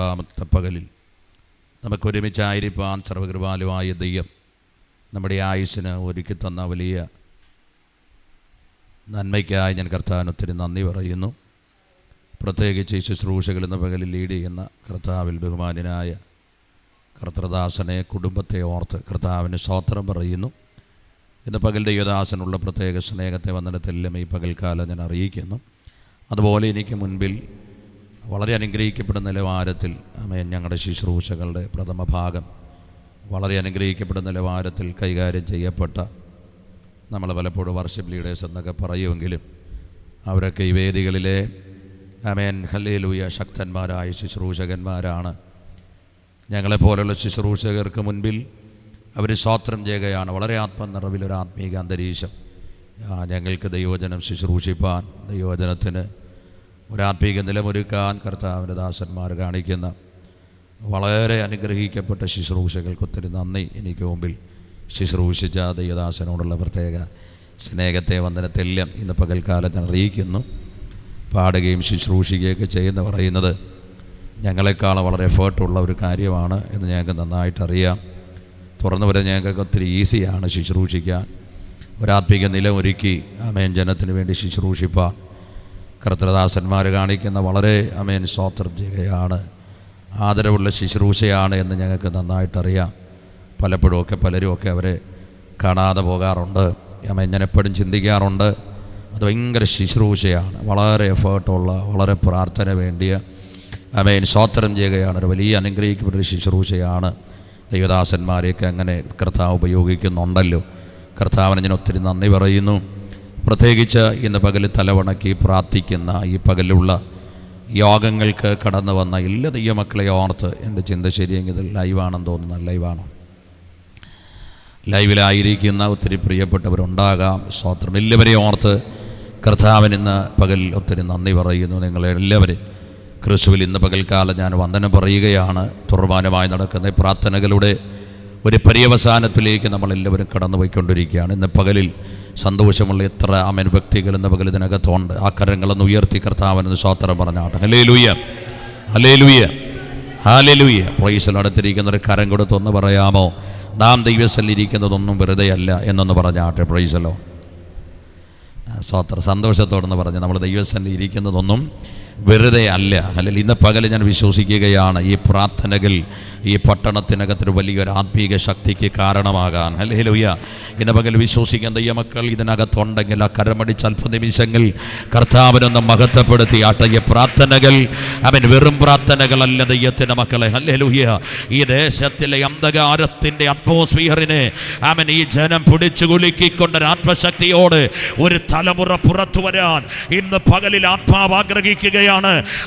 7-ാമത്തെ പകലിൽ നമുക്കൊരുമിച്ചായിരിക്കാൻ സർവകൃപാലുവായ ദൈവം നമ്മുടെ ആയുസ്സിന് ഒരുക്കി തന്ന വലിയ നന്മയ്ക്കായി ഞാൻ കർത്താവിന് ഒത്തിരി നന്ദി പറയുന്നു. പ്രത്യേകിച്ച് ഈ ശുശ്രൂഷകൾ എന്ന പകലിൽ ലീഡ് ചെയ്യുന്ന കർത്താവിൽ ബഹുമാന്യനായ കർത്തൃദാസനെ, കുടുംബത്തെ ഓർത്ത് കർത്താവിന് സ്തോത്രം പറയുന്നു. ഇന്ന് പകൽ ദൈവദാസനുള്ള പ്രത്യേക സ്നേഹത്തെ വന്ദനത്തെല്ലാം ഈ പകൽക്കാലം ഞാൻ അറിയിക്കുന്നു. അതുപോലെ എനിക്ക് മുൻപിൽ വളരെ അനുഗ്രഹിക്കപ്പെടുന്ന നിലവാരത്തിൽ ഞങ്ങളുടെ ശുശ്രൂഷകളുടെ പ്രഥമ ഭാഗം വളരെ അനുഗ്രഹിക്കപ്പെടുന്ന നിലവാരത്തിൽ കൈകാര്യം ചെയ്യപ്പെട്ട, നമ്മൾ പലപ്പോഴും വർഷിപ്പ് ലീഡേഴ്സ് എന്നൊക്കെ പറയുമെങ്കിലും അവരൊക്കെ ഈ വേദികളിലെ ഹല്ലേലൂയ ശക്തന്മാരായ ശുശ്രൂഷകന്മാരാണ്. ഞങ്ങളെപ്പോലുള്ള ശുശ്രൂഷകർക്ക് മുൻപിൽ അവർ സ്തോത്രം ചെയ്യുകയാണ്. വളരെ ആത്മനിറവിലൊരു ആത്മീക അന്തരീക്ഷം ഞങ്ങൾക്ക് ദൈവവചനം ശുശ്രൂഷിപ്പാൻ, ദൈവവചനത്തിന് ഒരാത്മീക നിലമൊരുക്കാൻ കർത്താവിൻ്റെ ദാസന്മാർ കാണിക്കുന്ന വളരെ അനുഗ്രഹിക്കപ്പെട്ട ശുശ്രൂഷകൾക്ക് ഒത്തിരി നന്ദി. എനിക്ക് മുമ്പിൽ ശുശ്രൂഷിച്ച ദൈവദാസനോടുള്ള പ്രത്യേക സ്നേഹത്തെ വന്ദനത്തെല്ലാം ഇന്ന് പകൽക്കാലം ഞാൻ അറിയിക്കുന്നു. പാടുകയും ശുശ്രൂഷിക്കുകയൊക്കെ ചെയ്യുന്ന പറയുന്നത് ഞങ്ങളെക്കാളും വളരെ എഫേർട്ടുള്ള ഒരു കാര്യമാണ് എന്ന് ഞങ്ങൾക്ക് നന്നായിട്ടറിയാം. തുറന്നു വരെ ഞങ്ങൾക്ക് ഒത്തിരി ഈസിയാണ് ശുശ്രൂഷിക്കാൻ. ഒരാത്മീക നിലമൊരുക്കി ജനത്തിന് വേണ്ടി ശുശ്രൂഷിപ്പാൻ കർത്തൃദാസന്മാർ കാണിക്കുന്ന വളരെ സ്തോത്രം ചെയ്യുകയാണ്, ആദരവുള്ള ശുശ്രൂഷയാണ് എന്ന് ഞങ്ങൾക്ക് നന്നായിട്ടറിയാം. പലപ്പോഴുമൊക്കെ പലരുമൊക്കെ അവരെ കാണാതെ പോകാറുണ്ട്. ഞാൻ എപ്പോഴും ചിന്തിക്കാറുണ്ട്, അത് ഭയങ്കര ശുശ്രൂഷയാണ്, വളരെ എഫേർട്ടുള്ള, വളരെ പ്രാർത്ഥന വേണ്ടിയ സ്തോത്രം ചെയ്യുകയാണ്, ഒരു വലിയ അനുഗ്രഹിക്കപ്പെട്ട ശുശ്രൂഷയാണ്. ദൈവദാസന്മാരെയൊക്കെ അങ്ങനെ കർത്താവ് ഉപയോഗിക്കുന്നുണ്ടല്ലോ. കർത്താവിന് ഞാൻ ഒത്തിരി നന്ദി പറയുന്നു. പ്രത്യേകിച്ച് ഇന്ന് പകൽ തലവണക്കി പ്രാർത്ഥിക്കുന്ന ഈ പകലുള്ള യോഗങ്ങൾക്ക് കടന്നു വന്ന എല്ലാ ദൈവമക്കളെ ഓർത്ത് എൻ്റെ ചിന്ത ശരിയെങ്കിൽ ഇത് ലൈവാണെന്ന് തോന്നുന്നു. ലൈവാണോ? ലൈവിലായിരിക്കുന്ന ഒത്തിരി പ്രിയപ്പെട്ടവരുണ്ടാകാം. സ്തോത്രം. എല്ലാവരെയും ഓർത്ത് കർത്താവിന് ഇന്ന് പകൽ ഒത്തിരി നന്ദി പറയുന്നു. നിങ്ങളെല്ലാവരും ക്രിസ്തുവിൽ ഇന്ന് പകൽക്കാലം ഞാൻ വന്ദനം പറയുകയാണ്. തുറമാനമായി നടക്കുന്ന പ്രാർത്ഥനകളുടെ ഒരു പര്യവസാനത്തിലേക്ക് നമ്മളെല്ലാവരും കടന്നു പോയിക്കൊണ്ടിരിക്കുകയാണ്. ഇന്ന് പകലിൽ സന്തോഷമുള്ള എത്ര വ്യക്തികൾ ഇന്ന് പകൽ ഇതിനകത്തുണ്ട്. ആ കരങ്ങളൊന്ന് ഉയർത്തി കർത്താവിന് സ്തോത്രം പറഞ്ഞാട്ടെ. Hallelujah, hallelujah, hallelujah. പ്രൈസ് നടത്തിയിരിക്കുന്ന ഒരു കരം കൊടുത്തൊന്ന് പറയാമോ? നാം ദൈവസ്ഥലിരിക്കുന്നതൊന്നും വെറുതെയല്ല എന്നൊന്ന് പറഞ്ഞാട്ടെ. പ്രൈസലോ, സ്തോത്രം. സന്തോഷത്തോടെന്ന് പറഞ്ഞ് നമ്മൾ ദൈവസ്ഥലിൽ ഇരിക്കുന്നതൊന്നും വെറുതെ അല്ല. അല്ലെങ്കിൽ ഇന്ന് പകൽ ഞാൻ വിശ്വസിക്കുകയാണ്, ഈ പ്രാർത്ഥനകൾ ഈ പട്ടണത്തിനകത്തൊരു വലിയൊരു ആത്മീക ശക്തിക്ക് കാരണമാകാൻ. ഹല്ലേലൂയ. ഇന്ന് പകൽ വിശ്വസിക്കുന്ന ദൈവമക്കൾ ഇതിനകത്തുണ്ടെങ്കിൽ ആ കരമടിച്ച് അല്പനിമിഷങ്ങൾ കർത്താവിനൊന്ന് മഹത്വപ്പെടുത്തിയാട്ടെ. ഈ പ്രാർത്ഥനകൾ വെറും പ്രാർത്ഥനകളല്ല ദൈവത്തിൻ്റെ മക്കളെ. ഹല്ലേലൂയ. ഈ ദേശത്തിലെ അന്ധകാരത്തിൻ്റെ അറ്റ്മോസ്ഫിയറിനെ ഈ ജനം പിടിച്ചു കുലുക്കിക്കൊണ്ടൊരു ആത്മശക്തിയോട് ഒരു തലമുറ പുറത്തു വരാൻ ഇന്ന് പകലിൽ ആത്മാവ് ആഗ്രഹിക്കുകയാണ്.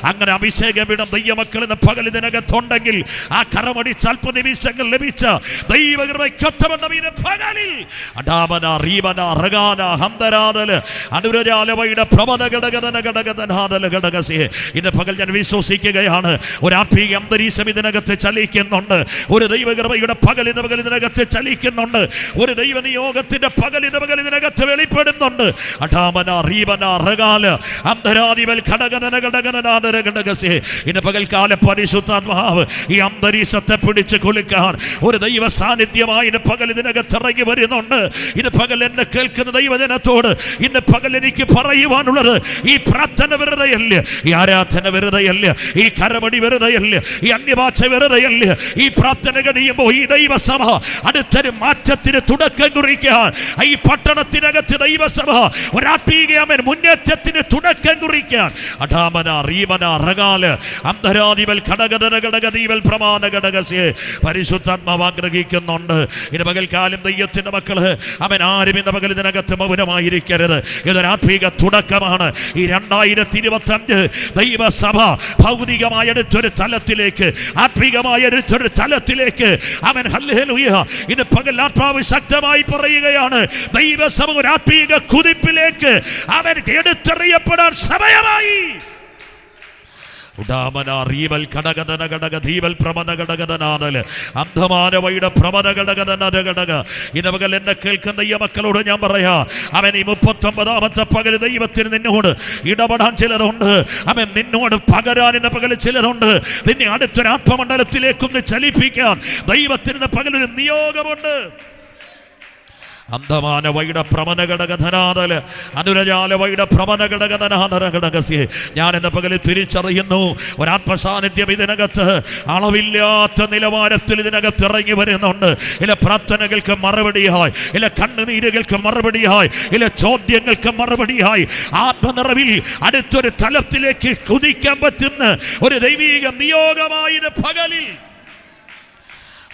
അങ്ങനെ അഭിഷേകമിടം ദൈവമക്കൾ ഇന്ന് പകൽ ഇതിനകത്തുണ്ടെങ്കിൽ ആ കരമടിച്ച് അല്പനിമിഷങ്ങൾ ലഭിച്ച ദൈവകൃപയ്ക്കൊത്തവണ്ണം പകലിൽ അഡാമന റീമന റഗാന ഹംദരാദല് അനുരജാലവയുടെ പ്രമദ ഘടകതന ഘടകതനാദല ഘടകസേ. ഇന്ന് പകൽ ഞാൻ വിശ്വസിക്കുകയാണ്, ഒരു ആത്മീയ അന്തരീക്ഷം ഇതിനകത്ത് ചലിക്കുന്നുണ്ട്. ഒരു ദൈവകൃപയുടെ പകൽ ഇന്ന് പകൽ ഇതിനകത്ത് ചലിക്കുന്നുണ്ട്. ഒരു ദൈവനിയോഗത്തിന്റെ പകൽ ഇന്ന് പകൽ ഇതിനകത്ത് വെളിപ്പെടുന്നുണ്ട്. അഡാമന റീമന റഗാല് അന്തരാദിവൽ ഘടകതന ഘടകനാദര ഘടകസേ. ഇന്ന് പകൽക്കാല പരിശുദ്ധാത്മാവ് ഈ അന്തരീക്ഷത്തെ പിടിച്ച് കുലുക്കാൻ ഒരു ദൈവ സാന്നിധ്യമായി ഇന്ന് പകൽ ഇതിനകത്ത് ഇറങ്ങി വരുന്നുണ്ട്. ഇന്ന് പകൽ എന്നെ കേൾക്കുന്ന ദൈവജനത്തോട് ഇന്ന് പകൽ എനിക്ക് പറയുവാനുള്ളത്, ഈ പ്രാർത്ഥന വെറുതെയല്ല, ഈ ആരാധന വെറുതെയല്ല, ഈ കരമടി വെറുതെയല്ല, ഈ അന്യഭാഷ വെറുതെയല്ല. ഈ പ്രാർത്ഥന കഴിയുമ്പോൾ ഈ ദൈവസഭ അടുത്തൊരു മാറ്റത്തിന് തുടക്കം കുറിക്കാൻ, ഈ പട്ടണത്തിനകത്ത് ദൈവസഭ ഒരാത്മീക മുന്നേറ്റത്തിന് തുടക്കം കുറിക്കാൻ അഠാമന റീമന റഗാല് അന്തരാദിവൽ ഘടകതന ഘടകദീവൽ പ്രമാണ ഘടകസേ പരിശുദ്ധാത്മാവ് ആഗ്രഹിക്കുന്നുണ്ട്. ഇന്ന് പകൽക്കാലം ദൈവത്തിൻ്റെ മക്കള് ആരും ഇന്ന് പകൽ ഇതിനകത്ത് മൗനമായിരിക്കരുത്. ഇതൊരാത്മീക തുടക്കമാണ്. ഈ 2025 ദൈവസഭ ഭൗതികമായ അടുത്തൊരു തലത്തിലേക്ക്, ആത്മീകമായ അടുത്തൊരു തലത്തിലേക്ക് ഹല്ലേലൂയ. ഇന്ന് പകൽ ആത്മാവ് ശക്തമായി പറയുകയാണ്, ദൈവസഭ ഒരു ആത്മീക കുതിപ്പിലേക്ക് എടുത്തെറിയപ്പെടാൻ സമയമായി. ഉടാമന ഘടകധന ഘടക ധീവൽ പ്രമന ഘടകധനാദല് അന്ധമാനവയുടെ പ്രമന ഘടകധന ഘടക. ഇന്ന പകൽ എന്നെ കേൾക്കുന്ന ഈ മക്കളോട് ഞാൻ പറയാ, അവൻ ഈ 39ാമത്തെ പകൽ ദൈവത്തിന് നിന്നോട് ഇടപെടാൻ ചിലരുണ്ട്. അവൻ നിന്നോട് പകരാൻ ഇന്ന പകൽ ചിലരുണ്ട്. നിന്നെ അടുത്തൊരു ആത്മമണ്ഡലത്തിലേക്കൊന്ന് ചലിപ്പിക്കാൻ ദൈവത്തിന് പകലൊരു നിയോഗമുണ്ട്. അന്ധമാനവയുടെ പ്രമനഘടകധനാദല് അനുരജാലവയുടെ പ്രമനഘടകധനാദരഘടകസ്യേ. ഞാൻ എന്ന പകലിൽ തിരിച്ചറിയുന്നു, ഒരാത്മസാന്നിധ്യം ഇതിനകത്ത് അളവില്ലാത്ത നിലവാരത്തിൽ ഇതിനകത്ത് ഇറങ്ങി വരുന്നുണ്ട്. ഇല്ല പ്രാർത്ഥനകൾക്ക് മറുപടിയായി, ഇല്ല കണ്ണുനീരുകൾക്ക് മറുപടിയായി, ഇല്ല ചോദ്യങ്ങൾക്ക് മറുപടിയായി ആത്മനിറവിൽ അടുത്തൊരു തലത്തിലേക്ക് കുതിക്കാൻ പറ്റുന്ന ഒരു ദൈവീക നിയോഗമായി പകലിൽ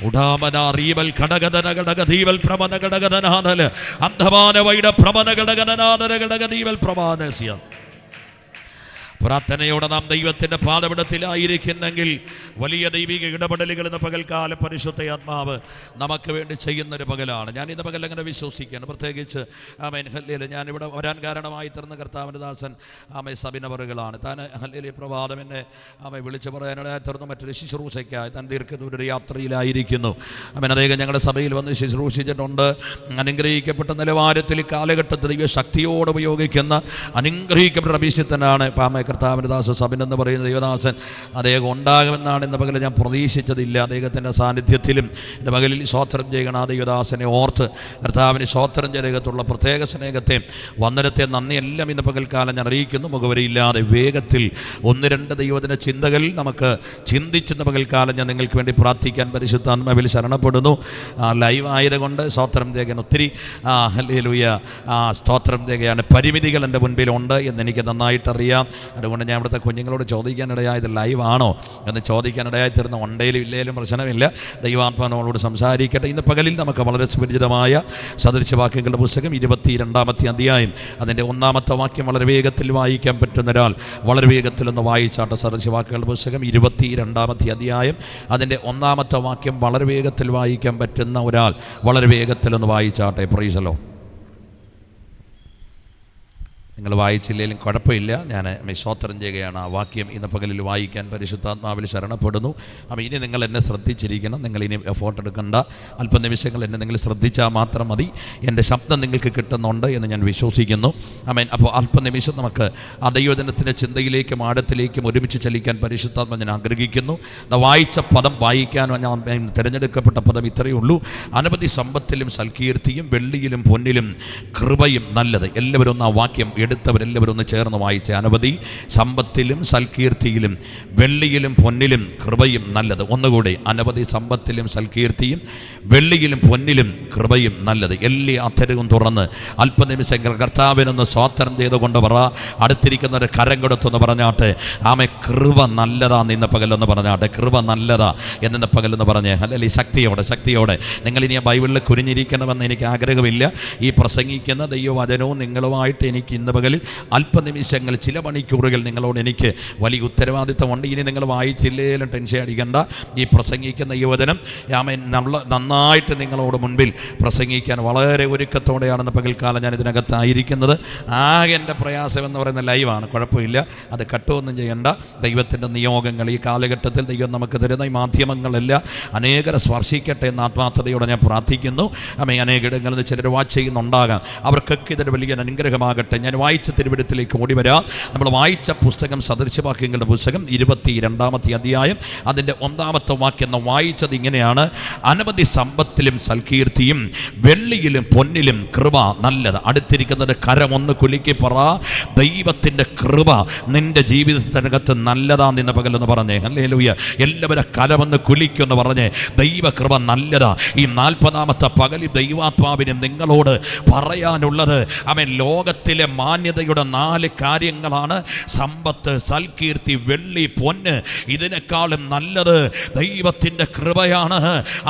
ഉടാമന റീവൽ ഘടകധന ഘടക ധീവൽ പ്രമന ഘടകധനാദല് അന്ധമാനവയുടെ പ്രമന ഘടകധനാദര ഘടക ധീവൽ പ്രമാനസ്യ. പ്രാർത്ഥനയോടെ നാം ദൈവത്തിൻ്റെ പാദപീഠത്തിലായിരിക്കുന്നെങ്കിൽ വലിയ ദൈവിക ഇടപെടലുകൾ എന്ന പകൽക്കാലം പരിശുദ്ധ ആത്മാവ് നമുക്ക് വേണ്ടി ചെയ്യുന്നൊരു പകലാണ്. ഞാൻ ഇന്ന് പകൽ അങ്ങനെ വിശ്വസിക്കുകയാണ്. പ്രത്യേകിച്ച് ആമേൻ ഹല്ലേലൂയ. ഞാനിവിടെ വരാൻ കാരണമായി തീർന്ന കർത്താവിൻ്റെ ദാസൻ ആമേ സബിനവറുകളാണ്. താൻ ഹല്ലേലൂയ പ്രഭാതം എന്നെ ആമേ വിളിച്ചു പറയാനിടയായി തീർന്ന മറ്റൊരു ശുശ്രൂഷയ്ക്കായി താൻ ദീർഘദൂര യാത്രയിലായിരിക്കുന്നു. ആമേൻ അദ്ദേഹം ഞങ്ങളുടെ സഭയിൽ വന്ന് ശുശ്രൂഷിച്ചിട്ടുണ്ട്. അനുഗ്രഹിക്കപ്പെട്ട നിലവാരത്തിൽ കാലഘട്ടത്തിൽ ദൈവ ശക്തിയോട് ഉപയോഗിക്കുന്ന അനുഗ്രഹിക്കപ്പെട്ട അഭിഷിക്തനാണ് ആമേ കർത്താവിൻ്റെ ദാസൻ സബിൻ എന്ന് പറയുന്ന ദൈവദാസൻ. അദ്ദേഹം ഉണ്ടാകുമെന്നാണ് ഇന്ന് പകൽ ഞാൻ പ്രതീക്ഷിച്ചതില്ല. അദ്ദേഹത്തിൻ്റെ സാന്നിധ്യത്തിലും ഇന്ന് പകലിൽ സ്തോത്രം ചെയ്യണം. ആ ദൈവദാസനെ ഓർത്ത് കർത്താവിന് സ്തോത്രം ചെയ്തകത്തുള്ള പ്രത്യേക സ്നേഹത്തെ വന്ദനത്തെ നന്ദി എല്ലാം ഇന്ന് പകൽക്കാലം ഞാൻ അറിയിക്കുന്നു. മുഖവരിയില്ലാതെ വേഗത്തിൽ 1-2 ദൈവത്തിൻ്റെ ചിന്തകൾ നമുക്ക് ചിന്തിച്ചെന്ന പകൽക്കാലം ഞാൻ നിങ്ങൾക്ക് വേണ്ടി പ്രാർത്ഥിക്കാൻ പരിശുദ്ധാത്മാവിൽ ശരണപ്പെടുന്നു. ലൈവ് ആയതുകൊണ്ട് സ്തോത്രം ചെയ്യുകയാണ്. ഒത്തിരി ഹല്ലേലൂയ സ്തോത്രം ചെയ്യുകയാണ്. പരിമിതികൾ എൻ്റെ മുൻപിലുണ്ട് എന്നെനിക്ക് നന്നായിട്ടറിയാം. അതുകൊണ്ട് ഞാൻ ഇവിടുത്തെ കുഞ്ഞുങ്ങളോട് ചോദിക്കാനിടയായത് ലൈവ് ആണോ എന്ന് ചോദിക്കാനിടയായി തീർന്ന ഉണ്ടയിലും ഇല്ലേലും പ്രശ്നമില്ല. ദൈവാത്മാനോട് സംസാരിക്കട്ടെ. ഇന്ന് പകലിൽ നമുക്ക് വളരെ സുപരിചിതമായ സദൃശവാക്യങ്ങളുടെ പുസ്തകം 22-ാമത്തെ അധ്യായം അതിൻ്റെ 1-ാമത്തെ വാക്യം വളരെ വേഗത്തിൽ വായിക്കാൻ പറ്റുന്ന ഒരാൾ വളരെ വേഗത്തിലൊന്ന് വായിച്ചാട്ടെ. സദൃശവാക്യങ്ങളുടെ പുസ്തകം 22-ാമത്തെ അധ്യായം അതിൻ്റെ 1-ാമത്തെ വാക്യം വളരെ വേഗത്തിൽ വായിക്കാൻ പറ്റുന്ന ഒരാൾ വളരെ വേഗത്തിലൊന്ന് വായിച്ചാട്ടെ. Praise the lord. നിങ്ങൾ വായിച്ചില്ലെങ്കിലും കുഴപ്പമില്ല. ഞാൻ സ്തോത്രം ചെയ്യുകയാണ്. ആ വാക്യം ഇന്ന് പകലിൽ വായിക്കാൻ പരിശുദ്ധാത്മാവിൽ ശരണപ്പെടുന്നു. അപ്പോൾ ഇനി നിങ്ങൾ എന്നെ ശ്രദ്ധിച്ചിരിക്കണം. നിങ്ങൾ ഇനി എഫോർട്ട് എടുക്കേണ്ട. അല്പനിമിഷങ്ങൾ എന്നെ നിങ്ങൾ ശ്രദ്ധിച്ചാൽ മാത്രം മതി. എൻ്റെ ശബ്ദം നിങ്ങൾക്ക് കിട്ടുന്നുണ്ട് എന്ന് ഞാൻ വിശ്വസിക്കുന്നു. ആമേൻ. അപ്പോൾ അല്പനിമിഷം നമുക്ക് ആ ദൈവജനത്തിൻ്റെ ചിന്തയിലേക്കും ആഴത്തിലേക്കും ഒരുമിച്ച് ചലിക്കാൻ പരിശുദ്ധാത്മ ഞാൻ ആഗ്രഹിക്കുന്നു. വായിച്ച പദം വായിക്കാൻ ഞാൻ തിരഞ്ഞെടുക്കപ്പെട്ട പദം ഇത്രയേ ഉള്ളൂ. അനവധി സമ്പത്തിലും സൽകീർത്തിയും വെള്ളിയിലും പൊന്നിലും കൃപയും നല്ലത്. എല്ലാവരും ഒന്ന് ആ വാക്യം എടുത്തവരെല്ലാവരും ഒന്ന് ചേർന്ന് വായിച്ച. അനവധി സമ്പത്തിലും സൽകീർത്തിയിലും വെള്ളിയിലും പൊന്നിലും കൃപയും നല്ലത്. ഒന്നുകൂടി, അനവധി സമ്പത്തിലും സൽകീർത്തിയും വെള്ളിയിലും പൊന്നിലും കൃപയും നല്ലത്. എല്ലാ അധരവും തുറന്ന് അല്പനിമിഷങ്ങൾ കർത്താവിനൊന്ന് സ്തോത്രം ചെയ്തുകൊണ്ട് പറ. അടുത്തിരിക്കുന്നവർ കരം കൊടുത്തെന്ന് പറഞ്ഞാട്ടെ. ആമേ, കൃപ നല്ലതാന്ന് ഇന്ന് പകലെന്ന് പറഞ്ഞാട്ടെ. കൃപ നല്ലതാ എന്ന പകലെന്ന് പറഞ്ഞേ. അല്ലെങ്കിൽ ശക്തിയോടെ നിങ്ങളിനി ആ ബൈബിളിൽ കുനിഞ്ഞിരിക്കണമെന്ന് എനിക്ക് ആഗ്രഹമില്ല. ഈ പ്രസംഗിക്കുന്ന ദൈവവചനവും നിങ്ങളുമായിട്ട് എനിക്ക് ഇന്ന് പകലിൽ അല്പനിമിഷങ്ങൾ ചില മണിക്കൂറുകൾ നിങ്ങളോട് എനിക്ക് വലിയ ഉത്തരവാദിത്തമുണ്ട്. ഇനി നിങ്ങൾ വായിച്ചില്ലേലും ടെൻഷൻ അടിക്കേണ്ട. ഈ പ്രസംഗിക്കുന്ന യുവജനം നന്നായിട്ട് നിങ്ങളോട് മുൻപിൽ പ്രസംഗിക്കാൻ വളരെ ഒരുക്കത്തോടെയാണെന്ന് പകൽക്കാലം ഞാൻ ഇതിനകത്തായിരിക്കുന്നത്. ആകെ എൻ്റെ പ്രയാസം എന്ന് പറയുന്ന ലൈവാണ്. കുഴപ്പമില്ല, അത് കട്ടുമൊന്നും ചെയ്യേണ്ട. ദൈവത്തിൻ്റെ നിയോഗങ്ങൾ ഈ കാലഘട്ടത്തിൽ ദൈവം നമുക്ക് തരുന്ന ഈ മാധ്യമങ്ങളെല്ലാം അനേകരെ സ്പർശിക്കട്ടെ എന്ന ആത്മാർത്ഥതയോടെ ഞാൻ പ്രാർത്ഥിക്കുന്നു. അനേകയിടങ്ങളിൽ നിന്ന് ചിലർ വാച്ച് ചെയ്യുന്നുണ്ടാകാം. അവർക്കൊക്കെ ഇതൊരു വലിയ അനുഗ്രഹമാകട്ടെ. ഞാൻ വായിച്ച തിരുവെടുത്തിലേക്ക് ഓടി വരാം. നമ്മൾ വായിച്ച പുസ്തകം സദൃശവാക്യങ്ങളുടെ പുസ്തകം 22-ാമത്തെ അധ്യായം അതിൻ്റെ 1-ാമത്തെ വാക്യം വായിച്ചത് ഇങ്ങനെയാണ്: അനവധി സമ്പത്തിലും സൽകീർത്തിയും വെള്ളിയിലും പൊന്നിലും കൃപ നല്ലത്. അടുത്തിരിക്കുന്നത് കരമൊന്ന് കുലുക്കി പറ, ദൈവത്തിൻ്റെ കൃപ നിന്റെ ജീവിതത്തിനകത്ത് നല്ലതാന്ന് ഇന്ന് പകലെന്ന് പറഞ്ഞേ. ഹല്ലേലൂയ. എല്ലാവരും കരമൊന്ന് കുലിക്കൊന്ന് പറഞ്ഞേ. ദൈവകൃപ നല്ലതാ. ഈ 40-ാമത്തെ പകലിൽ ദൈവാത്മാവിന് നിങ്ങളോട് പറയാനുള്ളത് അവൻ ലോകത്തിലെ മാന്യതയുടെ 4 കാര്യങ്ങളാണ്. സമ്പത്ത്, സൽകീർത്തി, വെള്ളി, പൊന്ന്. ഇതിനേക്കാളും നല്ലത് ദൈവത്തിൻ്റെ കൃപയാണ്.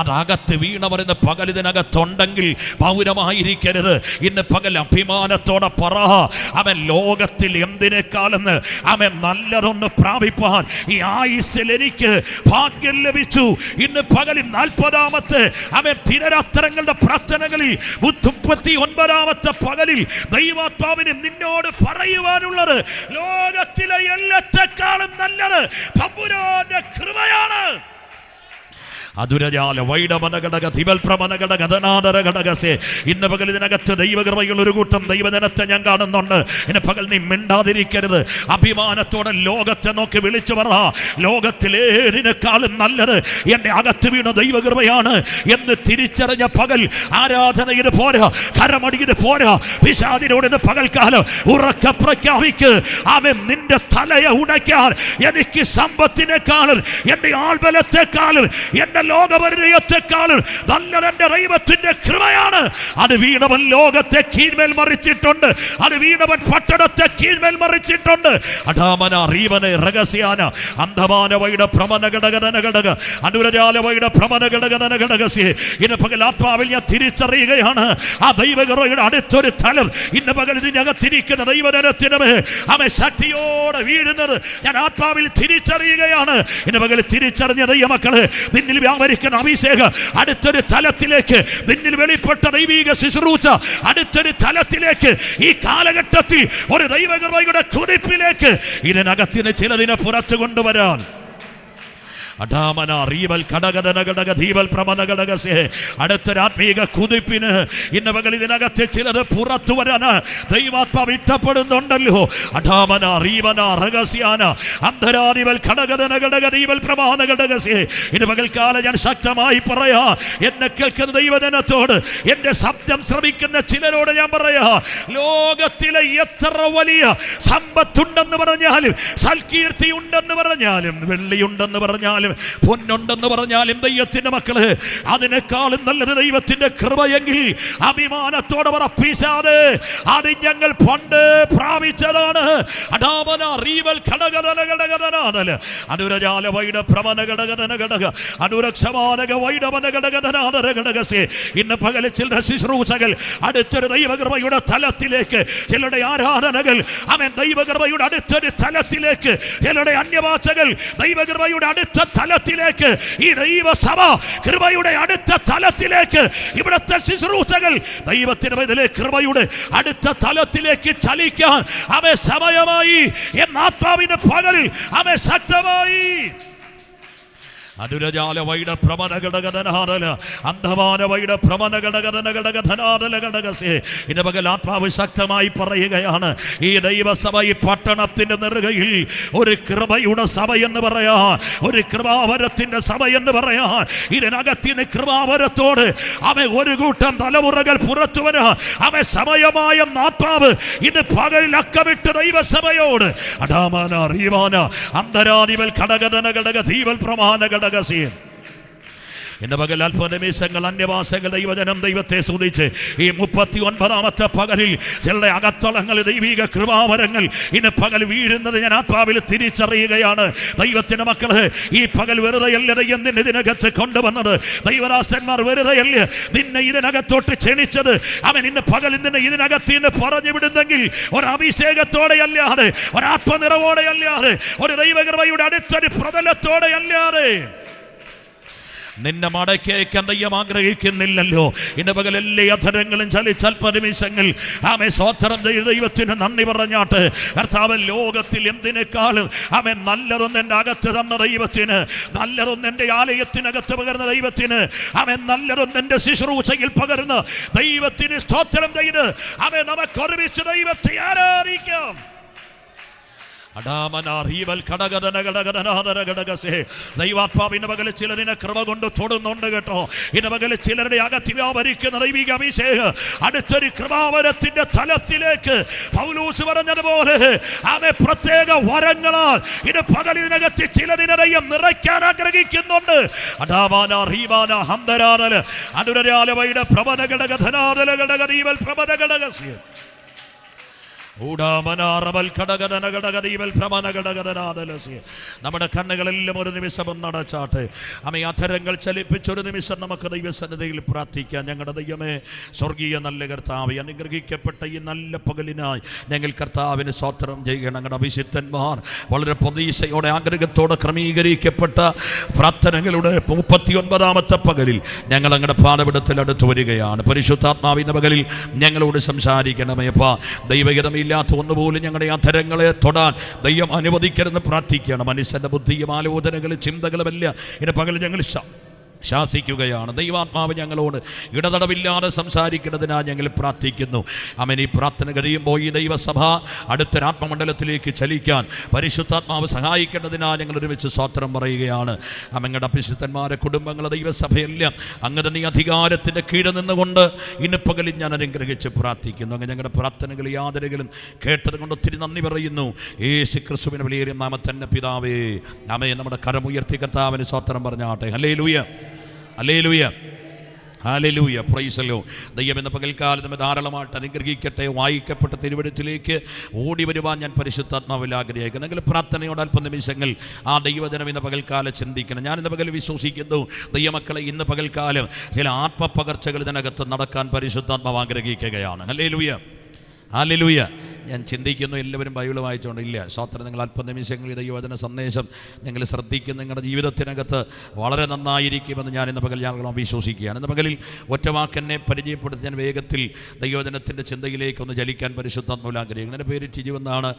അതകത്ത് വീണവർ ഇന്ന് പകൽ ഇതിനകത്തുണ്ടെങ്കിൽ പൗരമായിരിക്കരുത്. ഇന്ന് പകൽ അഭിമാനത്തോടെ പറ, അവൻ ലോകത്തിൽ എന്തിനേക്കാളെന്ന് അവൻ നല്ലതൊന്ന് പ്രാപിപ്പാൻ ഈ ആയുസ്സിൽ എനിക്ക് ഭാഗ്യം ലഭിച്ചു. ഇന്ന് പകലിൽ 40-ാമത്തെ അവൻ ദിനരാത്രങ്ങളുടെ പ്രാർത്ഥനകളിൽ 39-ാമത്തെ പകലിൽ ദൈവാത്മാവിനെ നിന്നോട് പറയുവാനുള്ളത്, ലോകത്തിലെ എല്ലാത്തെക്കാളും നല്ലത് തമ്പുരാന്റെ കൃപയാണ്. അതുരജാല വൈഡമനഘടക ദിവൽപ്രമനഘടകനാദരഘടകസേ. ഇന്ന് പകൽ ഇതിനകത്ത് ദൈവകൃപകൾ ഒരു കൂട്ടം ദൈവജനത്തെ ഞാൻ കാണുന്നുണ്ട്. ഇന്ന് പകൽ നീ മിണ്ടാതിരിക്കരുത്. അഭിമാനത്തോടെ ലോകത്തെ നോക്കി വിളിച്ചു പറ, ലോകത്തിലേതിനേക്കാളും നല്ലത് എൻ്റെ അകത്ത് വീണ ദൈവകൃപയാണ് എന്ന് തിരിച്ചറിഞ്ഞ പകൽ ആരാധനയിന് പോരാ, കരമടിയിന് പോരാ, പിശാചിനോട് ഇന്ന് പകൽക്കാലം ഉറക്ക പ്രഖ്യാപിക്ക്. അവൻ നിന്റെ തലയെ ഉടയ്ക്കാൻ എനിക്ക് സമ്പത്തിനേക്കാളും എൻ്റെ ആൾബലത്തെക്കാളും എൻ്റെ ലോകപരിചയത്തെക്കാളും നല്ലത് എൻ്റെ ദൈവത്തിന്റെ കൃപയാണ്. അത് വീണവൻ ലോകത്തെ കീഴ്മേൽ മറിച്ചിട്ടുണ്ട്. അത് വീണവൻ പട്ടണത്തെ കീഴ്മേൽ മറിച്ചിട്ടുണ്ട്. അടാമന റീവനെ രഹസ്യാന അന്ധമാനവയുടെ ഭ്രമണഘടകനഘടക അനുരജാലവയുടെ ഭ്രമണഘടകനഘടകസേ. ഇന്ന് പകൽ ആത്മാവിൽ ഞാൻ തിരിച്ചറിയുകയാണ്, ആ ദൈവകൃപയുടെ അടുത്തൊരു തലം ഇന്ന് പകൽ ഇതിനകത്തിരിക്കുന്ന ദൈവജനത്തിനുമേ അവൻ ശക്തിയോടെ വീഴുന്നത് ഞാൻ ആത്മാവിൽ തിരിച്ചറിയുകയാണ്. ഇന്ന് പകൽ തിരിച്ചറിഞ്ഞ ദൈവമക്കള്, നിന്നിൽ വ്യാപരിക്കുന്ന അഭിഷേകം അടുത്തൊരു തലത്തിലേക്ക്, നിന്നിൽ വെളിപ്പെട്ട ദൈവിക ശുശ്രൂഷ അടുത്തൊരു തലത്തിലേക്ക്, ഈ കാലഘട്ടത്തിൽ ഒരു ദൈവകൃപയുടെ കുതിപ്പിലേക്ക് ഇതിനകത്തിന് ചിലതിനെ പുറത്തു കൊണ്ടുവരാൻ അടാമന റീവൽ ഘടകനഘടക ദീവൽ പ്രമനഘടകസേ. അടുത്തൊരാത്മീക കുതിപ്പിന് ഇന്ന് പകൽ ഇതിനകത്ത് ചിലത് പുറത്തു വരാൻ ദൈവാത്മാവ് ഇഷ്ടപ്പെടുന്നുണ്ടല്ലോ. അടാമന റീവന രഹസ്യാന അന്ധരാദിവൽ ഘടകനഘടക ദീവൽ പ്രമാണഘടകസേ. ഇന്ന് പകൽക്കാലം ഞാൻ ശക്തമായി പറയാ, എന്നെ കേൾക്കുന്ന ദൈവജനത്തോട്, എൻ്റെ ശബ്ദം ശ്രമിക്കുന്ന ചിലരോട് ഞാൻ പറയാ, ലോകത്തിലെ എത്ര വലിയ സമ്പത്തുണ്ടെന്ന് പറഞ്ഞാലും, സൽകീർത്തി ഉണ്ടെന്ന് പറഞ്ഞാലും, വെള്ളിയുണ്ടെന്ന് പറഞ്ഞാലും, പൊന്നുണ്ടെന്ന് പറഞ്ഞാലും, ദൈവത്തിന്റെ മക്കള്, അതിനേക്കാളും നല്ലത് ദൈവത്തിന്റെ കൃപയെങ്കിൽ അഭിമാനത്തോടെ പറപ്പിച്ചാതെ അത് ഞങ്ങൾ പണ്ട് പ്രാപിച്ചതാണ്. അടാമന റീവൽ ഘടകനഘടകനാദല അനുരജാല വൈഡ ഭ്രമനഘടകനഘടക അനുരക്ഷമാനക വൈഡമനഘടകനാദരഘടകസേ. ഇന്ന് പകല് ചിലരുടെ ശുശ്രൂഷകൾ അടുത്തൊരു ദൈവകൃപയുടെ തലത്തിലേക്ക്, ചിലരുടെ ആരാധനകൾ അവൻ ദൈവകൃപയുടെ അടുത്തൊരു തലത്തിലേക്ക്, ചിലരുടെ അന്യഭാഷകൾ ദൈവകൃപയുടെ അടുത്ത തലത്തിലേക്ക്, ഈ ദൈവസഭ കൃപയുടെ അടുത്ത തലത്തിലേക്ക്, ഇവിടുത്തെ ശുശ്രൂഷകൾ ദൈവത്തിന്റെ കൃപയുടെ അടുത്ത തലത്തിലേക്ക് ചലിക്കാൻ അവൻ സമയമായി എന്ന ആത്മാവിന്റെ പകലിൽ അവൻ ശക്തമായി അനുരജാല വൈഡ ഭ്രമനഘടകനാദല അന്ധമാന വൈഡ ഭ്രമനഘടകനഘടകനാദലഘടകസേ. ഇന്ന് പകൽ ആത്മാവ് ശക്തമായി പറയുകയാണ്, ഈ ദൈവസഭ ഈ പട്ടണത്തിന്റെ നെറുകയിൽ ഒരു കൃപയുടെ സഭ എന്ന് പറയാ, ഒരു കൃപാവരത്തിന്റെ സഭ എന്ന് പറയാ. ഇതിനകത്തിന് കൃപാവരത്തോട് അവൻ ഒരു കൂട്ടം തലമുറകൾ പുറത്തു വരാ അവൻ സമയമായ ആത്മാവ് ഇന്ന് പകലിൽ അക്കമിട്ട് ദൈവസഭയോട് അടാമാന റീവാന അന്തരാദിവൽ ഘടകനഘടക ദീവൽ പ്രമാണഘടക ഇന്ന് പകൽ അല്പനിമിഷങ്ങൾ അന്യവാസങ്ങൾ ദൈവജനം ദൈവത്തെ സ്തുതിച്ച് ഈ 39ാമത്തെ പകലിൽ ചിലരുടെ അകത്തളങ്ങൾ ദൈവിക കൃപാവരങ്ങൾ ഇന്ന് പകൽ വീഴുന്നത് ഞാൻ ആത്മാവിൽ തിരിച്ചറിയുകയാണ്. ദൈവത്തിന്റെ മക്കള്, ഈ പകൽ വെറുതെയല്ല ദൈവം നിന്നെ ഇതിനകത്ത് കൊണ്ടുവന്നത്. ദൈവദാസന്മാർ വെറുതെയല്ല നിന്നെ ഇതിനകത്തോട്ട് ക്ഷണിച്ചത്. അവൻ ഇന്ന് പകൽ നിന്നെ ഇതിനകത്ത് നിന്ന് പറഞ്ഞു വിടുന്നെങ്കിൽ ഒരു അഭിഷേകത്തോടെ അല്ലാതെ, ഒരു ആത്മനിറവോടെ അല്ലാതെ, ഒരു ദൈവകൃപയുടെ അടുത്തൊരു പ്രതലത്തോടെ അല്ലാതെ നിന്നെ മടക്കിയേക്കാൻ ദൈവം ആഗ്രഹിക്കുന്നില്ലല്ലോ. ഇന്ന് പകൽ എല്ലാ അധരങ്ങളും ചലിച്ചൽപ്പനിമിഷങ്ങൾ ആമേ സ്വോത്രം ചെയ്ത് ദൈവത്തിന് നന്ദി പറഞ്ഞാട്ട്, കർത്താവ് ലോകത്തിൽ എന്തിനേക്കാളും അവൻ നല്ലതൊന്ന് എൻ്റെ അകത്ത് തന്ന ദൈവത്തിന്, നല്ലതൊന്ന് എൻ്റെ ആലയത്തിനകത്ത് പകർന്ന ദൈവത്തിന്, അവൻ നല്ലതൊന്ന് എൻ്റെ ശുശ്രൂഷയിൽ പകർന്ന് ദൈവത്തിന് സ്തോത്രം ചെയ്ത് അവൻ നമുക്ക് ഒരുമിച്ച് ദൈവത്തെ ആരാധിക്കാം. ദൈവാത്മാവിന്റെ പകല് ചിലതിനെ കൃപ കൊണ്ട് തൊടുന്നുണ്ട് കേട്ടോ. ഇന്ന് പകല് ചിലരുടെ അകത്ത് വ്യാപരിക്കുന്ന ദൈവിക അഭിഷേകം അടുത്തൊരു കൃപാവരത്തിന്റെ തലത്തിലേക്ക് പൗലോസ് പറഞ്ഞതുപോലെ അവൻ പ്രത്യേക വരങ്ങളാൽ ഇന്ന് പകലിനകത്ത് ചിലതിനെയും നിറയ്ക്കാൻ ആഗ്രഹിക്കുന്നുണ്ട്. അടാവാന റീവാന ഹംദരാദല അനുരരാലവയുടെ പ്രബലഘടക ധനാദല ഘടക ദീവൽ പ്രബലഘടകസ്യ നമ്മുടെ കണ്ണുകളെല്ലാം ഒരു നിമിഷം ഒന്നടച്ചാട്ട് അമ്മ അധരങ്ങൾ ചലിപ്പിച്ചൊരു നിമിഷം നമുക്ക് ദൈവസന്നിധിയിൽ പ്രാർത്ഥിക്കാം. ഞങ്ങളുടെ ദൈവമേ, സ്വർഗീയ നല്ല കർത്താവ്, അനുഗ്രഹിക്കപ്പെട്ട ഈ നല്ല പകലിനായി ഞങ്ങൾ കർത്താവിന് സ്തോത്രം ചെയ്യണം. ഞങ്ങളുടെ അഭിഷിക്തന്മാർ വളരെ പ്രതീക്ഷയോടെ ആഗ്രഹത്തോടെ ക്രമീകരിക്കപ്പെട്ട പ്രാർത്ഥനകളുടെ 39ാമത്തെ പകലിൽ ഞങ്ങൾ ഞങ്ങളുടെ പാതപിടത്തിൽ അടുത്ത് വരികയാണ്. പരിശുദ്ധാത്മാവിൻ്റെ പകലിൽ ഞങ്ങളോട് സംസാരിക്കണമേ അപ്പാ. ദൈവഹിതമില്ല ദൈവമില്ലാത്ത ഒന്നുപോലും ഞങ്ങളുടെ അധരങ്ങളെ തൊടാൻ ദൈവം അനുവദിക്കരുതെന്ന് പ്രാർത്ഥിക്കുകയാണ്. മനുഷ്യൻ്റെ ബുദ്ധിയും ആലോചനകളും ചിന്തകളുമെല്ലാം ഇന്ന് പകൽ ഞങ്ങൾ ശാസിക്കുകയാണ്. ദൈവാത്മാവ് ഞങ്ങളോട് ഇടതടവില്ലാതെ സംസാരിക്കുന്നതിനായി ഞങ്ങൾ പ്രാർത്ഥിക്കുന്നു. ആമേൻ. ഈ പ്രാർത്ഥന കഴിയുമ്പോൾ ഈ ദൈവസഭ അടുത്തൊരാത്മമണ്ഡലത്തിലേക്ക് ചലിക്കാൻ പരിശുദ്ധാത്മാവ് സഹായിക്കേണ്ടതിനായി ഞങ്ങൾ ഒരുമിച്ച് സ്തോത്രം പറയുകയാണ്. ഞങ്ങളുടെ അഭിഷിക്തന്മാരെ കുടുംബങ്ങളെ ദൈവസഭയെല്ലാം അങ്ങ് തന്നെ അധികാരത്തിൻ്റെ കീഴിൽ നിന്നുകൊണ്ട് ഇന്ന് പകലിൽ ഞാൻ അനുഗ്രഹിച്ച് പ്രാർത്ഥിക്കുന്നു. അങ്ങ് ഞങ്ങളുടെ പ്രാർത്ഥനകളും യാതനകളും കേട്ടത് കൊണ്ട് ഒത്തിരി നന്ദി പറയുന്നു. യേശു ക്രിസ്തുവിന്റെ വിലയേറിയ നാമത്തിൽ പിതാവേ. ആമേൻ. നമ്മുടെ കരമുയർത്തി കർത്താവിന് സ്തോത്രം പറഞ്ഞാട്ടെ. Hallelujah, hallelujah, hallelujah, price the Lord. ദൈവം എന്ന പകൽക്കാലം നമ്മെ ധാരാളമായിട്ട് അനുഗ്രഹിക്കട്ടെ. വായിക്കപ്പെട്ട തിരുവെഴുത്തിലേക്ക് ഓടി വരുവാൻ ഞാൻ പരിശുദ്ധാത്മാവിൽ ആഗ്രഹിക്കുന്നു. എങ്കിൽ പ്രാർത്ഥനയോട് അല്പം നിമിഷങ്ങൾ ആ ദൈവജനം ഇന്ന് പകൽക്കാലം ചിന്തിക്കണം. ഞാൻ ഇന്ന് പകൽ വിശ്വസിക്കുന്നു ദൈവമക്കളെ ഇന്ന് പകൽക്കാലം ചില ആത്മപകർച്ചകൾ ഇതിനകത്ത് നടക്കാൻ പരിശുദ്ധാത്മാവ് ആഗ്രഹിക്കുകയാണ്. Hallelujah, hallelujah. ഞാൻ ചിന്തിക്കുന്നു എല്ലാവരും ബൈബിൾ വായിച്ചുകൊണ്ട് ഇല്ല സ്തോത്രം. നിങ്ങൾ അല്പം നിമിഷങ്ങളിൽ ദൈവവചന സന്ദേശം നിങ്ങൾ ശ്രദ്ധിക്കുന്ന നിങ്ങളുടെ ജീവിതത്തിനകത്ത് വളരെ നന്നായിരിക്കുമെന്ന് ഞാൻ ഇന്ന് പകൽ ഞങ്ങൾ വിശ്വസിക്കുകയാണ്. ഇന്ന് പകലിൽ ഒറ്റവാക്കെന്നെ പരിചയപ്പെടുത്തി ഞാൻ വേഗത്തിൽ ദൈവവചനത്തിൻ്റെ ചിന്തയിലേക്ക് ഒന്ന് ചലിക്കാൻ പരിശുദ്ധാത്മാവിൽ ആഗ്രഹിക്കുന്നു. എൻ്റെ പേര് ടിജു എന്നാണ്.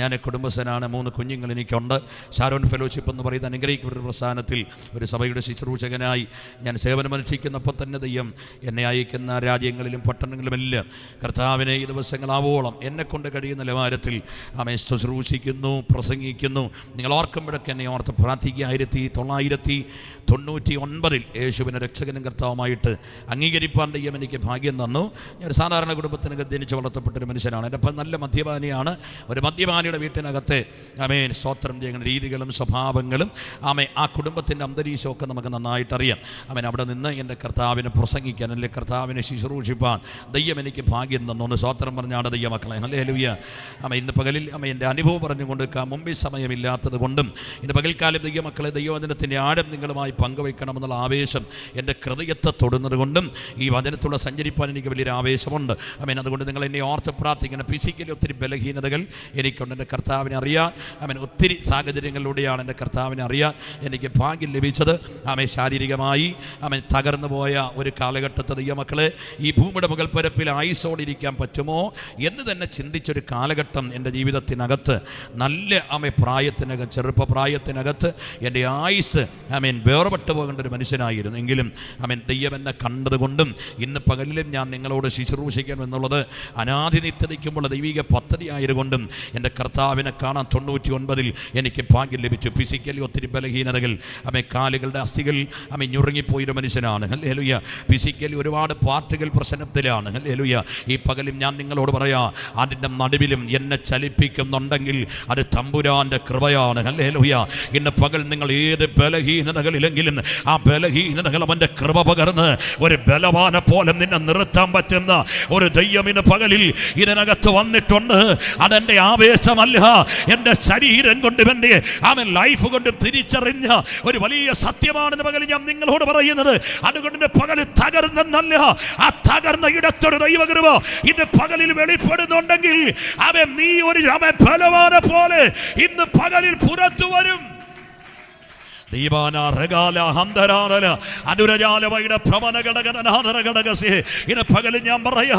ഞാൻ കുടുംബസ്ഥനാണ്. 3 കുഞ്ഞുങ്ങൾ എനിക്കുണ്ട്. ഷാരോൺ ഫെലോഷിപ്പ് എന്ന് പറയുന്ന അനുഗ്രഹിക്കപ്പെട്ട പ്രസ്ഥാനത്തിൽ ഒരു സഭയുടെ ശുശ്രൂഷകനായി ഞാൻ സേവനമനുഷ്ഠിക്കുന്നപ്പോൾ തന്നെ ദൈവം എന്നെ അയക്കുന്ന രാജ്യങ്ങളിലും പട്ടണങ്ങളിലുമെല്ലാം കർത്താവിനെ ഈ ദിവസങ്ങളാവോളം എന്നെക്കൊണ്ട് കഴിയുന്ന നിലവാരത്തിൽ ആമേൻ ശുശ്രൂഷിക്കുന്നു, പ്രസംഗിക്കുന്നു. നിങ്ങൾ ഓർക്കുമ്പോഴൊക്കെ എന്നെ ഓർത്ത് പ്രാർത്ഥിക്കുക. 1999 യേശുവിനെ രക്ഷകനും കർത്താവുമായിട്ട് അംഗീകരിപ്പാൻ ദൈവം എനിക്ക് ഭാഗ്യം തന്നു. ഞാൻ സാധാരണ കുടുംബത്തിനകത്ത് ജനിച്ച് വളർത്തപ്പെട്ടൊരു മനുഷ്യനാണ്. എൻ്റെ അപ്പം നല്ല മദ്യപാനിയാണ്. ഒരു മദ്യപാനിയുടെ വീട്ടിനകത്തെ ആമേൻ സ്തോത്രം ചെയ്യുന്ന രീതികളും സ്വഭാവങ്ങളും ആ കുടുംബത്തിൻ്റെ അന്തരീക്ഷമൊക്കെ നമുക്ക് നന്നായിട്ടറിയാം. അവിടെ നിന്ന് എൻ്റെ കർത്താവിനെ പ്രസംഗിക്കാൻ അല്ലെങ്കിൽ കർത്താവിനെ ശുശ്രൂഷിപ്പാൻ ദൈവം എനിക്ക് ഭാഗ്യം തന്നു. ഒന്ന് സ്തോത്രം പറഞ്ഞാണ് ദൈവമക്കളെ. ഹല്ലേലൂയ. ഇന്ന് പകലിൽ എൻ്റെ അനുഭവം പറഞ്ഞുകൊണ്ട് മുമ്പേ സമയമില്ലാത്തത് കൊണ്ടും ഇന്ന് പകൽക്കാലം ദൈവമക്കളെ ദൈവവചനത്തിൻ്റെ ആഴം നിങ്ങളുമായി പങ്കുവയ്ക്കണമെന്നുള്ള ആവേശം എൻ്റെ ഹൃദയത്തെ തൊടുന്നത് കൊണ്ടും ഈ വചനത്തുള്ള സഞ്ചരിപ്പാൻ എനിക്ക് വലിയൊരു ആവേശമുണ്ട്. അതുകൊണ്ട് നിങ്ങൾ എന്നെ ഓർത്ത് പ്രാർത്ഥിക്കണം. ഫിസിക്കലി ഒത്തിരി ബലഹീനതകൾ എനിക്കുണ്ട്. എൻ്റെ കർത്താവിനെ അറിയാൻ ഒത്തിരി സാഹചര്യങ്ങളിലൂടെയാണ് എൻ്റെ കർത്താവിനെ അറിയാൻ എനിക്ക് ഭാഗ്യം ലഭിച്ചത്. ശാരീരികമായി തകർന്നു പോയ ഒരു കാലഘട്ടത്തെ ദൈവമക്കളെ ഈ ഭൂമിയുടെ മുകൾ പരപ്പിൽ ആയുസോടിരിക്കാൻ പറ്റുമോ എന്ന് തന്നെ ചിന്തിച്ചൊരു കാലഘട്ടം എൻ്റെ ജീവിതത്തിനകത്ത് നല്ല പ്രായത്തിനകത്ത് ചെറുപ്പപ്രായത്തിനകത്ത് എൻ്റെ ആയുസ് വേർപെട്ടു പോകേണ്ട ഒരു മനുഷ്യനായിരുന്നു. എങ്കിലും ദൈവം എന്നെ കണ്ടതുകൊണ്ടും ഇന്ന് പകലിലും ഞാൻ നിങ്ങളോട് ശുശ്രൂഷിക്കണം എന്നുള്ളത് അനാദി നിത്യതയ്ക്കുമ്പോൾ ദൈവിക പദ്ധതി ആയതുകൊണ്ടും എൻ്റെ കർത്താവിനെ കാണാൻ 99 എനിക്ക് ഭാഗ്യം ലഭിച്ചു. ഫിസിക്കലി ഒത്തിരി ബലഹീനതകൾ കാലുകളുടെ അസ്ഥികൾ ഞുറുങ്ങിപ്പോയൊരു മനുഷ്യനാണ്. ഹല്ലേലൂയ. ഫിസിക്കലി ഒരുപാട് പാർട്ടുകൾ പ്രശ്നത്തിലാണ്. ഹല്ലേലൂയ. ഈ പകലും ഞാൻ നിങ്ങളോട് പറയാം, അതിൻ്റെ നടുവിലും എന്നെ ചലിപ്പിക്കുന്നുണ്ടെങ്കിൽ അത് തമ്പുരാൻ്റെ കൃപയാണ്. ഹല്ലേലൂയ. ഇന്ന് പകൽ നിങ്ങൾ ഏത് ബലഹീനതകളിലെങ്കിലും ആ ബലഹീനതകൾ അവൻ്റെ കൃപ പകർന്ന് ഒരു ബലവാനെ പോലെ നിന്നെ നിർത്താൻ പറ്റുന്ന ഒരു ദൈവം ഇന്ന് പകലിൽ ഇതിനകത്ത് വന്നിട്ടുണ്ട്. അതെൻ്റെ ആവേശമല്ല, എൻ്റെ ശരീരം കൊണ്ടും എൻ്റെ ലൈഫ് കൊണ്ടും തിരിച്ചറിഞ്ഞ ഒരു വലിയ സത്യമാണെന്ന് പകൽ ഞാൻ നിങ്ങളോട് പറയുന്നത്. അതുകൊണ്ട് ഇന്ന് പകൽ തകർന്നല്ല, ആ തകർന്ന ഇടത്തൊരു ദൈവകൃപ ഇന്ന് പകലിൽ വെളിപ്പെടുന്നുണ്ടെങ്കിൽ നീ ഒരു ബലവാനെ പോലെ ഇന്ന് പകലിൽ പുറത്തു വരും. ഇന്ന് പകല് ഞാൻ പറയാ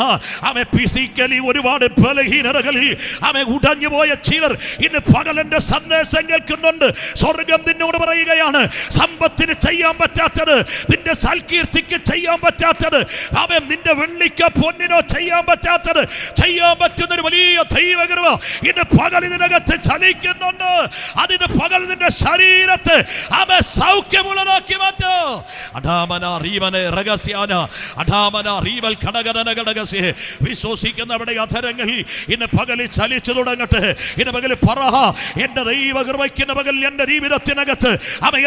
ഫിസിക്കലി ഒരുപാട് ബലഹീനതകളിൽ ഉടഞ്ഞുപോയ ചിലർ ഇന്ന് പകലിന്റെ സന്ദേശം കേൾക്കുന്നുണ്ട്. സ്വർഗം നിന്നോട് പറയുകയാണ്, സമ്പത്തിന് ചെയ്യാൻ പറ്റാത്തത്, നിന്റെ സൽകീർത്തിക്ക് ചെയ്യാൻ പറ്റാത്തത്, നിന്റെ വെള്ളിക്കോ പൊന്നിനോ ചെയ്യാൻ പറ്റാത്തത് ചെയ്യാൻ പറ്റുന്ന ഒരു വലിയ ദൈവകൃപ ഇന്ന് പകൽ ഇതിനകത്ത് ചലിക്കുന്നുണ്ട്. അതിന് പകൽ നിന്റെ ശരീരത്തെ സൗഖ്യമുള്ളതാക്കി മാറ്റോ. വിശ്വസിക്കുന്നവരുടെ അധരങ്ങൾ ഇന്ന് പകലിൽ ചലിച്ചു തുടങ്ങട്ടെ. ഇന്ന് പകൽ പറ, എന്റെ ദൈവകൃപയ്ക്ക് പകൽ എന്റെ ജീവിതത്തിനകത്ത്,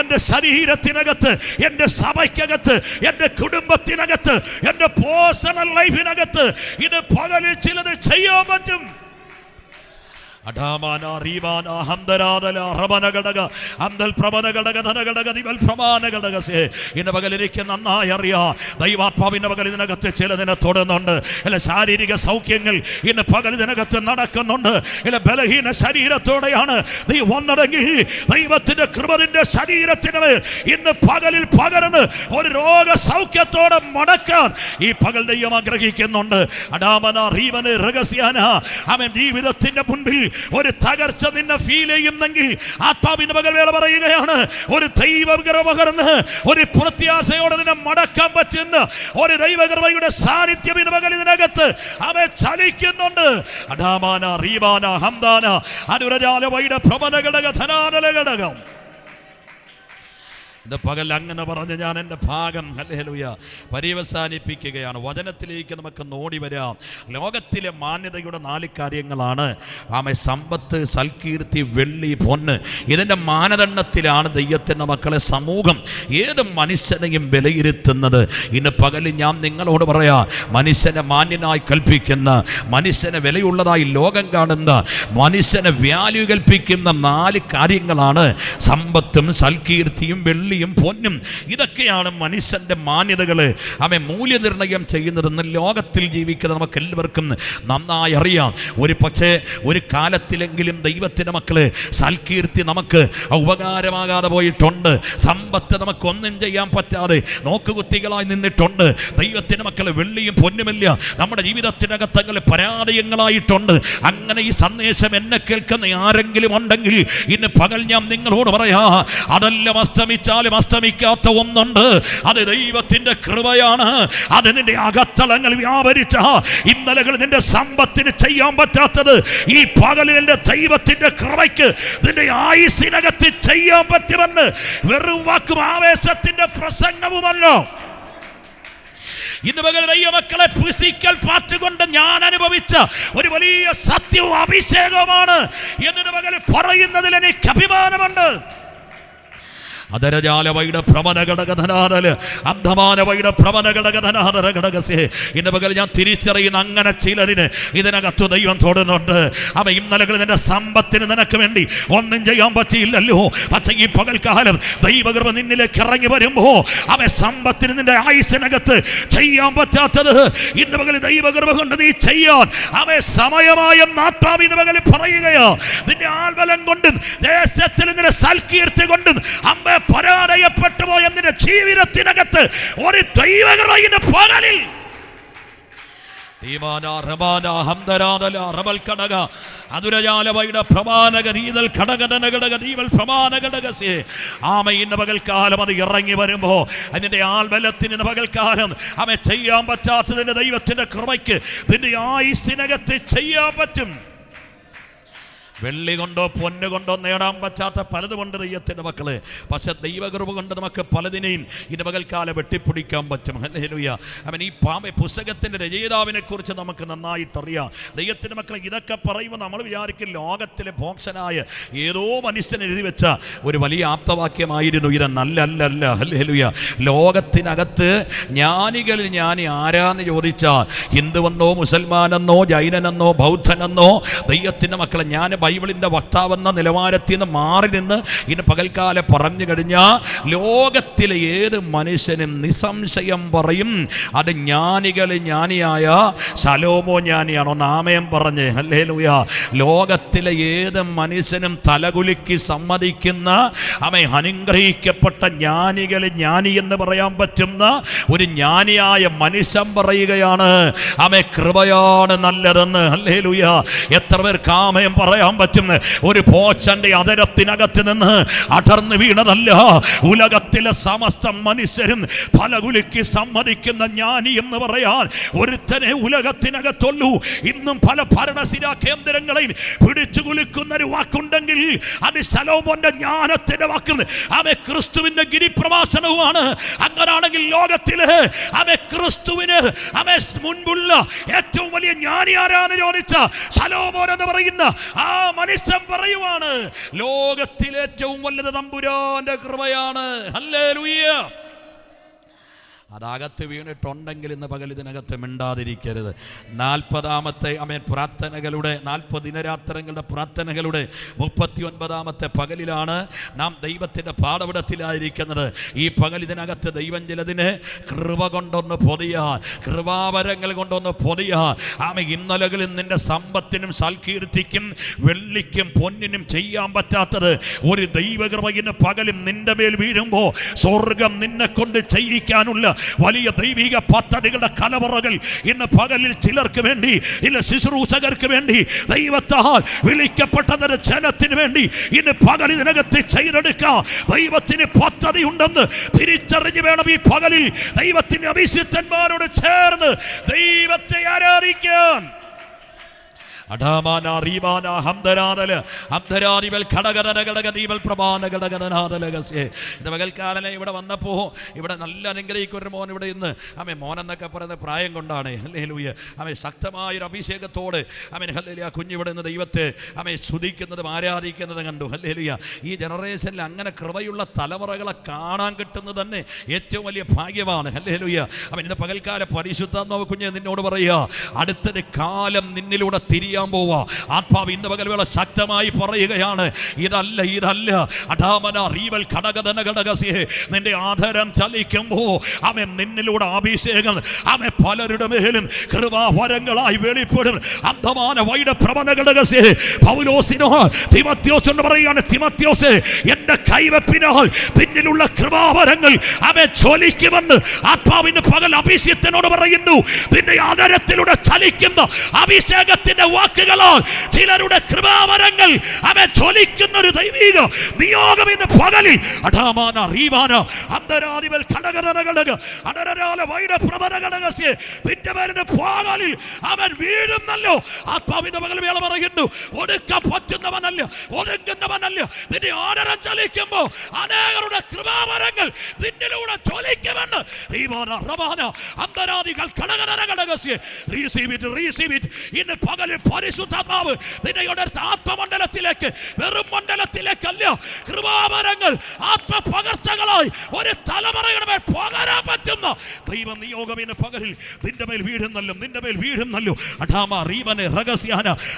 എന്റെ ശരീരത്തിനകത്ത്, എന്റെ സഭയ്ക്കകത്ത്, എന്റെ കുടുംബത്തിനകത്ത്, എന്റെ പേഴ്സണൽ ലൈഫിനകത്ത് ഇന്ന് പകലിൽ ചിലത് ചെയ്യാൻ പറ്റും. അഡാമാന റീമാന ഹംദരാദല റബന ഘടക അന്തൽ പ്രബന ഘടക ധന ഘടക ദിവൽ പ്രമാന ഘടകസേ. ഇന്ന് പകൽ എനിക്ക് നന്നായി അറിയാം ദൈവാത്മാവിന്റെ പകൽ ഇതിനകത്ത് ചിലതിനെ തൊടുന്നുണ്ട്. അല്ല ശാരീരിക സൗഖ്യങ്ങൾ ഇന്ന് പകൽ ഇതിനകത്ത് നടക്കുന്നുണ്ട്. അല്ല ബലഹീന ശരീരത്തോടെയാണ് നീ വന്നതെങ്കിൽ ദൈവത്തിന്റെ കൃപന്റെ ശരീരത്തിന് ഇന്ന് പകലിൽ പകർന്ന് ഒരു രോഗസൗഖ്യത്തോടെ മടക്കാൻ ഈ പകൽ ദൈവം ആഗ്രഹിക്കുന്നുണ്ട്. അഡാമന റീവന് രഹസ്യാന അവൻ ജീവിതത്തിന്റെ മുൻപിൽ ഒരു തകർച്ച നിന്നെ ഫീൽ ചെയ്യുന്നെങ്കിൽ ആത്മാവിന്റെ പകൽ വേള പറയുകയാണ് ഒരു ദൈവകൃപ പകർന്ന് ഒരു പ്രത്യാശയോടെ നിന്നെ മടക്കാൻ പറ്റുന്ന ഒരു ദൈവകൃപയുടെ സാന്നിധ്യം ഇന്ന് പകൽ ഇതിനകത്ത് അവൻ ചലിക്കുന്നുണ്ട്. അഡാമാന റീവാന ഹംദാന അനുരജാല വൈഡ പ്രബല ഘടക ധനാനല ഘടകം. എൻ്റെ പകൽ അങ്ങനെ പറഞ്ഞ് ഞാൻ എൻ്റെ ഭാഗം ഹല്ലേലൂയ പര്യവസാനിപ്പിക്കുകയാണ്. വചനത്തിലേക്ക് നമുക്ക് നോടി വരാം. ലോകത്തിലെ മാന്യതയുടെ 4 കാര്യങ്ങളാണ്. സമ്പത്ത്, സൽകീർത്തി, വെള്ളി, പൊന്ന്. ഇതിൻ്റെ മാനദണ്ഡത്തിലാണ് ദൈവത്തിൻ്റെ മക്കളെ സമൂഹം ഏത് മനുഷ്യനെയും വിലയിരുത്തുന്നത്. ഇന്ന് പകൽ ഞാൻ നിങ്ങളോട് പറയാം, മനുഷ്യനെ മാന്യനായി കൽപ്പിക്കുന്ന, മനുഷ്യനെ വിലയുള്ളതായി ലോകം കാണുന്ന, മനുഷ്യനെ വാല്യൂ കൽപ്പിക്കുന്ന 4 കാര്യങ്ങളാണ് സമ്പത്തും സൽകീർത്തിയും വെള്ളി പൊന്നും. ഇതൊക്കെയാണ് മനുഷ്യന്റെ മാന്യതകൾ അവൻ മൂല്യനിർണയം ചെയ്യുന്നതെന്ന് ലോകത്തിൽ ജീവിക്കുന്ന നമുക്ക് എല്ലാവർക്കും നന്നായി അറിയാം. ഒരു പക്ഷേ ഒരു കാലത്തിലെങ്കിലും ദൈവത്തിൻ്റെ മക്കള് സൽകീർത്തി നമുക്ക് ഉപകാരമാകാതെ പോയിട്ടുണ്ട്. സമ്പത്ത് നമുക്കൊന്നും ചെയ്യാൻ പറ്റാതെ നോക്കുകുത്തികളായി നിന്നിട്ടുണ്ട്. ദൈവത്തിൻ്റെ മക്കള് വെള്ളിയും പൊന്നുമില്ല നമ്മുടെ ജീവിതത്തിനകത്തങ്ങൾ പരാജയങ്ങളായിട്ടുണ്ട്. അങ്ങനെ ഈ സന്ദേശം എന്നെ കേൾക്കുന്ന ആരെങ്കിലും ഉണ്ടെങ്കിൽ ഇന്ന് പകൽ ഞാൻ നിങ്ങളോട് പറയാ, അതെല്ലാം അസ്തമിച്ചാൽ അസ്തമിക്കാത്ത ഒന്നുണ്ട്. അത് ദൈവത്തിന്റെ കൃപയാണ്. അത് നിന്റെ അകത്തളങ്ങൾ വ്യാപരിച്ച ഇന്നലകൾ നിന്റെ സമ്പത്തിന് ചെയ്യാൻ പറ്റാത്തത് ഈ പകലിൽ എന്റെ ദൈവത്തിന്റെ കൃപയ്ക്ക് നിന്റെ ആയുസ്സിനകത്ത് ചെയ്യാൻ പറ്റുമെന്ന് വെറും വാക്കും ആവേശത്തിന്റെ പ്രസംഗവുമല്ലോ. ഇന്ന് പകൽ ദൈവമക്കളെ ഫിസിക്കൽ പാർട്ട് കൊണ്ട് ഞാൻ അനുഭവിച്ച ഒരു വലിയ സത്യവും അഭിഷേകവുമാണ് എന്ന് പകൽ പറയുന്നതിൽ എനിക്ക് അഭിമാനമുണ്ട്. അതരജാലവയുടെ ഭ്രമണഘടകധനാദല് അന്ധമാനവയുടെ ഭ്രമണഘടകധനാദര ഘടകസേ. ഇന്ന് പകൽ ഞാൻ തിരിച്ചറിയുന്ന അങ്ങനെ ചിലരിന് ഇതിനകത്ത് ദൈവം തൊടുന്നുണ്ട്. അവ ഇന്നലകൾ നിന്റെ സമ്പത്തിന് നിനക്ക് വേണ്ടി ഒന്നും ചെയ്യാൻ പറ്റിയില്ലല്ലോ. പക്ഷേ ഈ പകൽക്കാലം ദൈവകൃപ നിന്നിലേക്ക് ഇറങ്ങി വരുമ്പോ അവ സമ്പത്തിന് നിന്റെ ആയുസ്സിനകത്ത് ചെയ്യാൻ പറ്റാത്തത് ഇന്ന് പകൽ ദൈവകൃപ കൊണ്ട് നീ ചെയ്യാൻ അവ സമയമായ ആത്മാവിന്റെ പകൽ പറയുകയോ. നിന്റെ ആൽബലം കൊണ്ടും ദേശത്തിൽ നിന്റെ സൽകീർത്തി കൊണ്ടും അമ്മ പരാജയപ്പെട്ടു പോയ നിന്റെ ജീവിതത്തിനകത്ത് ഒരു ദൈവകൃപയുടെ പകലിൽ പകൽക്കാലം അത് ഇറങ്ങി വരുമ്പോ അതിന്റെ ആൽബലത്തിന് പകൽക്കാലം അവൻ ചെയ്യാൻ പറ്റാത്തതിന്റെ ദൈവത്തിന്റെ കൃപയ്ക്ക് നിന്റെ ആയുസ്സിനകത്ത് ചെയ്യാൻ പറ്റും. വെള്ളി കൊണ്ടോ പൊന്ന് കൊണ്ടോ നേടാൻ പറ്റാത്ത പലതുകൊണ്ട് ദൈവത്തിൻ്റെ മക്കള്. പക്ഷെ ദൈവകൃപ കൊണ്ട് നമുക്ക് പലതിനെയും ഇന്ന് പകൽക്കാലം വെട്ടിപ്പിടിക്കാൻ പറ്റും. ഹല്ലേലൂയ. അവൻ ഈ പുസ്തകത്തിൻ്റെ രചയിതാവിനെ കുറിച്ച് നമുക്ക് നന്നായിട്ടറിയാം. ദൈവത്തിൻ്റെ മക്കളെ ഇതൊക്കെ പറയുമ്പോൾ നമ്മൾ വിചാരിക്കും ലോകത്തിലെ ഭോക്ഷനായ ഏതോ മനുഷ്യൻ എഴുതി വെച്ച ഒരു വലിയ ആപ്തവാക്യമായിരുന്നു ഇത്. നല്ലല്ല. ഹല്ലേലൂയ. ലോകത്തിനകത്ത് ജ്ഞാനികളിൽ ജ്ഞാനി ആരാന്ന് ചോദിച്ചാൽ ഹിന്ദുവെന്നോ മുസൽമാനെന്നോ ജൈനനെന്നോ ബൗദ്ധനെന്നോ ദൈവത്തിൻ്റെ മക്കളെ ഞാൻ ബൈബിളിൻ്റെ വക്താവെന്ന നിലവാരത്തിൽ നിന്ന് മാറി നിന്ന് ഇന്ന് പകൽക്കാലം പറഞ്ഞു കഴിഞ്ഞാൽ ലോകത്തിലെ ഏത് മനുഷ്യനും നിസ്സംശയം പറയും അത് ജ്ഞാനികളിൽ ജ്ഞാനിയായ ശലോമോ ജ്ഞാനിയാണോ. നാമയം പറഞ്ഞ് ഹല്ലേലൂയ. ലോകത്തിലെ ഏത് മനുഷ്യനും തലകുലുക്കി സമ്മതിക്കുന്ന അവൻ അനുഗ്രഹിക്കപ്പെട്ട ജ്ഞാനികളിൽ ജ്ഞാനി എന്ന് പറയാൻ പറ്റുന്ന ഒരു ജ്ഞാനിയായ മനുഷ്യൻ പറയുകയാണ് അവൻ കൃപയാണ് നല്ലതെന്ന്. ഹല്ലേലൂയ. എത്ര പേർക്ക് ആമയം പറയാൻ പറ്റും? ഒരു പോച്ചന്റെ അതരത്തിനകത്ത് നിന്ന് അടർന്നു വീണതല്ല. ഉലകത്തിലെ സമസ്ത മനുഷ്യരും പലകുലുക്കി സമ്മതിക്കുന്ന ജ്ഞാനി എന്ന് പറയാൻ ഒരുത്തനെ ഉലകത്തിനകത്തുള്ളൂ. ഇന്നും പല ഭരണസിരാ കേന്ദ്രങ്ങളെയും പിടിച്ചു കുലുക്കുന്ന ഒരു വാക്കുണ്ടെങ്കിൽ അത് ശലോമോന്റെ ജ്ഞാനത്തിന്റെ വാക്കും അവൻ ക്രിസ്തുവിന്റെ ഗിരിപ്രഭാഷണവുമാണ്. അങ്ങനാണെങ്കിൽ ലോകത്തില് അവൻ ക്രിസ്തുവിന് അവൻ മുൻപുള്ള ഏറ്റവും വലിയ ജ്ഞാനി ആരാന്ന് ചോദിച്ച ശലോമോൻ എന്ന് പറയുന്ന ആ മനുഷ്യൻ പറയുവാണ് ലോകത്തിലെ ഏറ്റവും വലുത് തമ്പുരാന്റെ കൃപയാണ്. ഹല്ലേലൂയ. അതകത്ത് വീണിട്ടുണ്ടെങ്കിൽ ഇന്ന് പകൽ ഇതിനകത്ത് മിണ്ടാതിരിക്കരുത്. 40ാമത്തെ പ്രാർത്ഥനകളുടെ 40 ദിനരാത്രങ്ങളുടെ പ്രാർത്ഥനകളുടെ 39ാമത്തെ പകലിലാണ് നാം ദൈവത്തിൻ്റെ പാഠവിടത്തിലായിരിക്കുന്നത്. ഈ പകൽ ഇതിനകത്ത് ദൈവം ചിലതിന് കൃപ കൊണ്ടൊന്ന് പൊതിയാൻ, കൃപാവരങ്ങൾ കൊണ്ടൊന്ന് പൊതിയാൻ. ഇന്നലകളിൽ നിന്റെ സമ്പത്തിനും സൽകീർത്തിക്കും വെള്ളിക്കും പൊന്നിനും ചെയ്യാൻ പറ്റാത്തത് ഒരു ദൈവകൃപ ഇന്ന് പകലും നിന്റെ മേൽ വീഴുമ്പോൾ സ്വർഗം നിന്നെ കൊണ്ട് ചെയ്യിക്കാനുള്ള വലിയ ദൈവിക പദ്ധതികളുടെ കലവറകൾ ഇന്ന് പകലിൽ ചിലർക്ക് വേണ്ടി, ഇല്ല ശുശ്രൂഷകർക്ക് വേണ്ടി, ദൈവത്താൽ വിളിക്കപ്പെട്ടതിന് ജനത്തിന് വേണ്ടി ഇന്ന് പകൽ ഇതിനകത്ത് ചെയ്തെടുക്കാം. ദൈവത്തിന് പദ്ധതി ഉണ്ടെന്ന് തിരിച്ചറിഞ്ഞ് വേണം ഈ പകലിൽ ദൈവത്തിന്റെ അഭിഷിക്തന്മാരോട് ചേർന്ന് ദൈവത്തെ ആരാധിക്കാൻ. ഇവിടെ വന്നപ്പോൾ ഇവിടെ നല്ല അനുഗ്രഹിക്കൊരു മോൻ ഇവിടെ ഇന്ന് മോനെന്നൊക്കെ പറയുന്ന പ്രായം കൊണ്ടാണ്. ഹല്ലേലൂയ. ശക്തമായൊരു അഭിഷേകത്തോട് ഹല്ലേലൂയ കുഞ്ഞിവിടെ നിന്ന് ദൈവത്തെ സ്തുതിക്കുന്നതും ആരാധിക്കുന്നതും കണ്ടു. ഹല്ലേലൂയ. ഈ ജനറേഷനിൽ അങ്ങനെ കൃപയുള്ള തലമുറകളെ കാണാൻ കിട്ടുന്നത് തന്നെ ഏറ്റവും വലിയ ഭാഗ്യമാണ്. ഹല്ലേലൂയ. ഇന്ന് പകൽക്കാല പരിശുദ്ധാത്മാവ് കുഞ്ഞ് നിന്നോട് പറയുക, അടുത്തൊരു കാലം നിന്നിലൂടെ തിരിയാൻ പോവാ. ആത്മാവ് ഇന്ന് പകൽവേള ശക്തമായി പറയുകയാണ്, ഇതല്ല നിന്റെ ആധാരം ചലിക്കുമ്പോ നിന്നിലൂടെ അഭിഷേകം പലരുടെ മേലും കൃപാവരങ്ങളായി വെളിപ്പെടും. അന്ധമാന വൈഡ പ്രവണഘടകസേ പൗലോസിനോ തിമത്യോസ് എന്ന് പറയുകയാണ്, തിമത്യോസ് എന്റെ കൈവപ്പിനാൽ പിന്നിലുള്ള കൃപാവരങ്ങൾ ചൊലിക്കുമെന്ന് ആത്മാവിന്റെ പകൽ അഭിഷേകത്തിനോട് പറയുന്നു. പിന്നെ ആധാരത്തിലൂടെ ചലിക്കുന്ന അഭിഷേകത്തിന്റെ വാക്കുകളാൽ ചിലരുടെ കൃപാവരങ്ങൾ ചൊലിക്കുന്ന ഒരു ദൈവിക നിയോഗം ഇന്ന് പകലിൽ അവൻ വീഴുന്നല്ലോ. ആത്മാവിന്റെ പകൽ വേള പറയുന്നു, ഒടുക്കാൻ പറ്റുന്നവനല്ല, ഒതുങ്ങുന്നവനല്ല. നിന്റെ ആദരം ചലിക്കുമ്പോ അനേകരുടെ കൃപാവരങ്ങൾ പിന്നിലൂടെ ചൊലിക്കുമെന്ന് അന്തരാദികൾ ഇന്ന് പകലിൽ പരിശുദ്ധാത്മാവ് നിന്നയുടെ ആത്മമണ്ഡലത്തിലേക്ക്, വെറും മണ്ഡലത്തിലേക്കല്ല, കൃപാവരങ്ങൾ ആത്മപകർച്ചകളായി ഒരു തലമുറയുടെ മേൽ പകരാൻ പറ്റുന്ന ദൈവ നിയോഗം ഇന്ന് പകലിൽ നിന്റെ മേൽ വീഴുന്നല്ലോ, നിന്റെ മേൽ വീഴുന്നല്ലോ.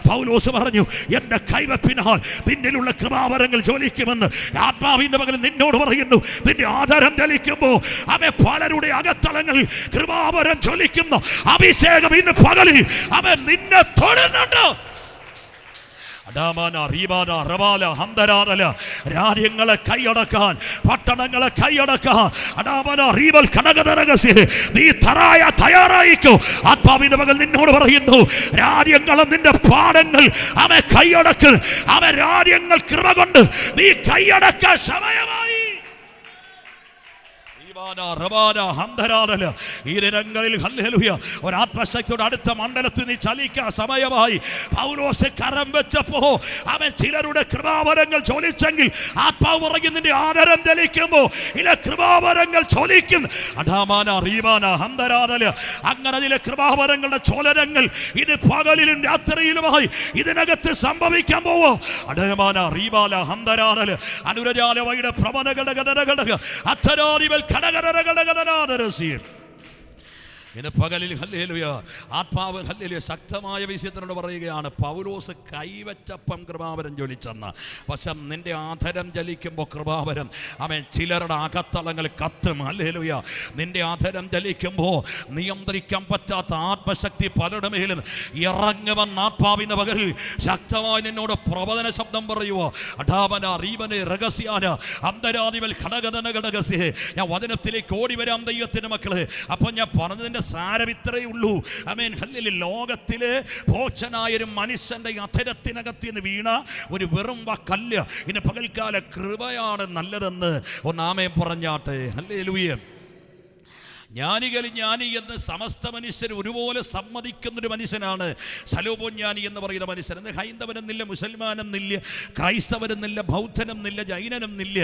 പൗലോസ് പറഞ്ഞു, എന്റെ കൈവപ്പിനാൽ പിന്നിലുള്ള കൃപാവരങ്ങൾ ജ്വലിക്കുമെന്ന് ആത്മാവിന്റെ പകൽ നിന്നോട് പറയുന്നു. നിന്റെ ആധാരം ചലിക്കുമ്പോ പലരുടെ അകത്തളങ്ങളിൽ കൃപാവരം ജ്വലിക്കുന്ന അഭിഷേകം ഇന്ന് പകലിൽ നിന്നെ തൊടുന്നുണ്ട്. രാജ്യങ്ങളെ കൈയടക്കാൻ, പട്ടണങ്ങളെ കൈയടക്കാൻ നീ തയ്യാറായിക്കോ. ആത്മാവിന്റെ മകൾ നിന്നോട് പറയുന്നു, രാജ്യങ്ങളും നിന്റെ പാടങ്ങൾ കൈയടക്ക്. രാജ്യങ്ങൾ കൃപ കൊണ്ട് നീ കൈയടക്കാൻ സമയമായി. ഈ ദിനങ്ങളിൽ ഒരാത്മശക്തിയുടെ അടുത്ത മണ്ഡലത്തിൽ നീ ചലിക്കാൻ സമയമായി. പൗലോസ് കരം വെച്ചപ്പോ ചിലരുടെ കൃപാവരങ്ങൾ ചൊലിച്ചെങ്കിൽ ആത്മാവ് പറയുന്നതിന്റെ ആദരം ചലിക്കുമ്പോ ഇല്ല കൃപാവരങ്ങൾ ചൊലിക്കും. അങ്ങനെ ചില കൃപാവരങ്ങളുടെ ചോലനങ്ങൾ ഇത് പകലിലും രാത്രിയിലുമായി ഇതിനകത്ത് സംഭവിക്കാൻ പോവോ. അനുരജാലവയുടെ പ്രവണഘടക അത്തരാദിവൽ ഇന്ന് പകലിൽ ഹല്ലേലൂയ ആത്മാവ് ഹല്ലേലൂയ ശക്തമായ വിഷയത്തിനോട് പറയുകയാണ്, പൗലോസ് കൈവച്ചപ്പം കൃപാവരം ജ്വലിച്ചെന്ന്. പക്ഷെ നിന്റെ ആധരം ചലിക്കുമ്പോൾ കൃപാവരം ചിലരുടെ അകത്തളങ്ങൾ കത്തും. ഹല്ലേലൂയ. നിന്റെ ആധരം ചലിക്കുമ്പോൾ നിയന്ത്രിക്കാൻ പറ്റാത്ത ആത്മശക്തി പലരുടെ മേലും ഇറങ്ങുമെന്ന് ആത്മാവിന്റെ പകലിൽ ശക്തമായി നിന്നോട് പ്രവചന ശബ്ദം പറയുവോ. ഞാൻ വചനത്തിലേക്ക് ഓടി വരാം ദൈവത്തിന്റെ മക്കളെ. അപ്പൊ ഞാൻ പറഞ്ഞതിന്റെ സാരം ഇത്രയേ ഉള്ളൂ. ആമേൻ. ഹല്ലേലൂയ. ലോകത്തിലെ ഭോഷനായൊരു മനുഷ്യന്റെ അധരത്തിനകത്ത് നിന്ന് വീണ ഒരു വെറും വാക്കല്ല. ഇന്ന് പകൽക്കാല കൃപയാണ് നല്ലതെന്ന് ഒന്നാമേ പറഞ്ഞാട്ടെ. ഹല്ലേലൂയ. ജ്ഞാനികൾ ജ്ഞാനി എന്ന് സമസ്ത മനുഷ്യർ ഒരുപോലെ സമ്മതിക്കുന്നൊരു മനുഷ്യനാണ് ശലോമോൻ ജ്ഞാനി എന്ന് പറയുന്ന മനുഷ്യൻ. എന്ന് ഹൈന്ദവനെന്നില്ല, മുസൽമാനെന്നില്ല, ക്രൈസ്തവനെന്നില്ല, ബൗദ്ധനെന്നില്ല, ജൈനനെന്നില്ല,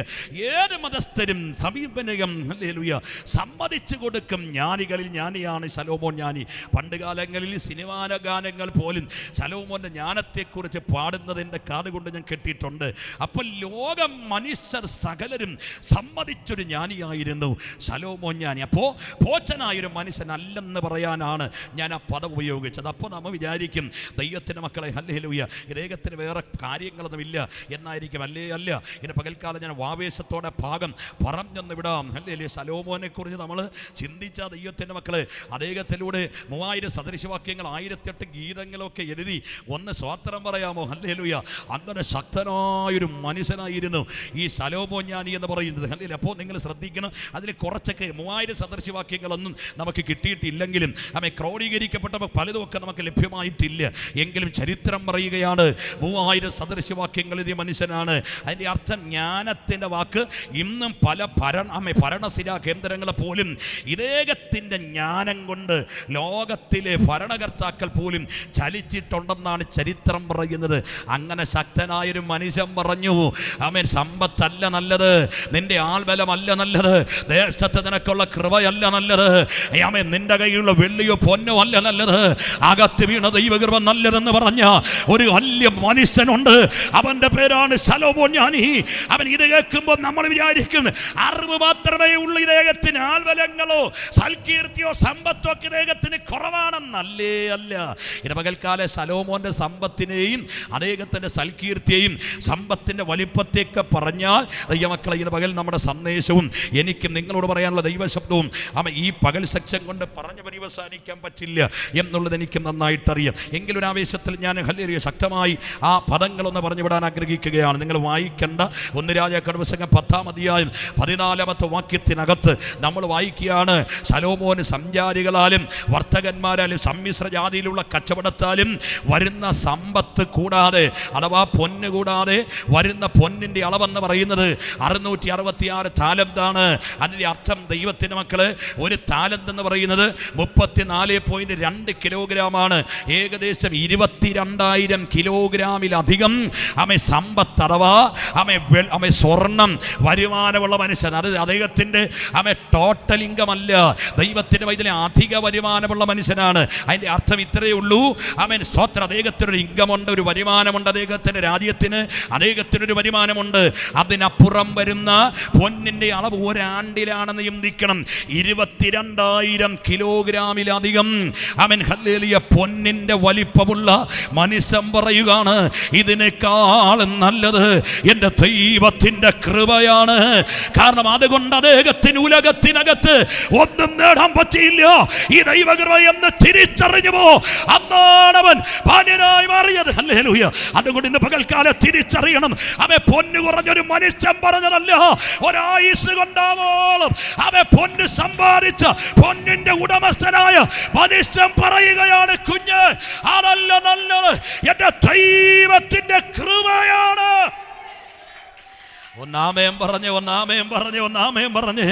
ഏത് മതസ്ഥരും സമീപനകം ഹല്ലേലൂയ സമ്മതിച്ചു കൊടുക്കും ജ്ഞാനികളിൽ ജ്ഞാനിയാണ് ശലോമോൻ ജ്ഞാനി. പണ്ട് കാലങ്ങളിൽ സിനിമാ ഗാനങ്ങൾ പോലും ശലോമോൻ്റെ ജ്ഞാനത്തെക്കുറിച്ച് പാടുന്നതിൻ്റെ കാതുകൊണ്ട് ഞാൻ കേട്ടിട്ടുണ്ട്. അപ്പോൾ ലോകം മനുഷ്യർ സകലരും സമ്മതിച്ചൊരു ജ്ഞാനിയായിരുന്നു ശലോമോൻ ജ്ഞാനി. അപ്പോൾ ഭോജനായൊരു മനുഷ്യനല്ലെന്ന് പറയാനാണ് ഞാൻ ആ പദം ഉപയോഗിച്ചത്. അപ്പോൾ നമ്മൾ വിചാരിക്കും ദൈവത്തിൻ്റെ മക്കളെ ഹല്ലേലൂയ ഇദ്ദേഹത്തിന് വേറെ കാര്യങ്ങളൊന്നുമില്ല എന്നായിരിക്കും. അല്ല. ഇനി പകൽക്കാലം ഞാൻ ആവേശത്തോടെ ഭാഗം പറഞ്ഞൊന്ന് വിടാം. ഹല്ലേലൂയ. ശലോമോനെ കുറിച്ച് നമ്മൾ ചിന്തിച്ച ദൈവത്തിൻ്റെ മക്കളെ അദ്ദേഹത്തിലൂടെ 3000 സദൃശവാക്യങ്ങൾ 1008 ഗീതങ്ങളൊക്കെ എഴുതി ഒന്ന് സ്വാതന്ത്ര്യം പറയാമോ? ഹല്ലേലൂയ. അങ്ങനെ ശക്തനായൊരു മനുഷ്യനായിരുന്നു ഈ ശലോമോൻ ജ്ഞാനി എന്ന് പറയുന്നത്. ഹല്ലേലൂയ. അപ്പോൾ നിങ്ങൾ ശ്രദ്ധിക്കണം, അതിൽ കുറച്ചൊക്കെ 3000 സദൃശവാക്യങ്ങളൊന്നും നമുക്ക് കിട്ടിയിട്ടില്ലെങ്കിലും ക്രോഡീകരിക്കപ്പെട്ട പലതുമൊക്കെ നമുക്ക് ലഭ്യമായിട്ടില്ല. എങ്കിലും ചരിത്രം പറയുകയാണ് 3000 സദൃശവാക്യങ്ങൾ എഴുതിയ മനുഷ്യനാണ്. അതിൻ്റെ അർത്ഥം ജ്ഞാനത്തിൻ്റെ വാക്ക് ഇന്നും പല ഭരണസിരാ കേന്ദ്രങ്ങളെ പോലും ഇദ്ദേഹത്തിൻ്റെ ജ്ഞാനം കൊണ്ട് ലോകത്തിലെ ഭരണകർത്താക്കൾ പോലും ചലിച്ചിട്ടുണ്ടെന്നാണ് ചരിത്രം പറയുന്നത്. അങ്ങനെ ശക്തനായൊരു മനുഷ്യൻ പറഞ്ഞു, ആമേൻ, സമ്പത്തല്ല നല്ലത്, നിന്റെ ആൾബലമല്ല നല്ലത്, ദേശത്ത് നിനക്കുള്ള കൃപയല്ല നല്ലത്, ആമേൻ, നിന്റെ കയ്യിലുള്ള വെള്ളിയോ പൊന്നോ അല്ല നല്ലത്, അകത്ത് വീണ ദൈവകൃപ നല്ലതെന്ന് പറഞ്ഞ ഒരു വലിയ മനുഷ്യനുണ്ട്. അവന്റെ പേരാണ് ശലോമോൻ ജ്ഞാനി. അവൻ ഇത് കേൾക്കുമ്പോൾ നമ്മൾ വിചാരിക്കും അറിവ് മാത്രമേ ഉള്ളൂ ഇദ്ദേഹത്തിന്, ആൽബലങ്ങളോ സൽകീർത്തിയോ സമ്പത്തോ ഒക്കെ ഇദ്ദേഹത്തിന് കുറവാണെന്നല്ലേ? അല്ല. ഇത് പകൽക്കാല ശലോമോന്റെ സമ്പത്തിനെയും അദ്ദേഹത്തിന്റെ സൽകീർത്തിയെയും സമ്പത്തിന്റെ വലിപ്പത്തെയൊക്കെ പറഞ്ഞാൽ ദൈവമക്കളെ, ഇന്ന് പകൽ നമ്മുടെ സന്ദേശവും എനിക്കും നിങ്ങളോട് പറയാനുള്ള ദൈവശബ്ദവും ഈ പകൽ സെക്ഷൻ കൊണ്ട് പറഞ്ഞു പരിവസാനിക്കാൻ പറ്റില്ല എന്നുള്ളത് എനിക്ക് നന്നായിട്ടറിയാം. എങ്കിലും ഒരു ആവേശത്തിൽ ഞാൻ ഹല്ലേലൂയ ശക്തമായി ആ പദങ്ങളൊന്ന് പറഞ്ഞു വിടാൻ ആഗ്രഹിക്കുകയാണ്. നിങ്ങൾ വായിക്കേണ്ട 1 രാജാക്കന്മാരുടെ പുസ്തകം 10-ാം അധ്യായം 14-ാമത്തെ വാക്യത്തിനകത്ത് നമ്മൾ വായിക്കുകയാണ്, ശലോമോന് സഞ്ചാരികളാലും വർത്തകന്മാരാലും സമ്മിശ്ര ജാതിയിലുള്ള കച്ചവടത്താലും വരുന്ന സമ്പത്ത് കൂടാതെ, അഥവാ പൊന്ന് കൂടാതെ വരുന്ന പൊന്നിൻ്റെ അളവെന്ന് പറയുന്നത് 666 താലന്താണ്. അതിൻ്റെ അർത്ഥം ദൈവത്തിൻ്റെ മക്കള്, ഒരു താലന്ത് എന്ന് പറയുന്നത് 34.2 കിലോഗ്രാമാണ്. ഏകദേശം 22,000 കിലോഗ്രാമിലധികം സമ്പത്ത്, അഥവാ സ്വർണം വരുമാനമുള്ള മനുഷ്യൻ. അത് അദ്ദേഹത്തിൻ്റെ ടോട്ടൽ ഇൻകം അല്ല, ദൈവത്തിൻ്റെ വൈദ്യുതി അധിക വരുമാനമുള്ള മനുഷ്യനാണ്. അതിൻ്റെ അർത്ഥം ഇത്രയേ ഉള്ളൂ, സ്തോത്രം, അദ്ദേഹത്തിനൊരു ഇൻകമുണ്ട്, ഒരു വരുമാനമുണ്ട്, അദ്ദേഹത്തിൻ്റെ രാജ്യത്തിന് അദ്ദേഹത്തിനൊരു വരുമാനമുണ്ട്. അതിനപ്പുറം വരുന്ന പൊന്നിൻ്റെ അളവ് ഒരാണ്ടിലാണെന്ന് ചിന്തിക്കണം. 22,000 കിലോഗ്രാമിലധികം ഹല്ലേലൂയ പൊന്നിൻ്റെ വലിപ്പമുള്ള മനുഷ്യൻ പറയുകയാണ്, ഇതിനേക്കാളും നല്ലത് എൻ്റെ ദൈവത്തിൻ്റെ കൃപയാണ്. കാരണം അതുകൊണ്ട് അദ്ദേഹത്തിന് ഉലകത്തിനകത്ത് ഒന്നും നേടാൻ പറ്റിയില്ല. ഈ ദൈവകൃപ എന്ന് തിരിച്ചറിഞ്ഞുവോ അന്നാണ് അവൻ ഭാര്യനായി മാറിയത്. ഹല്ലേലൂയ. അതുകൊണ്ട് ഇന്ന് പകൽക്കാലം തിരിച്ചറിയണം, പൊന്നു കുറഞ്ഞൊരു മനുഷ്യൻ പറഞ്ഞതല്ല, ഒരായുസ് കൊണ്ടാവോളം പൊന്ന് സമ്പാദിച്ച പൊന്നിന്റെ ഉടമസ്ഥനായ മനുഷ്യൻ പറയുകയാണ്, കുഞ്ഞ്, അതല്ല നല്ലത്, എന്റെ ദൈവത്തിന്റെ കൃപയാണ്. ഒന്നാമേം പറഞ്ഞ്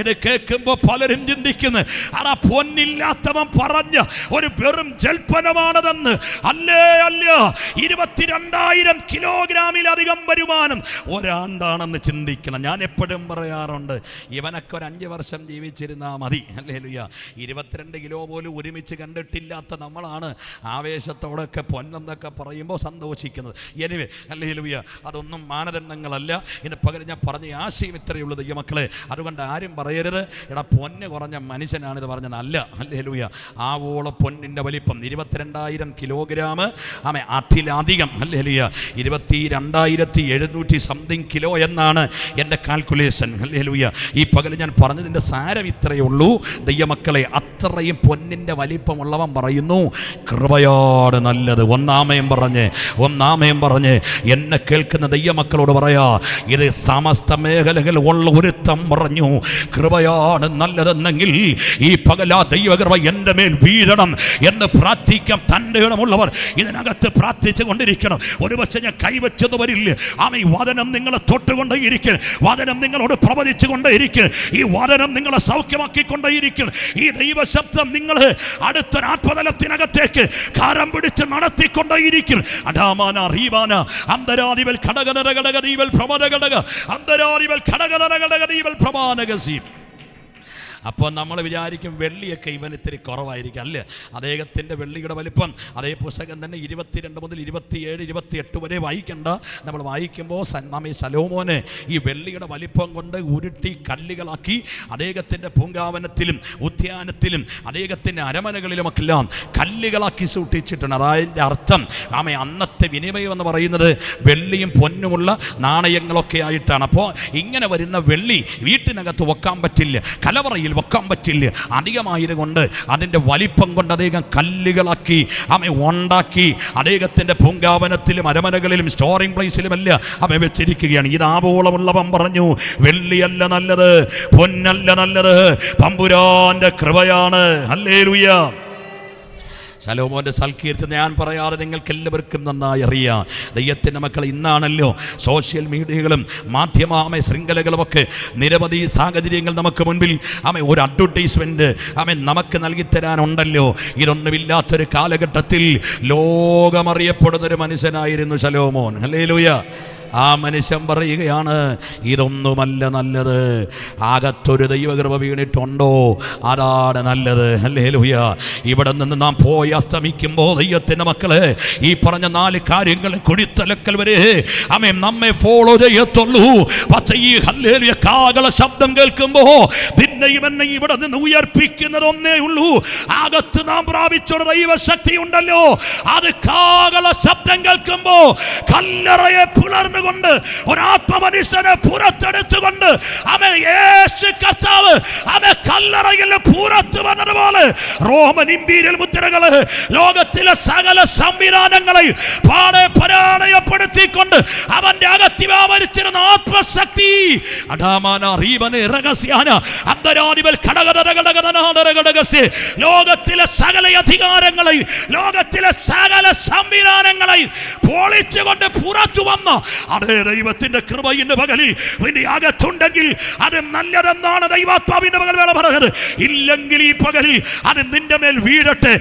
ഇത് കേൾക്കുമ്പോൾ പലരും ചിന്തിക്കുന്നു, അതാ പൊന്നില്ലാത്തവൻ പറഞ്ഞ ഒരു വെറും ജൽപ്പനമാണതെന്ന്. അല്ല. 22,000 കിലോഗ്രാമിലധികം വരുമാനം ഒരാണ്ടാണെന്ന് ചിന്തിക്കണം. ഞാൻ എപ്പോഴും പറയാറുണ്ട്, ഇവനൊക്കെ ഒരു 5 വർഷം ജീവിച്ചിരുന്നാൽ മതി. ഹല്ലേലൂയ. 22 കിലോ പോലും ഒരുമിച്ച് കണ്ടിട്ടില്ലാത്ത നമ്മളാണ് ആവേശത്തോടൊക്കെ പൊന്നെന്നൊക്കെ പറയുമ്പോൾ സന്തോഷിക്കുന്നത്. എനിവേ, ഹല്ലേലൂയ, അതൊന്നും മാനദണ്ഡങ്ങളല്ല. ഇതിന് പകരം ഞാൻ പറഞ്ഞ ആശയം ഇത്രയേ ഉള്ളൂ ദൈവമക്കളെ. അതുകൊണ്ട് ആരും പറയരുത്, എടാ പൊന്ന് കുറഞ്ഞ മനുഷ്യനാണിത് പറഞ്ഞതല്ല. ഹല്ലേലൂയ. ആവോളം പൊന്നിൻ്റെ വലിപ്പം 22,000 കിലോഗ്രാം, അതിലധികം. ഹല്ലേലൂയ. 22,700 സംതിങ് കിലോ എന്നാണ് എൻ്റെ കാൽക്കുലേഷൻ. ഹല്ലേലൂയ. ഈ പകൽ ഞാൻ പറഞ്ഞതിൻ്റെ സാരം ഇത്രയേ ഉള്ളൂ ദൈവമക്കളെ. അത്രയും പൊന്നിൻ്റെ വലിപ്പമുള്ളവൻ പറയുന്നു, കൃപയോട് നല്ലത്. ഒന്നാമയും പറഞ്ഞ് എന്നെ കേൾക്കുന്ന ദൈവമക്കളോട് പറയാ, ഇത് സമസ്ത മേഖലകൾ ഉള്ള ഒരുത്തം പറഞ്ഞു, കൃപയാണ് നല്ലതെന്നെങ്കിൽ ഈ പകലാ ദൈവകൃപ എൻ്റെ മേൽ വീഴണം എന്ന് പ്രാർത്ഥിക്കാം. തൻ്റെ ഇടമുള്ളവർ ഇതിനകത്ത് പ്രാർത്ഥിച്ചു കൊണ്ടിരിക്കണം. ഒരുപക്ഷെ ഞാൻ കൈവച്ചത് വരില്ല. ഈ വചനം നിങ്ങളെ തൊട്ടുകൊണ്ടേയിരിക്കും, വചനം നിങ്ങളോട് പ്രവചിച്ചു കൊണ്ടേയിരിക്കും, ഈ വചനം നിങ്ങളെ സൗഖ്യമാക്കിക്കൊണ്ടേയിരിക്കും. ഈ ദൈവശബ്ദം നിങ്ങൾ അടുത്തൊരു ആത്മതലത്തിനകത്തേക്ക് കാരം പിടിച്ച് നടത്തിക്കൊണ്ടേയിരിക്കും. അടാമാന റീവാന അന്തരാദിവൽ ഘടകനര ഘടകദീവൽ പ്രവ അന്തരാദിവൽ ഘടകനര ഘടകദീവൽ പ്രമാനകസി അപ്പോൾ നമ്മൾ വിചാരിക്കും വെള്ളിയൊക്കെ ഇവൻ ഇത്തിരി കുറവായിരിക്കും. അല്ല, അദ്ദേഹത്തിൻ്റെ വെള്ളിയുടെ വലിപ്പം അതേ പുസ്തകം തന്നെ 22 മുതൽ 27, 28 വരെ വായിക്കണ്ട. നമ്മൾ വായിക്കുമ്പോൾ നമ്മ ഈ ശലോമോന് ഈ വെള്ളിയുടെ വലിപ്പം കൊണ്ട് ഉരുട്ടി കല്ലുകളാക്കി അദ്ദേഹത്തിൻ്റെ പൂങ്കാവനത്തിലും ഉദ്യാനത്തിലും അദ്ദേഹത്തിൻ്റെ അരമനകളിലുമൊക്കെല്ലാം കല്ലുകളാക്കി സൂക്ഷിച്ചിട്ടുണ്ട്. അതിൻ്റെ അർത്ഥം അന്നത്തെ വിനിമയം എന്ന് പറയുന്നത് വെള്ളിയും പൊന്നുമുള്ള നാണയങ്ങളൊക്കെ ആയിട്ടാണ്. അപ്പോൾ ഇങ്ങനെ വരുന്ന വെള്ളി വീട്ടിനകത്ത് വെക്കാൻ പറ്റില്ല, കലവറയിൽ വെക്കാൻ പറ്റില്ല. അധികമായതുകൊണ്ട് അതിൻ്റെ വലിപ്പം കൊണ്ട് അദ്ദേഹം കല്ലുകളാക്കി ഉണ്ടാക്കി അദ്ദേഹത്തിൻ്റെ പൂങ്കാവനത്തിലും അരമനകളിലും സ്റ്റോറിംഗ് പ്ലേസിലുമല്ല വെച്ചിരിക്കുകയാണ്. ഇതാവോളമുള്ളവൻ പറഞ്ഞു, വെള്ളിയല്ല നല്ലത്, പൊന്നല്ല നല്ലത്, തമ്പുരാന്റെ കൃപയാണ്. ഹല്ലേലൂയ. ശലോമോൻ്റെ സൽക്കീർത്തി ഞാൻ പറയാതെ നിങ്ങൾക്ക് എല്ലാവർക്കും നന്നായി അറിയാം. ദൈവത്തിൻ്റെ മക്കൾ, ഇന്നാണല്ലോ സോഷ്യൽ മീഡിയകളും മാധ്യമ ശൃംഖലകളുമൊക്കെ നിരവധി സാഹചര്യങ്ങൾ നമുക്ക് മുൻപിൽ ഒരു അഡ്വർടൈസ്മെൻറ്റ് നമുക്ക് നൽകിത്തരാനുണ്ടല്ലോ. ഇതൊന്നുമില്ലാത്തൊരു കാലഘട്ടത്തിൽ ലോകമറിയപ്പെടുന്നൊരു മനുഷ്യനായിരുന്നു ശലോമോൻ. ഹല്ലേലൂയ. ആ മനുഷ്യൻ പറയുകയാണ്, ഇതൊന്നുമല്ല നല്ലത്, അകത്തൊരു ദൈവകൃപ വീണിട്ടുണ്ടോ അതാണ് നല്ലത്. ഹല്ലേലൂയ. ഇവിടെ നിന്ന് നാം പോയി അസ്തമിക്കുമ്പോൾ ദൈവത്തിൻ്റെ മക്കളെ ഈ പറഞ്ഞ 4 കാര്യങ്ങൾ കുടിത്തലക്കൽ വരെ നമ്മെ ഫോളോ ചെയ്യത്തുള്ളൂ. പക്ഷേ ഈ ഹല്ലേലൂയ കാഹള ശബ്ദം കേൾക്കുമ്പോൾ പിന്നെയും എന്നെ ഇവിടെ നിന്ന് ഉയർപ്പിക്കുന്നത് ഒന്നേ ഉള്ളൂ. അകത്ത് നാം പ്രാപിച്ചൊരു ദൈവശക്തി ഉണ്ടല്ലോ, അത് കാഹള ശബ്ദം കേൾക്കുമ്പോൾ കല്ലറയെ പുലർന്നു കൊണ്ട് ഒരാത്മമനുഷ്യനെ പുറത്തെടുത്തുകൊണ്ട് യേശു കർത്താവ് കല്ലറയിൽ പുറത്തു വന്നതുപോലെ റോമൻ ഇമ്പീരിയൽ മുദ്രകള് ലോകത്തിലെ സകല സംവിധാനങ്ങളെ പാടെ പരാജയപ്പെടുത്തിക്കൊണ്ട് അവന്റെ അകത്തി വ്യാപരിച്ചിരുന്ന ആത്മശക്തി ലോകത്തിലെ സകല അധികാരങ്ങളെ ലോകത്തിലെ സകല സംവിധാനങ്ങളെ പൊളിച്ചുകൊണ്ട് പുറത്തു വന്ന അതേ ദൈവത്തിന്റെ കൃപയുടെ പകലിൽ നിന്റെ അകത്തുണ്ടെങ്കിൽ അത് നല്ലതെന്നാണ് ദൈവാത്മാവിന്റെ പകൽ വേറെ പറഞ്ഞത്. ഇല്ലെങ്കിൽ ഈ പകലിൽ അത് നിന്റെ മേൽ വീഴട്ടെ.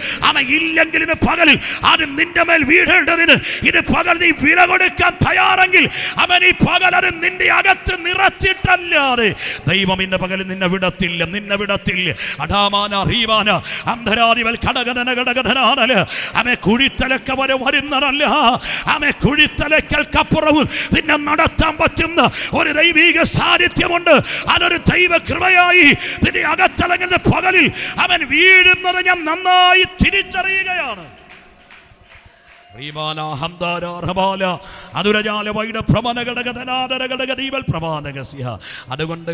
ഇല്ലെങ്കിൽ ഇത് പകലിൽ അത് നിന്റെ മേൽ വീഴേണ്ടതിന് ഇത് പകൽ നീ വില കൊടുക്കാൻ തയ്യാറെങ്കിൽ ഈ പകൽ അത് നിന്റെ അകത്ത് നിറച്ചിട്ടല്ലാതെ ദൈവം ഇന്ന പകലിൽ നിന്നെ വിടത്തില്ല. അടാമാന റീവാന അന്ധരാദിവൽ ഘടകധന ഘടകധനാണല് കുഴിത്തലക്ക വരെ വരുന്നതല്ല. കുഴിത്തലക്കൽക്കപ്പുറവും പിന്നെ നടത്താൻ പറ്റുന്ന ഒരു ദൈവിക സാന്നിധ്യമുണ്ട്. അതൊരു ദൈവ കൃപയായി പിന്നെ അകത്തലങ്ങുന്ന പകലിൽ അവൻ വീഴുന്നത് ഞാൻ നന്നായി തിരിച്ചറിയുകയാണ്. അതുകൊണ്ട്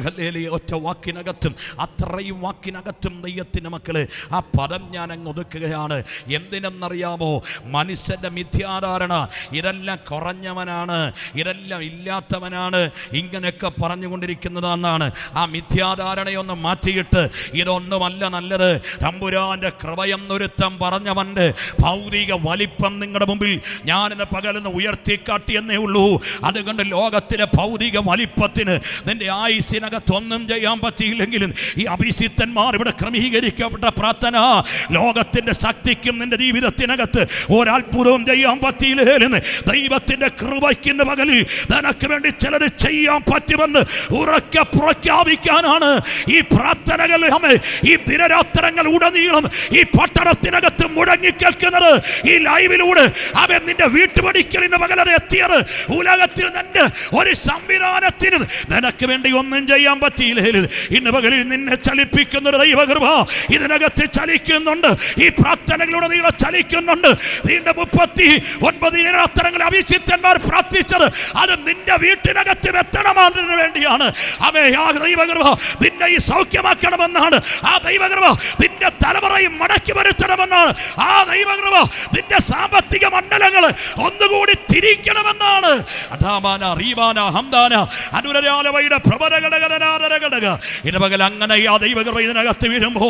ഒറ്റ വാക്കിനകത്തും അത്രയും വാക്കിനകത്തും ദൈവത്തിൻ്റെ മക്കള് ആ പദം ഞാൻ അങ്ങ് ഒതുക്കുകയാണ്. എന്തിനെന്നറിയാമോ? മനുഷ്യന്റെ മിഥ്യാധാരണ ഇതെല്ലാം കുറഞ്ഞവനാണ്, ഇതെല്ലാം ഇല്ലാത്തവനാണ്, ഇങ്ങനെയൊക്കെ പറഞ്ഞുകൊണ്ടിരിക്കുന്നതെന്നാണ്. ആ മിഥ്യാധാരണയൊന്ന് മാറ്റിയിട്ട് ഇതൊന്നുമല്ല നല്ലത്, തമ്പുരാന്റെ കൃപയെന്നൊരുത്തം പറഞ്ഞവന്റെ ഭൗതിക വലിപ്പം നിങ്ങളുടെ മുമ്പിൽ ഞാനെന്നെ പകലെന്ന് ഉയർത്തിക്കാട്ടിയെന്നേ ഉള്ളൂ. അതുകൊണ്ട് ലോകത്തിലെ ഭൗതിക വലിപ്പത്തിന് നിന്റെ ആയുസിനകത്തൊന്നും ചെയ്യാൻ പറ്റിയില്ലെങ്കിലും ഈ അഭിഷിക്തന്മാർ ഇവിടെ ക്രമീകരിക്കപ്പെട്ട പ്രാർത്ഥന ലോകത്തിന്റെ ശക്തിക്കും നിന്റെ ജീവിതത്തിനകത്ത് ഒരത്ഭുതവും ചെയ്യാൻ പറ്റിയില്ലെന്ന് ദൈവത്തിന്റെ കൃപയ്ക്കുന്ന പകലിൽ നിനക്ക് വേണ്ടി ചിലത് ചെയ്യാൻ പറ്റുമെന്ന് ഉറക്കെ പ്രഖ്യാപിക്കാനാണ് ഈ പ്രാർത്ഥനകൾ. ഈ ദിനരാത്രങ്ങൾ ഉടനീളം ഈ പട്ടണത്തിനകത്ത് മുടങ്ങിക്കേൾക്കുന്നത്. ഈ ലൈവിലൂടെ അവൻ നിന്റെ വീട്ടുപടിക്കലിന് പകലത് എത്തിയത് ഉലകത്തിൽ നിന്റെ ഒരു സംവിധാനത്തിന് നിനക്ക് വേണ്ടി ഒന്നും ചെയ്യാൻ പറ്റിയില്ല. ഇന്ന് പകലിൽ നിന്നെ ചലിപ്പിക്കുന്ന ഒരു ദൈവകൃപ ഇതിനകത്ത് ചലിക്കുന്നുണ്ട്. ഈ പ്രാർത്ഥനകളുടെ നീളം ചലിക്കുന്നുണ്ട്. നീണ്ട 39 ദിനരാത്രങ്ങൾ അഭിഷിക്തന്മാർ പ്രാർത്ഥിച്ചത് അത് നിന്റെ വീട്ടിനകത്ത് എത്തണമെന്നതിന് വേണ്ടിയാണ്. ആ ദൈവകൃപ നിന്നെ ഈ സൗഖ്യമാക്കണമെന്നാണ്. ആ ദൈവകൃപ നിന്റെ തലമുറയും മടക്കി വരുത്തണമെന്നാണ്. ആ ദൈവകൃപ നിന്റെ സാമ്പത്തിക മണ്ഡലങ്ങൾ ഒന്നുകൂടി തിരിക്കണമെന്നാണ്. അങ്ങനെ ആ ദൈവകൃപ ഇതിനകത്ത് വീഴുമ്പോ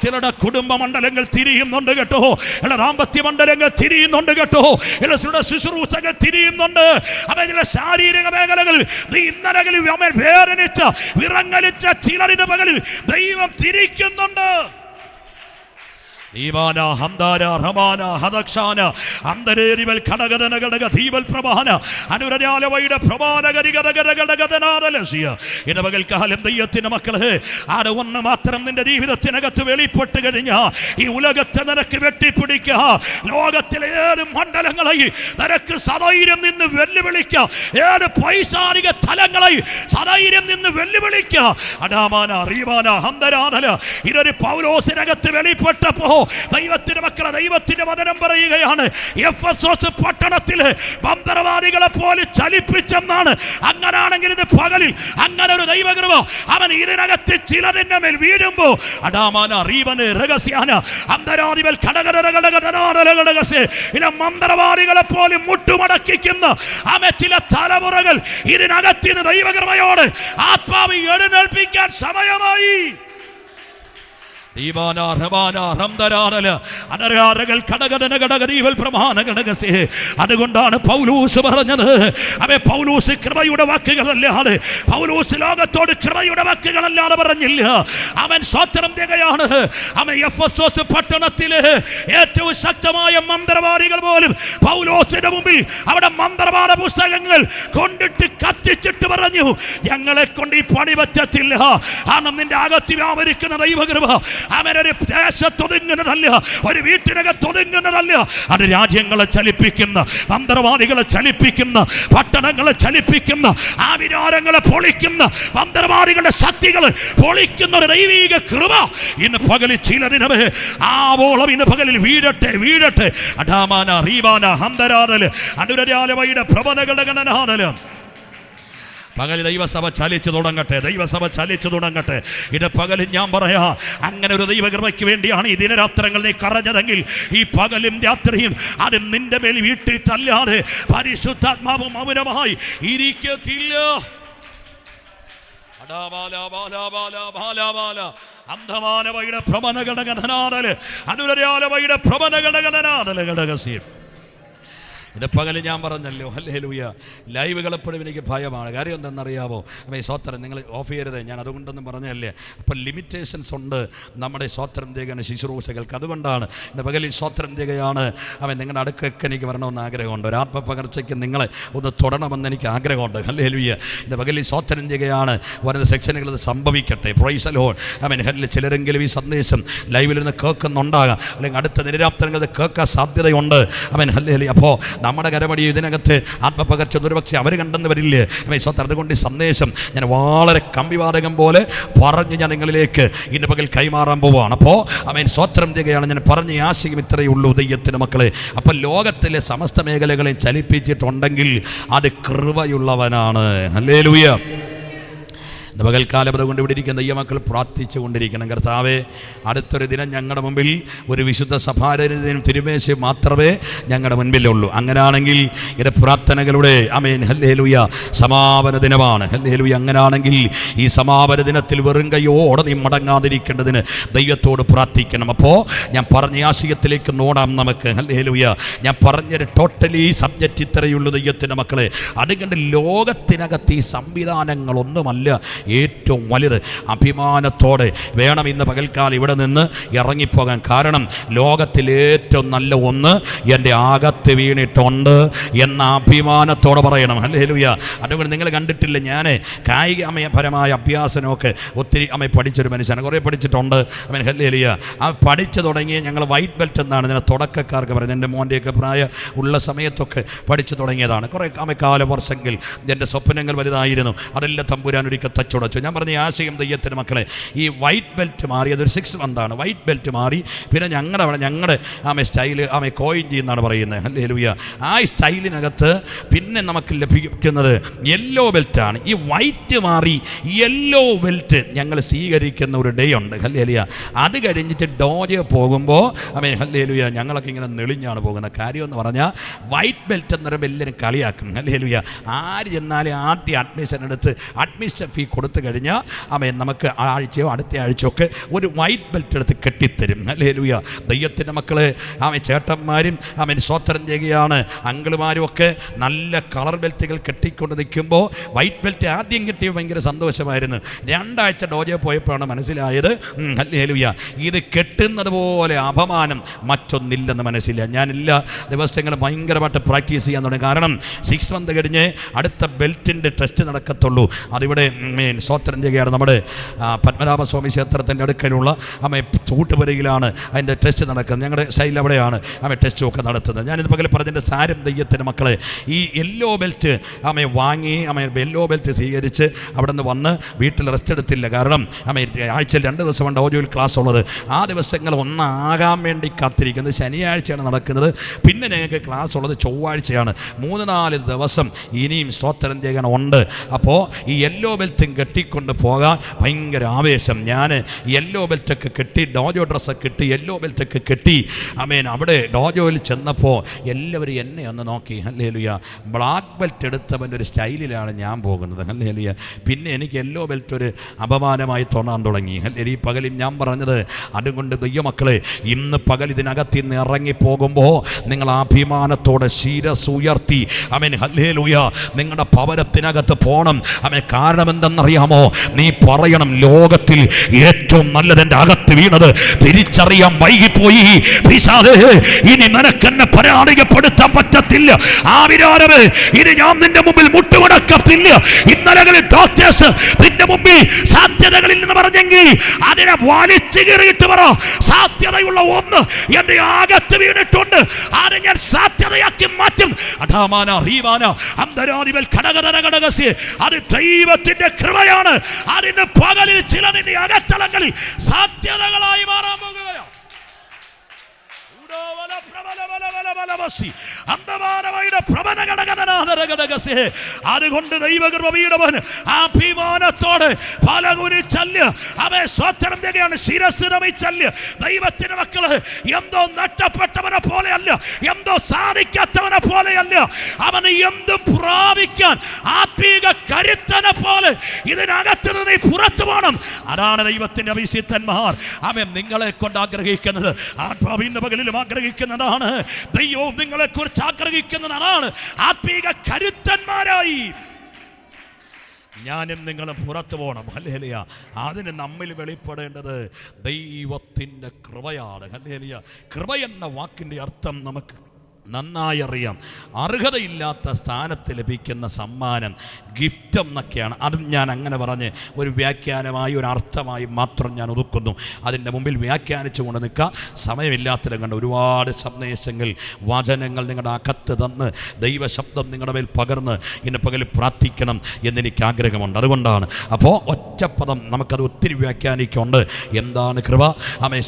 ചിലരുടെ കുടുംബ മണ്ഡലങ്ങൾ തിരിയുന്നുണ്ട് കേട്ടോ, ദാമ്പത്യ മണ്ഡലങ്ങൾ തിരിയുന്നുണ്ട് കേട്ടോ, ശുശ്രൂഷകൾ തിരിയുന്നുണ്ട്. ചില ശാരീരിക മേഖലകളിൽ നീ ഇന്നലകളിൽ വേദനിച്ച വിറങ്ങലിച്ച ചിലരിന് പകലിൽ ദൈവം തിരിക്കുന്നുണ്ട്. ഈവാന ഹംദാര റമാന ഹദക്ഷാന അന്തരേരിവൽ ഘടകദന ഘടക ദീപൽ പ്രഭാന അനുരജാലവയുടെ പ്രഭാനഗരികടകടകടകനാദലസിയ ഇന്ന പകൽക്കാലം ദൈവത്തിന്റെ മക്കളെ ആടെ ഒന്ന് മാത്രം നിന്റെ ജീവിതത്തിനകത്ത് വെളിപ്പെട്ട് കഴിഞ്ഞാൽ ഈ ഉലകത്തെ നിനക്ക് വെട്ടിപ്പിടിക്കുക. ലോകത്തിലെ ഏത് മണ്ഡലങ്ങളെയും നിനക്ക് സധൈര്യം നിന്ന് വെല്ലുവിളിക്കുക. ഏത് പൈശാചിക തലങ്ങളെയും സധൈര്യം നിന്ന് വെല്ലുവിളിക്കുക. അടാമാന റീവാന ഹംദരാദല ഇതൊരു പൗലോസിനകത്ത് വെളിപ്പെട്ടപ്പോ ദൈവത്തിന്റെ മക്കളെ ദൈവത്തിന്റെ വചനം പറയുകയാണ്, എഫെസോസ് പട്ടണത്തിലെ മന്ത്രവാദികളെ പോലെ ചലിപ്പിച്ചെന്നാണ്. അങ്ങനാണെങ്കിൽ ഇത് പകലിൽ അങ്ങനെ ഒരു ദൈവകൃപ അവൻ ഇതിനകത്ത് ചിലതിന്റെ മേൽ വീഴുമ്പോ അടാമാന റീവന് രഹസ്യാന അന്തരാദിവൽ ഘടകടകടകടകടകടകടകസെ ഇല മന്ത്രവാദികളെ പോലെ മുട്ടുമടക്കിക്കുന്ന അവൻ ചില തലമുറകൾ ഇതിനകത്തിന് ദൈവകൃപയോട് ആത്മാവ് എഴുന്നേൽപ്പിക്കാൻ സമയമായി. അതുകൊണ്ടാണ് പൗലോസ് പറഞ്ഞത്, അവൻ പൗലോസ് കൃപയുടെ വാക്കുകളല്ലാതെ, പൗലോസ് ലോകത്തോട് കൃപയുടെ വാക്കുകളല്ലാതെ പറഞ്ഞില്ല. അവൻ സ്വത്രം തികയാണ്. അവൻ എഫെസോസ് പട്ടണത്തിലെ ഏറ്റവും ശക്തമായ മന്ത്രവാദികൾ പോലും പൗലോസിന്റെ മുമ്പിൽ അവിടെ മന്ത്രവാദ പുസ്തകങ്ങൾ കൊണ്ടിട്ട് കത്തിച്ചിട്ട് പറഞ്ഞു, ഞങ്ങളെ കൊണ്ട് ഈ പണി പറ്റത്തില്ല. കാരണം നിന്റെ അകത്ത് വ്യാപരിക്കുന്ന ദൈവകൃപ അവനൊരു ദേശത്തൊതുങ്ങുന്നതല്ല, ഒരു വീട്ടിനകത്തൊതുങ്ങുന്നതല്ല. അത് രാജ്യങ്ങളെ ചലിപ്പിക്കുന്ന, മന്ത്രവാദികളെ ചലിപ്പിക്കുന്ന, പട്ടണങ്ങളെ ചലിപ്പിക്കുന്ന, ആ വിചാരങ്ങളെ പൊളിക്കുന്ന, മന്ത്രവാദികളുടെ ശക്തികൾ പൊളിക്കുന്ന ഒരു ദൈവീക കൃപ ഇന്ന് പകലിൽ ചിലതിനവേ ആവോളം ഇന്ന് പകലിൽ വീഴട്ടെ വീഴട്ടെ. അടാമാന റീവാന ഹംദരാദല് അനുരജാലവയുടെ പ്രബലഘടകനാദല് പകൽ ദൈവസഭ ചലിച്ചു തുടങ്ങട്ടെ, ദൈവസഭ ചലിച്ചു തുടങ്ങട്ടെ. ഇത് പകലും ഞാൻ പറയാ, അങ്ങനെ ഒരു ദൈവകൃപയ്ക്ക് വേണ്ടിയാണ് ഈ ദിനരാത്രങ്ങൾ നീ കറഞ്ഞതെങ്കിൽ ഈ പകലും രാത്രിയും അത് നിന്റെ മേൽ വീട്ടിട്ടല്ലാതെ പരിശുദ്ധാത്മാവ് മൗനമായി ഇരിക്കത്തില്ല. അന്ധമാനവയുടെ പ്രബലഘടകനാദല് അനുരജാലവയുടെ പ്രബലഘടകനാദല് ഘടകസ്യം എൻ്റെ പകൽ ഞാൻ പറഞ്ഞല്ലോ, ഹല്ലേലൂയ. ലൈവുകൾ എപ്പോഴും എനിക്ക് ഭയമാണ്. കാര്യം എന്തെന്നറിയാമോ? അപ്പോൾ ഈ സ്വത്രം നിങ്ങൾ ഓഫ് ചെയ്യരുത്, ഞാൻ അതുകൊണ്ടൊന്നും പറഞ്ഞതല്ലേ. അപ്പം ലിമിറ്റേഷൻസ് ഉണ്ട് നമ്മുടെ സ്വത്രം ചെയ്യുന്ന ശുശ്രൂഷകൾക്ക്. അതുകൊണ്ടാണ് എൻ്റെ പകൽ ഈ സ്വത്രം ചെയ്യുകയാണ്. അവൻ നിങ്ങളുടെ അടുക്കൊക്കെ എനിക്ക് വരണമെന്ന് ആഗ്രഹമുണ്ട്. ഒരു ആത്മപകർച്ചയ്ക്ക് നിങ്ങളെ ഒന്ന് തൊടണമെന്ന് എനിക്ക് ആഗ്രഹമുണ്ട്. ഹല്ലേലൂയ. എൻ്റെ പകൽ ഈ സ്വത്രം ചെയ്യുകയാണ്. വരുന്ന സെക്ഷനുകൾ അത് സംഭവിക്കട്ടെ. Price the Lord. അവൻ ചിലരെങ്കിലും ഈ സന്ദേശം ലൈവിൽ നിന്ന് കേൾക്കുന്നുണ്ടാകാം, അല്ലെങ്കിൽ അടുത്ത നിരാപ്തരങ്ങൾ കേൾക്കാൻ സാധ്യതയുണ്ട്. അവൻ ഹല്ലേലൂയ. അപ്പോൾ നമ്മുടെ കരമടി ഇതിനകത്ത് ആത്മപകർച്ച ഒരുപക്ഷെ അവർ കണ്ടെന്ന് വരില്ലേ. അതുകൊണ്ട് ഈ സന്ദേശം ഞാൻ വളരെ കമ്പിവാതകം പോലെ പറഞ്ഞ് ഞാൻ നിങ്ങളിലേക്ക് ഇന്ന് പകൽ കൈമാറാൻ പോവുകയാണ്. അപ്പോൾ അവൻ സ്വത്രം ചെയ്യുകയാണ്. ഞാൻ പറഞ്ഞ ആശയം ഇത്രയേ ഉള്ളൂ ദൈവത്തിൻ്റെ മക്കളെ. അപ്പോൾ ലോകത്തിലെ സമസ്ത മേഖലകളെ ചലിപ്പിച്ചിട്ടുണ്ടെങ്കിൽ അത് കൃപയുള്ളവനാണ്. ഹല്ലേലൂയ. പകൽക്കാലം അതുകൊണ്ട് ഇവിടെ ഇരിക്കുന്ന ദൈവമക്കൾ പ്രാർത്ഥിച്ചു കൊണ്ടിരിക്കണം. കർത്താവേ, അടുത്തൊരു ദിനം ഞങ്ങളുടെ മുമ്പിൽ ഒരു വിശുദ്ധ സഭാരനും തിരുമേശയും മാത്രമേ ഞങ്ങളുടെ മുൻപിലുള്ളൂ. അങ്ങനെയാണെങ്കിൽ ഇത് പ്രാർത്ഥനകളുടെ ആമേൻ ഹല്ലേലൂയ സമാപന ദിനമാണ്. ഹല്ലേലൂയ. അങ്ങനെയാണെങ്കിൽ ഈ സമാപന ദിനത്തിൽ വെറും കൈയോടെ നീ മടങ്ങാതിരിക്കേണ്ടതിന് ദൈവത്തോട് പ്രാർത്ഥിക്കണം. അപ്പോൾ ഞാൻ പറഞ്ഞ ആശയത്തിലേക്ക് നോടാം നമുക്ക്. ഹല്ലേലൂയ. ഞാൻ പറഞ്ഞൊരു ടോട്ടലി സബ്ജക്റ്റ് ഇത്രയുള്ളൂ ദൈവത്തിൻ്റെ മക്കളെ. അതുകൊണ്ട് ലോകത്തിനകത്ത് ഈ സംവിധാനങ്ങളൊന്നുമല്ല ഏറ്റവും വലുത്. അഭിമാനത്തോടെ വേണം ഇന്ന് പകൽക്കാലം ഇവിടെ നിന്ന് ഇറങ്ങിപ്പോകാൻ. കാരണം ലോകത്തിൽ ഏറ്റവും നല്ല ഒന്ന് എൻ്റെ അകത്ത് വീണിട്ടുണ്ട് എന്ന അഭിമാനത്തോടെ പറയണം. ഹല്ലേലൂയ. അതുകൊണ്ട് നിങ്ങൾ കണ്ടിട്ടില്ല, ഞാൻ കായികപരമായ അഭ്യാസനമൊക്കെ ഒത്തിരി പഠിച്ചൊരു മനുഷ്യനാണ്. കുറേ പഠിച്ചിട്ടുണ്ട്. അവൻ ഹല്ലേലൂയ. ആ പഠിച്ചു തുടങ്ങി ഞങ്ങൾ വൈറ്റ് ബെൽറ്റ് എന്നാണ് ഇതിനെ തുടക്കക്കാർക്ക് പറയുന്നത്. എൻ്റെ മോൻ്റെയൊക്കെ പ്രായം ഉള്ള സമയത്തൊക്കെ പഠിച്ചു തുടങ്ങിയതാണ്. കുറേ കാലവർഷങ്ങൾ എൻ്റെ സ്വപ്നങ്ങൾ വലുതായിരുന്നു. അതെല്ലാം തമ്പുരാനൊരിക്കൽ തച്ചുടച്ചു. ഞാൻ പറഞ്ഞ ആശയം ദൈവത്തിൻ്റെ മക്കളെ, ഈ വൈറ്റ് ബെൽറ്റ് മാറി, അതൊരു 6 മന്താണ്. വൈറ്റ് ബെൽറ്റ് മാറി പിന്നെ ഞങ്ങളുടെ സ്റ്റൈല് കോയിൻ ചെയ്യുന്നതാണ് പറയുന്നത്. ഹല്ലേലൂയ. ആ സ്റ്റൈലിനകത്ത് പിന്നെ നമുക്ക് ലഭിക്കുന്നത് യെല്ലോ ബെൽറ്റാണ്. ഈ വൈറ്റ് മാറി യെല്ലോ ബെൽറ്റ് ഞങ്ങൾ സ്വീകരിക്കുന്ന ഒരു ഡേ ഉണ്ട്. ഹല്ലേലൂയ. അത് കഴിഞ്ഞിട്ട് ഡോജ് പോകുമ്പോൾ ഹല്ലേലൂയ ഞങ്ങളൊക്കെ ഇങ്ങനെ നെളിഞ്ഞാണ് പോകുന്നത്. കാര്യമെന്ന് പറഞ്ഞാൽ വൈറ്റ് ബെൽറ്റ് എന്ന് പറയുമ്പോൾ എല്ലാവരും കളിയാക്കും. ഹല്ലേലൂയ. ആര് ചെന്നാലും ആദ്യം അഡ്മിഷൻ എടുത്ത് അഡ്മിഷൻ ഫീ കൊടുത്തു കഴിഞ്ഞാൽ അവൻ നമുക്ക് ആഴ്ചയോ അടുത്ത ആഴ്ചയോ ഒക്കെ ഒരു വൈറ്റ് ബെൽറ്റ് എടുത്ത് കെട്ടിത്തരും. ഹല്ലേലൂയ. ദൈവത്തിൻ്റെ മക്കളെ അവൻ ചേട്ടന്മാരും അവൻ സ്വോത്രം ചെയ്യുകയാണ്, അങ്കിളുമാരും ഒക്കെ നല്ല കളർ ബെൽറ്റുകൾ കെട്ടിക്കൊണ്ട് നിൽക്കുമ്പോൾ വൈറ്റ് ബെൽറ്റ് ആദ്യം കിട്ടിയ ഭയങ്കര സന്തോഷമായിരുന്നു. 2 ആഴ്ച ഡോജോ പോയപ്പോഴാണ് മനസ്സിലായത്, ഹല്ലേലൂയ, ഇത് കെട്ടുന്നത് പോലെ അപമാനം മറ്റൊന്നില്ലെന്ന് മനസ്സിലായി. ഞാൻ എല്ലാ ദിവസങ്ങളും ഭയങ്കരമായിട്ട് പ്രാക്ടീസ് ചെയ്യാൻ തുടങ്ങി. കാരണം 6 മന്ത് കഴിഞ്ഞ് അടുത്ത ബെൽറ്റിൻ്റെ ടെസ്റ്റ് നടക്കത്തുള്ളൂ. അതിവിടെ സ്വോത്രം ചെയ്യുകയാണ്. നമ്മുടെ പത്മനാഭസ്വാമി ക്ഷേത്രത്തിൻ്റെ അടുക്കലുള്ള ചൂട്ടുപുരയിലാണ് അതിൻ്റെ ടെസ്റ്റ് നടക്കുന്നത്. ഞങ്ങളുടെ സൈഡിൽ അവിടെയാണ് ടെസ്റ്റും ഒക്കെ നടത്തുന്നത്. ഞാനിത് പകൽ പറഞ്ഞതിൻ്റെ സാരം ദൈവത്തിൻ്റെ മക്കളെ, ഈ യെല്ലോ ബെൽറ്റ് വാങ്ങി യെല്ലോ ബെൽറ്റ് സ്വീകരിച്ച് അവിടെ നിന്ന് വന്ന് വീട്ടിൽ റെസ്റ്റ് എടുത്തില്ല. കാരണം ആഴ്ചയിൽ 2 ദിവസമാണ് ഡോജോയിൽ ക്ലാസ് ഉള്ളത്. ആ ദിവസങ്ങൾ ഒന്നാകാൻ വേണ്ടി കാത്തിരിക്കുന്നത്. ശനിയാഴ്ചയാണ് നടക്കുന്നത്, പിന്നെ ഞങ്ങൾക്ക് ക്ലാസ് ഉള്ളത് ചൊവ്വാഴ്ചയാണ്. 3-4 ദിവസം ഇനിയും സ്തോത്രം ചെയ്യാൻ ഉണ്ട്. അപ്പോൾ ഈ യെല്ലോ ബെൽറ്റും കെട്ടിക്കൊണ്ട് പോകാൻ ഭയങ്കര ആവേശം. ഞാൻ യെല്ലോ ബെൽറ്റൊക്കെ കെട്ടി, ഡോജോ ഡ്രസ്സൊക്കെ കെട്ടി, യെല്ലോ ബെൽറ്റൊക്കെ കെട്ടി അവിടെ ഡോജോയിൽ ചെന്നപ്പോൾ എല്ലാവരും എന്നെ ഒന്ന് നോക്കി. ഹല്ലേലൂയ. ബ്ലാക്ക് ബെൽറ്റ് എടുത്തവൻ്റെ ഒരു സ്റ്റൈലിലാണ് ഞാൻ പോകുന്നത്. ഹല്ലേലൂയ. പിന്നെ എനിക്ക് യെല്ലോ ബെൽറ്റ് ഒരു അപമാനമായി തോന്നാൻ തുടങ്ങി. ഈ പകലിൽ ഞാൻ പറഞ്ഞത്, അതുകൊണ്ട് ദൈവമക്കളെ, ഇന്ന് പകൽ ഇതിനകത്ത് നിന്ന് ഇറങ്ങിപ്പോകുമ്പോൾ നിങ്ങൾ അഭിമാനത്തോടെ ശിരസ് ഉയർത്തി ഹല്ലേലൂയ നിങ്ങളുടെ ഭവനത്തിനകത്ത് പോകണം. കാരണം എന്തെന്നറിയാമോ? നീ പറയണം, ലോകത്തിൽ ഏറ്റവും നല്ലത് എൻ്റെ അകത്ത് വീണത് തിരിച്ചറിയാൻ വൈകിപ്പോയി. ഇനി നിനക്കെന്നെ പരാജയപ്പെടുത്താൻ പറ്റത്തില്ല. ആ വിരാരവ് ഇനി ഞാൻ നിന്റെ മുമ്പിൽ മുട്ടുമടക്കത്തില്ല. ഇന്നലകളിൽ ഡോക്ടേഴ്സ് നിന്റെ മുമ്പിൽ സാധ്യതകളിൽ നിന്ന് പറഞ്ഞെങ്കിൽ അതിനെ വലിച്ചു കീറിയിട്ട് പറ, സാധ്യതയുള്ള ഒന്ന് എന്റെ അകത്ത് വീണിട്ടുണ്ട്, അത് ഞാൻ സാധ്യതയാക്കി മാറ്റും. അത് ദൈവത്തിന്റെ കൃപയാണ്. അതിന് പകലിൽ ചില നിന്റെ അകത്തളങ്ങളിൽ സാധ്യതകളായി മാറാൻ പോകുകയാണ്. അതുകൊണ്ട് ദൈവകൃപയുടെ അഭിമാനത്തോടെ ശിരസ് നമിച്ചല്ല്. ദൈവത്തിന്റെ മക്കള് എന്തോ നഷ്ടപ്പെട്ടവനെ പോലെയല്ല, എന്തോ സാധിക്കാത്തവനെ പോലെയല്ല, അവന് എന്തും പ്രാപിക്കാൻ ആത്മീക കരുത്തനെ പോലെ ഇതിനകത്ത് നിന്ന് പുറത്തു പോകണം. അതാണ് ദൈവത്തിന്റെ അഭിഷിക്തന്മാർ അവൻ നിങ്ങളെ കൊണ്ട് ആഗ്രഹിക്കുന്നത്. ആത്മാവിന്റെ പകലിലും ആഗ്രഹിക്കുന്നതാണ്. ദൈവവും നിങ്ങളെ കുറിച്ച് ആഗ്രഹിക്കുന്നതാണ്. ആത്മീക കരുത്തന്മാരായി ഞാനും നിങ്ങളും പുറത്തു പോകണം. ഹല്ലേലൂയ. അതിന് നമ്മിൽ വെളിപ്പെടേണ്ടത് ദൈവത്തിൻ്റെ കൃപയാണ്. ഹല്ലേലൂയ. കൃപ എന്ന വാക്കിൻ്റെ അർത്ഥം നമുക്ക് നന്നായി അറിയാം. അർഹതയില്ലാത്ത സ്ഥാനത്ത് ലഭിക്കുന്ന സമ്മാനം, ഗിഫ്റ്റ് എന്നൊക്കെയാണ്. അതും ഞാൻ അങ്ങനെ പറഞ്ഞ് ഒരു വ്യാഖ്യാനമായി, ഒരു അർത്ഥമായി മാത്രം ഞാൻ ഒതുക്കുന്നു. അതിൻ്റെ മുമ്പിൽ വ്യാഖ്യാനിച്ചു കൊണ്ട് നിൽക്കുക സമയമില്ലാത്തത് കണ്ട് ഒരുപാട് സന്ദേശങ്ങൾ, വചനങ്ങൾ നിങ്ങളുടെ അകത്ത് തന്ന് ദൈവശബ്ദം നിങ്ങളുടെ മേൽ പകർന്ന് ഇന്ന് പകൽ പ്രാർത്ഥിക്കണം എന്നെനിക്ക് ആഗ്രഹമുണ്ട്. അതുകൊണ്ടാണ്. അപ്പോൾ ഒറ്റപ്പദം നമുക്കത് ഒത്തിരി വ്യാഖ്യാനിക്കുന്നുണ്ട്. എന്താണ് കൃപ?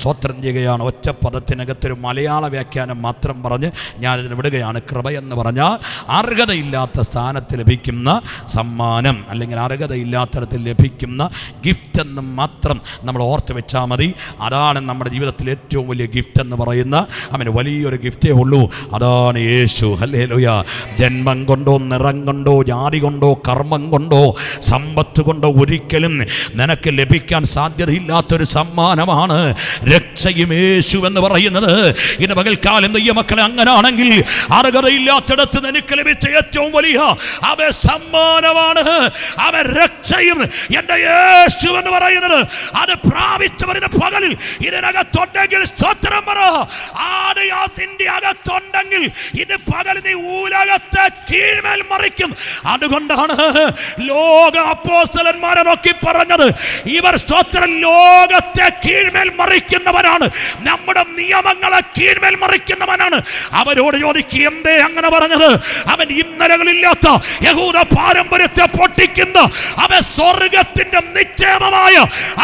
സ്തോത്രം ചെയ്യുകയാണ്. ഒറ്റപ്പദത്തിനകത്തൊരു മലയാള വ്യാഖ്യാനം മാത്രം പറഞ്ഞ് ഞാനിതിന് വിടുകയാണ്. കൃപ എന്ന് പറഞ്ഞാൽ അർഹതയില്ലാത്ത സ്ഥാനത്ത് ലഭിക്കുന്ന സമ്മാനം, അല്ലെങ്കിൽ അർഹതയില്ലാത്തടത്തിൽ ലഭിക്കുന്ന ഗിഫ്റ്റ് എന്ന് മാത്രം നമ്മൾ ഓർത്ത് വെച്ചാൽ മതി. അതാണ് നമ്മുടെ ജീവിതത്തിൽ ഏറ്റവും വലിയ ഗിഫ്റ്റ് എന്ന് പറയുന്ന വലിയൊരു ഗിഫ്റ്റേ ഉള്ളൂ. അതാണ് യേശു. ഹല്ലേലൂയ. ജന്മം കൊണ്ടോ, നിറം കൊണ്ടോ, ജാതി കൊണ്ടോ, കർമ്മം കൊണ്ടോ, സമ്പത്ത് കൊണ്ടോ ഒരിക്കലും നിനക്ക് ലഭിക്കാൻ സാധ്യതയില്ലാത്തൊരു സമ്മാനമാണ് രക്ഷയും യേശു എന്ന് പറയുന്നത്. ഇന്ന് പകൽക്കാലം ദൈവമക്കളെ അങ്ങനാണെങ്കിൽ അർഹതയില്ലാത്തിടത്ത് നിനക്ക് ലഭിച്ച ഏറ്റവും വലിയ സമ്മാനമാണ് രക്ഷയും എന്റെ യേശു എന്ന് പറയുന്നത്. അത് പ്രാപിച്ചവരുടെ പകലിൽ ഇതിനകത്തുണ്ടെങ്കിൽ സ്തോത്രം പറ. നിന്റെ അകത്തുണ്ടെങ്കിൽ ഇത് പകൽ നീ ഉലകത്തെ കീഴ്മേൽ മറിക്കും. അതുകൊണ്ടാണ് ലോക അപ്പോസ്തലന്മാരെ നോക്കി പറഞ്ഞത്, ഇവർ സ്തോത്രം ലോകത്തെ കീഴ്മേൽ മറിക്കുന്നവനാണ്, നമ്മുടെ നിയമങ്ങളെ കീഴ്മേൽ മറിക്കുന്നവനാണ്. അവരോട് ചോദിക്കുക, എന്തേ അങ്ങനെ പറഞ്ഞത്? അവൻ ഇന്നലകളില്ലാത്ത യഹൂദ പാരമ്പര്യത്തെ പൊട്ടിക്കുന്ന അവൻ സ്വർഗത്തിന്റെ നിശ്ചയമായ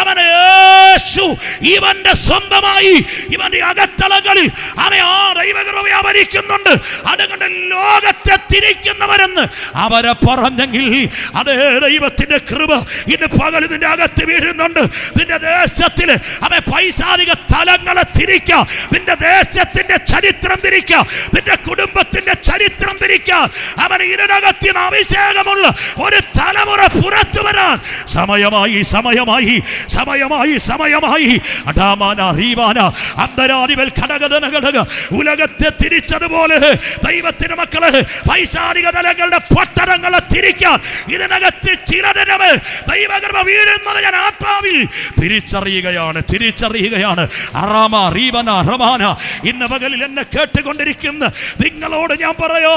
അവൻ യേശു ഇവന്റെ സ്വന്തമായി ഇവന്റെ അകത്തളങ്ങളിൽ അവൻ ആ ദൈവകൃപയെ ഭരിക്കുന്നുണ്ട്. അതുകൊണ്ട് ലോകത്തെ തിരിക്കുന്നവരെന്ന് അവരെ പറഞ്ഞെങ്കിൽ അതേ ദൈവത്തിന്റെ കൃപ ഇന്ന് പകൽ നിന്റെ അകത്ത് വീഴുന്നുണ്ട്. നിന്റെ ദേശത്തില് അവൻ പൈശാചിക തലങ്ങളെ തിരിക്കുക, നിന്റെ ദേശത്തിന്റെ ചരിത്രം തിരിക്കുക, നിന്റെ കുടുംബത്തിന്റെ ചരിത്രം തിരിക്കാൻ അവന് ഇതിനകത്തിന് അഭിഷേകമുള്ള ഒരു തലമുറ പുറത്തു വരാൻ സമയമായി സമയമായി സമയമായി സമയമായി. ഉലകത്തെ തിരിച്ചതുപോലെ ദൈവത്തിന്റെ മക്കള് പൈശാചിക തലങ്ങളുടെ പട്ടണങ്ങളെ തിരിക്കാൻ ഇതിനകത്ത് ചിലതിന് ദൈവകൃപ വീഴുന്നത് ഞാൻ ആത്മാവിൽ തിരിച്ചറിയുകയാണ്. ഇന്ന് പകലിൽ എന്നെ കേട്ടുകൊണ്ടിരിക്കുന്ന നിങ്ങളോട് ഞാൻ പറയോ,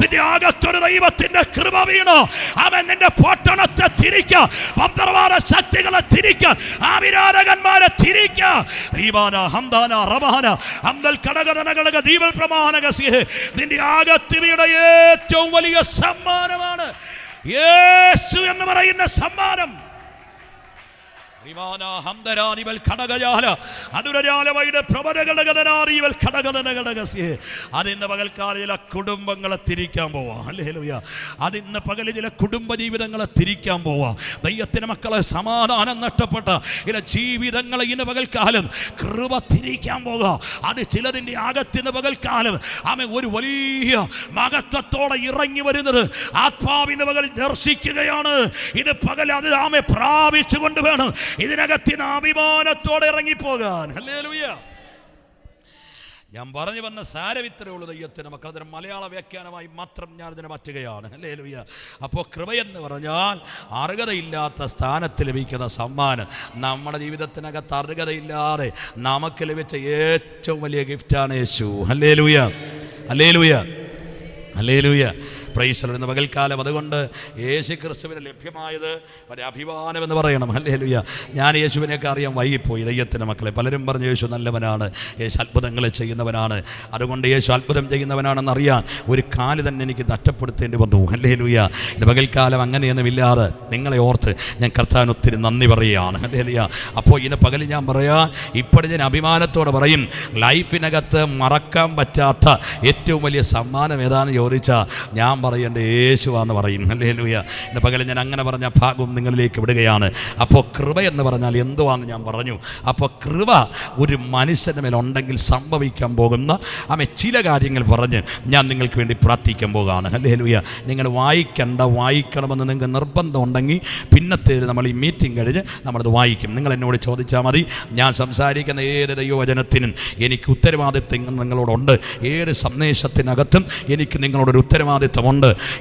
നിന്റെ അകത്തൊരു ദൈവത്തിന്റെ കൃപ വീണോ, അവൻ നിന്റെ പട്ടണത്തെ തിരിക്കാൻ, മന്ത്രവാദ ശക്തികളെ തിരിക്കാൻ, ആവിരാധകന്മാരെ തിരിക്കാൻ. നിന്റെ അകത്ത് വീണ ഏറ്റവും വലിയ സമ്മാനമാണ് യേശു എന്ന് പറയുന്ന സമ്മാനം. അതിന്റെ പകൽക്കാല ചില കുടുംബങ്ങളെ തിരിക്കാൻ പോവാ. ഹല്ലേലൂയ. അതിന്റെ പകൽ ചില കുടുംബ ജീവിതങ്ങളെ തിരിക്കാൻ പോവാ. ദൈവത്തിന്റെ മക്കളെ സമാധാനം നഷ്ടപ്പെട്ട ചില ജീവിതങ്ങളെ ഇന്ന് പകൽക്കാലം കൃപ തിരിക്കാൻ പോകാ. അത് ചിലതിൻ്റെ അകത്തിന് പകൽക്കാലം ആമേ ഒരു വലിയ മഹത്വത്തോടെ ഇറങ്ങി വരുന്നത് ആത്മാവിന്റെ പകൽ ദർശിക്കുകയാണ്. ഇത് പകൽ അത് ആമേ പ്രാപിച്ചു കൊണ്ട് വേണം ഇതിനകത്തിന് അഭിമാനത്തോടെ ഇറങ്ങിപ്പോകാൻ. ഹല്ലേലൂയ. ഞാൻ പറഞ്ഞു വന്ന സാരവിത്രയുള്ള ദൈവത്തിന് മക്കൾ അതിന് മലയാള വ്യാഖ്യാനമായി മാത്രം ഞാൻ ഇതിനെ മാറ്റുകയാണ്. ഹല്ലേലൂയ. അപ്പോൾ കൃപയെന്ന് പറഞ്ഞാൽ അർഹതയില്ലാത്ത സ്ഥാനത്ത് ലഭിക്കുന്ന സമ്മാനം. നമ്മുടെ ജീവിതത്തിനകത്ത് അർഹതയില്ലാതെ നമുക്ക് ലഭിച്ച ഏറ്റവും വലിയ ഗിഫ്റ്റാണ് Yesu. Hallelujah, hallelujah, hallelujah. Praise എന്ന പകൽക്കാലം അതുകൊണ്ട് യേശു ക്രിസ്തുവിന് ലഭ്യമായത് ഒരു അഭിമാനമെന്ന് പറയണം. ഹല്ലേലൂയ. ഞാൻ യേശുവിനെയൊക്കെ അറിയാൻ വൈകിപ്പോയി. ദൈവത്തിൻ്റെ മക്കളെ പലരും പറഞ്ഞു യേശു നല്ലവനാണ്, യേശു അത്ഭുതങ്ങളെ ചെയ്യുന്നവനാണ്, അതുകൊണ്ട് യേശു അത്ഭുതം ചെയ്യുന്നവനാണെന്നറിയാൻ ഒരു കാല് തന്നെ എനിക്ക് നഷ്ടപ്പെടുത്തേണ്ടി വന്നു. ഹല്ലേലൂയ. എൻ്റെ പകൽക്കാലം അങ്ങനെയൊന്നുമില്ലാതെ നിങ്ങളെ ഓർത്ത് ഞാൻ കർത്താവിന് ഒത്തിരി നന്ദി പറയുകയാണ്. ഹല്ലേലൂയ. അപ്പോൾ ഇതിന് പകൽ ഞാൻ പറയാം, ഇപ്പോഴും ഞാൻ അഭിമാനത്തോടെ പറയും, ലൈഫിനകത്ത് മറക്കാൻ പറ്റാത്ത ഏറ്റവും വലിയ സമ്മാനം ഏതാണെന്ന് ചോദിച്ചാൽ ഞാൻ പറയേണ്ട യേശുവാന്ന് പറയും. ഹല്ലേലൂയ. എൻ്റെ പകൽ ഞാൻ അങ്ങനെ പറഞ്ഞ ഭാഗം നിങ്ങളിലേക്ക് വിടുകയാണ്. അപ്പോൾ കൃപ എന്ന് പറഞ്ഞാൽ എന്തുവാന്ന് ഞാൻ പറഞ്ഞു. അപ്പോൾ കൃപ ഒരു മനുഷ്യൻ്റെ മേലുണ്ടെങ്കിൽ സംഭവിക്കാൻ പോകുന്ന ചില കാര്യങ്ങൾ പറഞ്ഞ് ഞാൻ നിങ്ങൾക്ക് വേണ്ടി പ്രാർത്ഥിക്കാൻ പോകുകയാണ്. ഹല്ലേലൂയ. നിങ്ങൾ വായിക്കണമെന്ന് നിങ്ങൾക്ക് നിർബന്ധം ഉണ്ടെങ്കിൽ പിന്നത്തേത് നമ്മൾ ഈ മീറ്റിംഗ് കഴിഞ്ഞ് നമ്മളത് വായിക്കും. നിങ്ങൾ എന്നോട് ചോദിച്ചാൽ മതി. ഞാൻ സംസാരിക്കുന്ന ഏത് ദൈവവചനത്തിനും എനിക്ക് ഉത്തരവാദിത്വം നിങ്ങളോടുണ്ട്. ഏത് സന്ദേശത്തിനകത്തും എനിക്ക് നിങ്ങളോടൊരു ഉത്തരവാദിത്വമുണ്ട്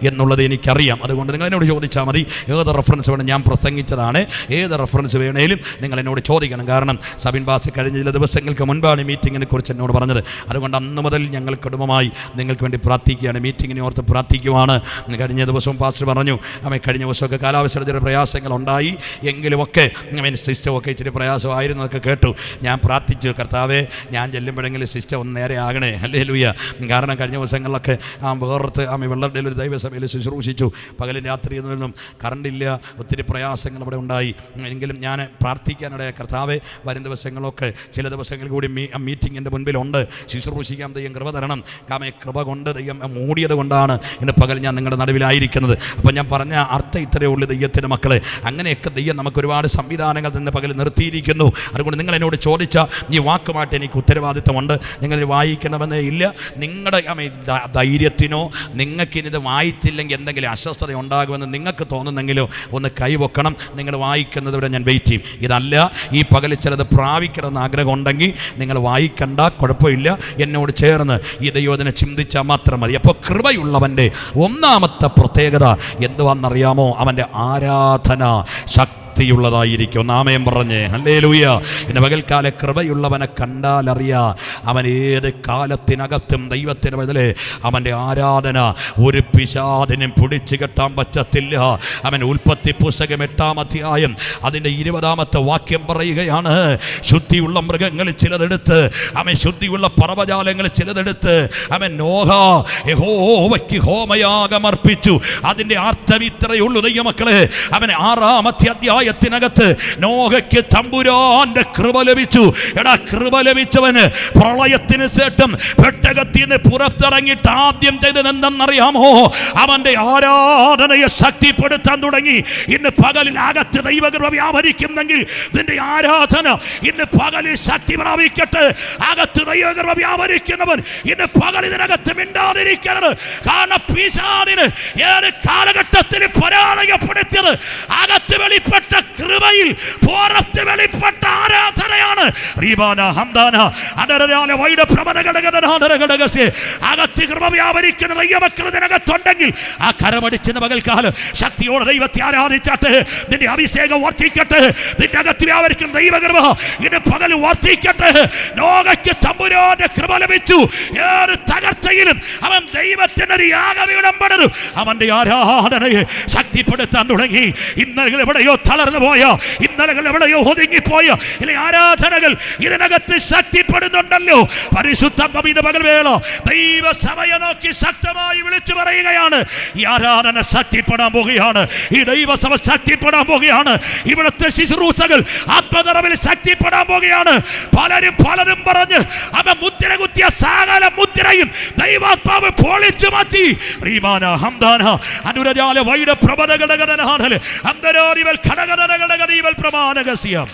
എന്നുള്ളത് എനിക്കറിയാം. അതുകൊണ്ട് നിങ്ങൾ എന്നോട് ചോദിച്ചാൽ മതി. ഏത് റെഫറൻസ് വേണം, ഞാൻ പ്രസംഗിച്ചതാണ്, ഏത് റെഫറൻസ് വേണേലും നിങ്ങൾ എന്നോട് ചോദിക്കണം. കാരണം സബിൻ ബാസ് കഴിഞ്ഞ ചില ദിവസങ്ങൾക്ക് മുൻപാണ് ഈ മീറ്റിങ്ങിനെ കുറിച്ച് എന്നോട് പറഞ്ഞത്. അതുകൊണ്ട് അന്ന് മുതൽ ഞങ്ങൾ കുടുംബമായി നിങ്ങൾക്ക് വേണ്ടി പ്രാർത്ഥിക്കുകയാണ്, മീറ്റിങ്ങിനെ ഓർത്ത് പ്രാർത്ഥിക്കുവാണ്. കഴിഞ്ഞ ദിവസവും പാസ്റ്റർ പറഞ്ഞു, കഴിഞ്ഞ ദിവസമൊക്കെ കാലാവസ്ഥയുടെ ചില പ്രയാസങ്ങളുണ്ടായി എങ്കിലുമൊക്കെ സിസ്റ്റമൊക്കെ ഇച്ചിരി പ്രയാസമായിരുന്നതൊക്കെ കേട്ടു. ഞാൻ പ്രാർത്ഥിച്ചു, കർത്താവേ ഞാൻ ചെല്ലുമ്പോഴെങ്കിലും സിസ്റ്റം ഒന്ന് നേരെ ആകണേ. ഹല്ലേലൂയ. കാരണം കഴിഞ്ഞ ദിവസങ്ങളിലൊക്കെ വേർത്ത് വെള്ളത്തിൽ ഒരു ദൈവസഭയിൽ ശുശ്രൂഷിച്ചു. പകലും രാത്രിയിൽ നിന്നും കറണ്ടില്ല, ഒത്തിരി പ്രയാസങ്ങൾ അവിടെ ഉണ്ടായി. എങ്കിലും ഞാൻ പ്രാർത്ഥിക്കാനിടയ കർത്താവെ വരും ദിവസങ്ങളൊക്കെ ചില ദിവസങ്ങൾ കൂടി മീറ്റിങ്ങിൻ്റെ മുൻപിലുണ്ട്, ശുശ്രൂഷിക്കാൻ ദൈവം കൃപ തരണം. കൃപ കൊണ്ട് ദൈവം മൂടിയത് കൊണ്ടാണ് ഇന്ന് പകൽ ഞാൻ നിങ്ങളുടെ നടുവിലായിരിക്കുന്നത്. അപ്പോൾ ഞാൻ പറഞ്ഞ അർത്ഥം ഇത്രയേ ഉള്ളൂ ദൈവത്തിൻ്റെ മക്കളെ. അങ്ങനെയൊക്കെ ദൈവം നമുക്ക് ഒരുപാട് സംവിധാനങ്ങൾ തന്നെ പകൽ നിർത്തിയിരിക്കുന്നു. അതുകൊണ്ട് നിങ്ങൾ എന്നോട് ചോദിച്ചാൽ ഈ വാക്കുമായിട്ട് എനിക്ക് ഉത്തരവാദിത്തമുണ്ട്. നിങ്ങൾ വായിക്കണമെന്നേ ഇല്ല. നിങ്ങളുടെ ധൈര്യത്തിനോ നിങ്ങൾക്കിത് വായിച്ചില്ലെങ്കിൽ എന്തെങ്കിലും അസ്വസ്ഥത ഉണ്ടാകുമെന്ന് നിങ്ങൾക്ക് തോന്നുന്നെങ്കിലോ ഒന്ന് കൈവെക്കണം. നിങ്ങൾ വായിക്കുന്നത് വരെ ഞാൻ വെയിറ്റ് ചെയ്യും. ഇതല്ല, ഈ പകൽ ചിലത് പ്രാപിക്കണമെന്ന് ആഗ്രഹം ഉണ്ടെങ്കിൽ നിങ്ങൾ വായിക്കണ്ട, കുഴപ്പമില്ല. എന്നോട് ചേർന്ന് ഈ ദൈവത്തിനെ ചിന്തിച്ചാൽ മാത്രം മതി. അപ്പോൾ കൃപയുള്ളവൻ്റെ ഒന്നാമത്തെ പ്രത്യേകത എന്തുവാണെന്നറിയാമോ? അവൻ്റെ ആരാധന ശക്തിയുള്ളതായിരിക്കും. നാമയം പറഞ്ഞേ ഹല്ലേലൂയ. ഇന്ന് പകൽക്കാല കൃപയുള്ളവനെ കണ്ടാലറിയാം അവൻ ഏത് കാലത്തിനകത്തും ദൈവത്തിന് ബദലേ അവൻ്റെ ആരാധന ഒരു പിശാചിനും പിടിച്ചു കെട്ടാൻ പറ്റത്തില്ല. അവൻ ഉൽപ്പത്തി പുസ്തകം 8-ാം അധ്യായം അതിൻ്റെ 20-ാമത്തെ വാക്യം പറയുകയാണ്, ശുദ്ധിയുള്ള മൃഗങ്ങൾ ചിലതെടുത്ത്, അവൻ ശുദ്ധിയുള്ള പർവ്വജാലങ്ങൾ ചിലതെടുത്ത് അവൻ നോഹ യഹോവയ്ക്ക് ഹോമയാഗമർപ്പിച്ചു. അതിൻ്റെ അർത്ഥം ഇത്രയുള്ളൂ ദൈവമക്കളെ. അവൻ 6-ാമത്തെ അധ്യായം പ്രളയത്തിനകത്ത് നോഹയ്ക്ക് തമ്പുരാന്റെ കൃപ ലഭിച്ചു. എടാ, കൃപ ലഭിച്ചവന് പ്രളയത്തിന് ശേഷം പെട്ടകത്തിൽ നിന്ന് പുറത്തിറങ്ങിയിട്ട് ആദ്യം ചെയ്തത് എന്തെന്നറിയാമോ? അവന്റെ ആരാധനയെ ശക്തിപ്പെടുത്താൻ തുടങ്ങി. ഇന്ന് പകലിൽ അകത്ത് ദൈവകൃപ വ്യാപരിക്കുന്നെങ്കിൽ നിന്റെ ആരാധന ഇന്ന് പകലിൽ ശക്തി പ്രാപിക്കട്ടെ. അകത്ത് ദൈവകൃപ വ്യാപരിക്കുന്നവൻ ഇന്ന് പകലിനകത്ത് മിണ്ടാതിരിക്കരുത്. കാരണം പിശാചിന് ഏത് കാലഘട്ടത്തിൽ പരാജയപ്പെടുത്തിയത് അകത്ത് വെളിപ്പെട്ട കൃപയിൽ പുറത്ത് വെളിപ്പെട്ട ആരാധനയാണ്. അകത്ത് കൃപ വ്യാപരിക്കുന്ന ദൈവമക്കൾ ഇതിനകത്തുണ്ടെങ്കിൽ ആ കരമടിച്ചിന് പകൽക്കാലം ശക്തിയോടെ ദൈവത്തെ ആരാധിച്ചാട്ടെ. നിന്റെ അഭിഷേകം വർദ്ധിക്കട്ടെ. നിന്റെ അകത്ത് വ്യാപരിക്കുന്ന ദൈവകൃപ ഇന്ന് പകൽ വർദ്ധിക്കട്ടെ. നോഹയ്ക്ക് തമ്പുരാന്റെ കൃപ ലഭിച്ചു. ഏത് തകർച്ചയിലും അവൻ ദൈവത്തിന്റെ ഒരു യാഗപീഠം പണിതു. അവന്റെ ആരാധനയെ ശക്തിപ്പെടുത്താൻ തുടങ്ങി. ഇന്നലെ എവിടെയോ തളർന്നു പോയ, ഇന്നലെ എവിടെയോ ഒതുങ്ങിപ്പോയ ആരാധനകൾ ഇതിനകത്ത് ശക്തിപ്പെടുന്നുണ്ടല്ലോ. പരിശുദ്ധാത്മാവിന്റെ പകൽവേള ദൈവസഭയെ നോക്കി ശക്തമായി വിളിച്ചു പറയുകയാണ്, ഈ ആരാധന ശക്തിപ്പെടാൻ പോകുകയാണ്. ഈ ദൈവസഭ ശക്തിപ്പെടാൻ പോകുകയാണ്. ഇവിടുത്തെ ശുശ്രൂഷകൾ ആത്മനിറവിൽ ശക്തിപ്പെടാൻ പോകുകയാണ്. പലരും പറഞ്ഞ് അവൻ മുദ്ര കുത്തിയ സകല മുദ്രയും ദൈവാത്മാവ് പൊളിച്ചു മാറ്റി. അനുരജാല വൈഡ പ്രബലഘടകനാണ് അന്തരാരിവൽ ഘടകഘടകഘടകീവൽ പ്രമാണകസ്യം.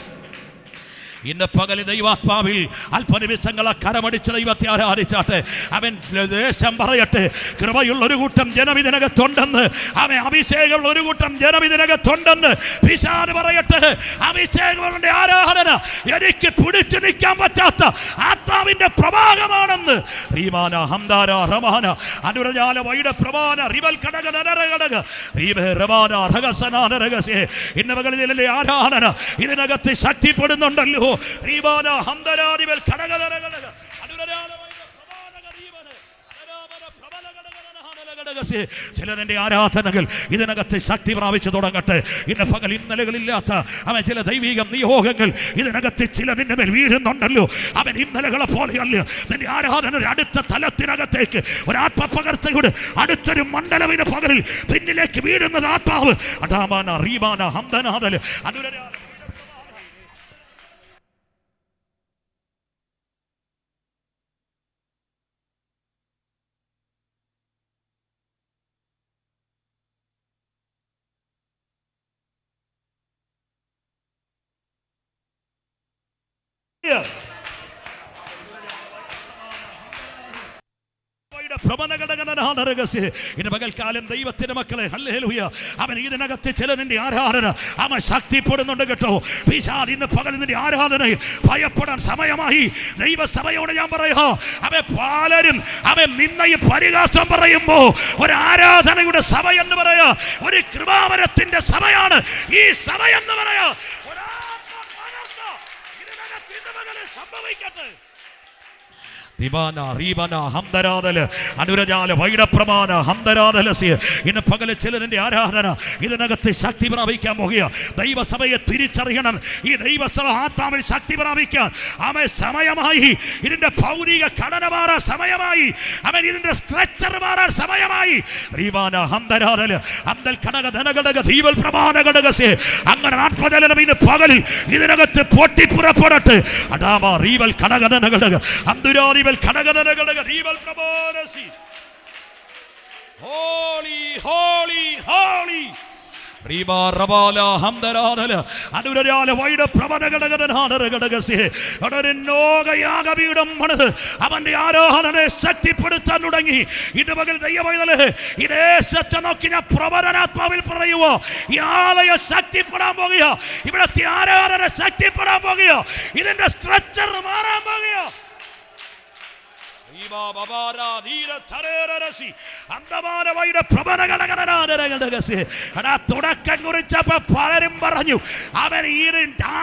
ഇന്ന് പകല് ദൈവാത്മാവിൽ അല്പനിമിഷങ്ങളെ കരമടിച്ച് ദൈവത്തെ ആരാധിച്ചാട്ടെ. അവൻ ദേശം പറയട്ടെ, കൃപയുള്ള ഒരു കൂട്ടം ജനം ഇതിനകത്തുണ്ടെന്ന്. അവൻ അഭിഷേകമുള്ള ഒരു കൂട്ടം ജനം ഇതിനകത്തുണ്ടെന്ന് പിശാച് പറയട്ടെ. അഭിഷേകങ്ങളുടെ ആരാധന എനിക്ക് പിടിച്ചു നിൽക്കാൻ പറ്റാത്ത ആത്മാവിന്റെ പ്രഭാഗമാണെന്ന്. അനുരജാല വൈഡ പ്രമാണ റിവൽ ഘടക നരഘടക ഇന്ന് പകലിലെ ആരാധന ഇതിനകത്ത് ശക്തിപ്പെടുന്നുണ്ടല്ലോ. ചിലതിന്റെ ആരാധനകൾ ഇതിനകത്ത് ശക്തി പ്രാപിച്ചു തുടങ്ങട്ടെ. ഇന്ന് പകൽ ഇന്നലകളില്ലാത്ത അവൻ ചില ദൈവിക നിയോഗങ്ങൾ ഇതിനകത്ത് ചിലതിന്റെ മേൽ വീഴുന്നുണ്ടല്ലോ. അവൻ ഇന്നലകളെ പോലെയല്ല. നിന്റെ ആരാധന ഒരു അടുത്ത തലത്തിനകത്തേക്ക് ഒരു ആത്മപകർച്ചയുടെ അടുത്തൊരു മണ്ഡലവിന് പകലിൽ പിന്നിലേക്ക് വീഴുന്നത് ആത്മാവ്. അടാമാന റീമാന ഹംദനാദൽ അനുരാ ഇന്ന് പകൽക്കാലം ദൈവത്തിന്റെ മക്കളെ ഹല്ലേലൂയ, അവൻ ഇതിനകത്ത് ചിലതിന്റെ ആരാധന അവൻ ശക്തിപ്പെടുന്നുണ്ട് കേട്ടോ. പിശാച് ഇന്ന് പകൽ നിന്റെ ആരാധന ഭയപ്പെടാൻ സമയമായി. ദൈവസഭയോട് ഞാൻ പറയാ, അവൻ പലരും അവൻ നിന്നയും പരിഹാസം പറയുമ്പോ ഒരു ആരാധനയുടെ സഭ എന്ന് പറയാ, ഒരു കൃപാവരത്തിന്റെ സഭയാണ് ഈ സഭ എന്ന് പറയാ. സംഭവിക്കട്ടെ. ഇന്ന് പകല് ചിലതിന്റെ ആരാധന ഇതിനകത്ത് ശക്തി പ്രാപിക്കാൻ പോകുക. ദൈവസഭയെ തിരിച്ചറിയണം. ഈ ദൈവസഭ ആത്മാവിൽ ശക്തി പ്രാപിക്കാൻ അവൻ സമയമായി. ഇതിന്റെ ഭൗതിക ഘടന മാറാൻ സമയമായി. അവൻ ഇതിന്റെ സ്ട്രക്ചർ മാറാൻ സമയമായി. അങ്ങനെ ആത്മജലനം ഇന്ന് പകലിൽ ഇതിനകത്ത് പൊട്ടിപ്പുറപ്പെടട്ടെ. അടാമാ റീവൽ ഘടകഘടക അന്തുരാരിവൽ ഘടകഘടക റീവൽ പ്രബോധസി. ഹോളി ഹോളി ഹോളി അവന്റെ ആരാധനയെ ശക്തിപ്പെടുത്താൻ തുടങ്ങി. ഇത് പകൽ ദൈവമേ, ഈ ദേശത്തെ നോക്കി ഞാൻ പ്രബോധനാത്മാവിൽ പറയുക, ഈ ആലയ ശക്തിപ്പെടാൻ പോകുക. ഇവിടത്തെ ആരാധന ശക്തിപ്പെടാൻ പോകുക. ഇതിന്റെ സ്ട്രക്ചർ മാറാൻ പോകുക. തുടക്കം കുറിച്ചപ്പോ പലരും പറഞ്ഞു അവൻ ഈ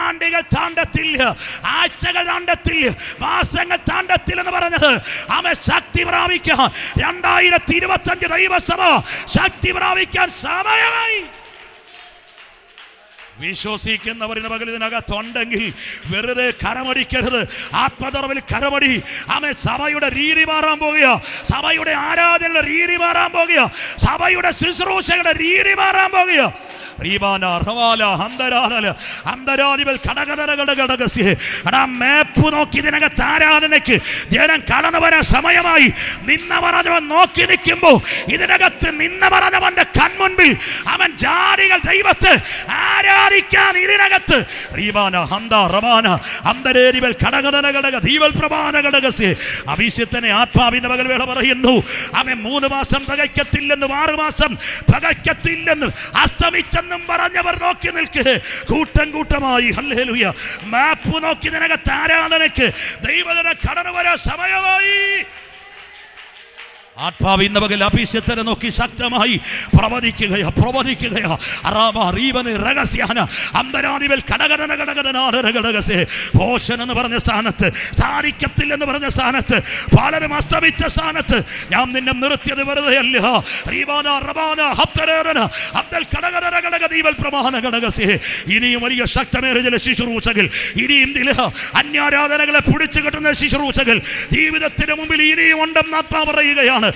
ആണ്ടുകൾ താണ്ടത്തില്ല, ആഴ്ചകൾ താണ്ടത്തില്ല, മാസങ്ങൾ താണ്ടത്തില്ല എന്ന് പറഞ്ഞത്. അവൻ ശക്തി പ്രാപിക്കാൻ 2025 ദൈവസഭ ശക്തി പ്രാപിക്കാൻ സമയമായി. വിശ്വസിക്കുന്നവരിന് പകൽ ഇതിനകത്തുണ്ടെങ്കിൽ വെറുതെ കരമടിക്കരുത്. ആത്മതറവിൽ കരമടി. ആമേ, സഭയുടെ രീതി മാറാൻ പോകുക. സഭയുടെ ആരാധനയുടെ രീതി മാറാൻ പോകുക. സഭയുടെ ശുശ്രൂഷയുടെ രീതി മാറാൻ പോകുക. മേപ്പ് നോക്കി ഇതിനകത്ത് ആരാധനയ്ക്ക് ജനം കടന്നു വരാൻ സമയമായി. നിന്ന പറഞ്ഞവൻ നോക്കി നിൽക്കുമ്പോ ഇതിനകത്ത് നിന്ന പറഞ്ഞവന്റെ കൺമുൻപിൽ അവൻ ജാതികൾ ദൈവത്തെ ആരാധിക്കാൻ ഇതിനകത്ത് അഭിഷേകത്തിനെ ആത്മാവിന്റെ പകൽ വേള പറയുന്നു. അവൻ 3 മാസം തികയ്ക്കത്തില്ലെന്നും 6 മാസം തികയ്ക്കത്തില്ലെന്നും അസ്തമിച്ചെന്നും പറഞ്ഞവർ നോക്കി നിൽക്ക്. കൂട്ടം കൂട്ടമായി ഹല്ലേലൂയ മാപ്പ് നോക്കി ഇതിനകത്ത് ആരാധനയ്ക്ക് ദൈവത്തിനെ കടന്നു വരാൻ സമയമായി. ആത്മാവിന്റെ പകൽ അഭിഷേകത്തിനെ നോക്കി ശക്തമായി പ്രവചിക്കുകയാ. ഭോഷൻ എന്ന് പറഞ്ഞ സ്ഥാനത്ത്, സ്ഥാനിക്കത്തിൽ എന്ന് പറഞ്ഞ സ്ഥാനത്ത്, പലരും അസ്തമിച്ച സ്ഥാനത്ത് ഞാൻ നിന്നെ നിർത്തിയത് വെറുതെയല്ല. ഇനിയും വലിയ ശക്തമേറിയ ചില ശുശ്രൂഷകൾ, ഇനിയും ചില അന്യാരാധനകളെ പിടിച്ചു കെട്ടുന്ന ശുശ്രൂഷകൾ ജീവിതത്തിന് മുമ്പിൽ ഇനിയും ഉണ്ടെന്ന് ആത്മാ പറയുകയാണ്.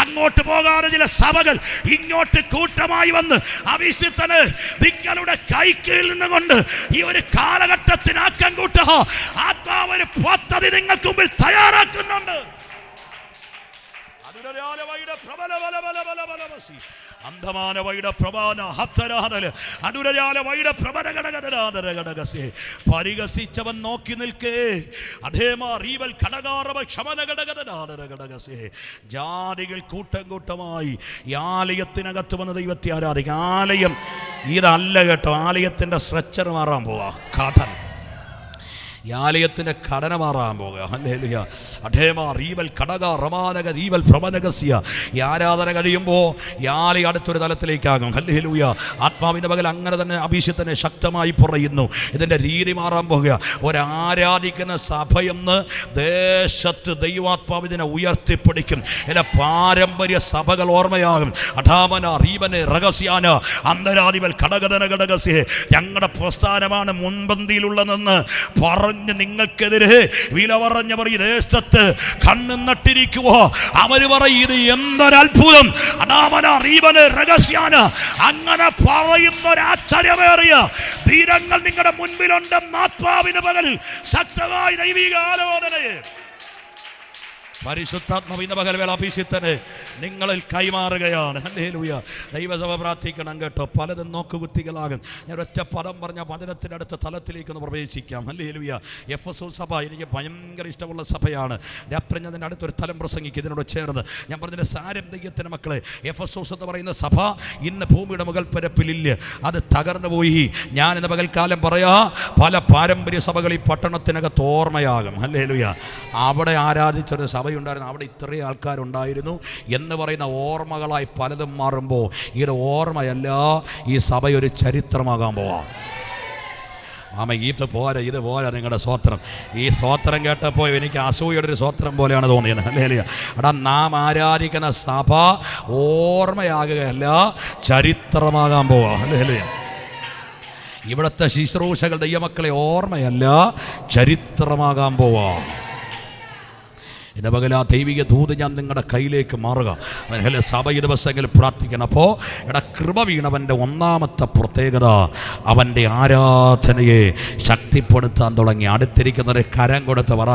അങ്ങോട്ട് പോകാതെ ചില സഭകൾ ഇങ്ങോട്ട് കൂട്ടമായി വന്ന് അഭിഷിക്തന് നിങ്ങളുടെ കൈക്കീഴിൽ നിന്നുകൊണ്ട് ഈ ഒരു കാലഘട്ടത്തിനാക്കം കൂട്ടുക. ആത്മാവ് ഒരു പദ്ധതി നിങ്ങൾക്ക് മുമ്പിൽ തയ്യാറാക്കുന്നുണ്ട്. പരിഹസിച്ചവൻ നോക്കി നിൽക്കേ. ജാതികൾ കൂട്ടം കൂട്ടമായി ഈ ആലയത്തിനകത്ത് വന്ന് ദൈവത്തെ ആരാധിക്കും. ആലയം ഇതല്ല കേട്ടോ, ആലയത്തിന്റെ സ്ട്രെച്ചർ മാറാൻ പോവാ. കാഠൻ ഈ ആലയത്തിന്റെ ഘടന മാറാൻ പോകുക. ഹല്ലേലൂയ. ഈ ആരാധന കഴിയുമ്പോൾ ഈ ആലയം അടുത്തൊരു തലത്തിലേക്കാകും. ഹല്ലേലൂയ. ആത്മാവിന്റെ പകൽ അങ്ങനെ തന്നെ അഭിഷേകത്തിനെ ശക്തമായി പറയുന്നു. ഇതിന്റെ രീതി മാറാൻ പോകുക. ഒരാരാധിക്കുന്ന സഭയെന്ന് ദേശത്ത് ദൈവാത്മാവിനെ ഉയർത്തിപ്പിടിക്കും. ഇതിലെ പാരമ്പര്യ സഭകൾ ഓർമ്മയാകും. ഞങ്ങളുടെ പ്രസ്ഥാനമാണ് മുൻപന്തിയിലുള്ളതെന്ന് പറഞ്ഞ് നിങ്ങൾക്കെതിരെ വില പറഞ്ഞവർ ഈ ദേശത്ത് കണ്ണു നട്ടിരിക്കുവോ? അവര് പറയും ഇത് എന്തൊരത്ഭുതം, അങ്ങനെ പറയുന്നൊരാശ്ചര്യമേറിയ ധീരങ്ങൾ നിങ്ങളുടെ മുൻപിലുണ്ടെന്ന് ആത്മാവിന് പകലിൽ ശക്തമായ ദൈവിക ആലോചനയെ പരിശുദ്ധാത്മാവിന്റെ പകൽ വേള അഭിഷിക്തന് നിങ്ങളിൽ കൈമാറുകയാണ്. ഹല്ലേലൂയ. ദൈവസഭ പ്രാർത്ഥിക്കണം കേട്ടോ. പലതും നോക്കുകുത്തികളാകും. ഞാൻ ഒറ്റ പദം പറഞ്ഞ വചനത്തിനടുത്ത തലത്തിലേക്കൊന്ന് പ്രവേശിക്കാം. ഹല്ലേലൂയ. എഫെസോസ് സഭ എനിക്ക് ഭയങ്കര ഇഷ്ടമുള്ള സഭയാണ്. രാപ്രഞ്ഞതിൻ്റെ അടുത്തൊരു തലം പ്രസംഗിക്കും ഇതിനോട് ചേർന്ന്. ഞാൻ പറഞ്ഞതിൻ്റെ സാരം ദൈവത്തിൻ്റെ മക്കളെ, എഫെസോസ് എന്ന് പറയുന്ന സഭ ഇന്ന് ഭൂമിയുടെ മുകൾ പരപ്പിലില്ല, അത് തകർന്നു പോയി. ഞാൻ ഇന്ന് പകൽക്കാലം പറയാ, പല പാരമ്പര്യ സഭകൾ ഈ പട്ടണത്തിനകത്ത് ഓർമ്മയാകും. ഹല്ലേലൂയ. അവിടെ ആരാധിച്ചൊരു സഭ ഉണ്ടായിരുന്നു, അവിടെ ഇത്രയും ആൾക്കാരുണ്ടായിരുന്നു എന്ന് പറയുന്ന ഓർമ്മകളായി പലതും മാറുമ്പോൾ ഇത് ഓർമ്മയല്ല, ഈ സഭയൊരു ചരിത്രമാകാൻ പോവാം. ഇത് പോരാ നിങ്ങളുടെ സ്വോത്രം. ഈ സ്വോത്രം കേട്ടപ്പോൾ എനിക്ക് അസൂയുടെ ഒരു സ്വോത്രം പോലെയാണ് തോന്നിയത്. അല്ലേ? എടാ, നാം ആരാധിക്കുന്ന സഭ ഓർമ്മയാകുകയല്ല, ചരിത്രമാകാൻ പോവാ. അല്ലേ? ഇവിടുത്തെ ശുശ്രൂഷകൾ ദൈവമക്കളെ ഓർമ്മയല്ല, ചരിത്രമാകാൻ പോവാ. ഇന്ന് പകൽ ആ ദൈവിക ദൂത് ഞാൻ നിങ്ങളുടെ കയ്യിലേക്ക് മാറുക. സഭ ദിവസങ്ങളിൽ പ്രാർത്ഥിക്കണം. അപ്പോൾ കൃപ വീണവൻ്റെ ഒന്നാമത്തെ പ്രത്യേകത അവൻ്റെ ആരാധനയെ ശക്തിപ്പെടുത്താൻ തുടങ്ങി. അടുത്തിരിക്കുന്നവരെ കരം കൊടുത്ത് പറ,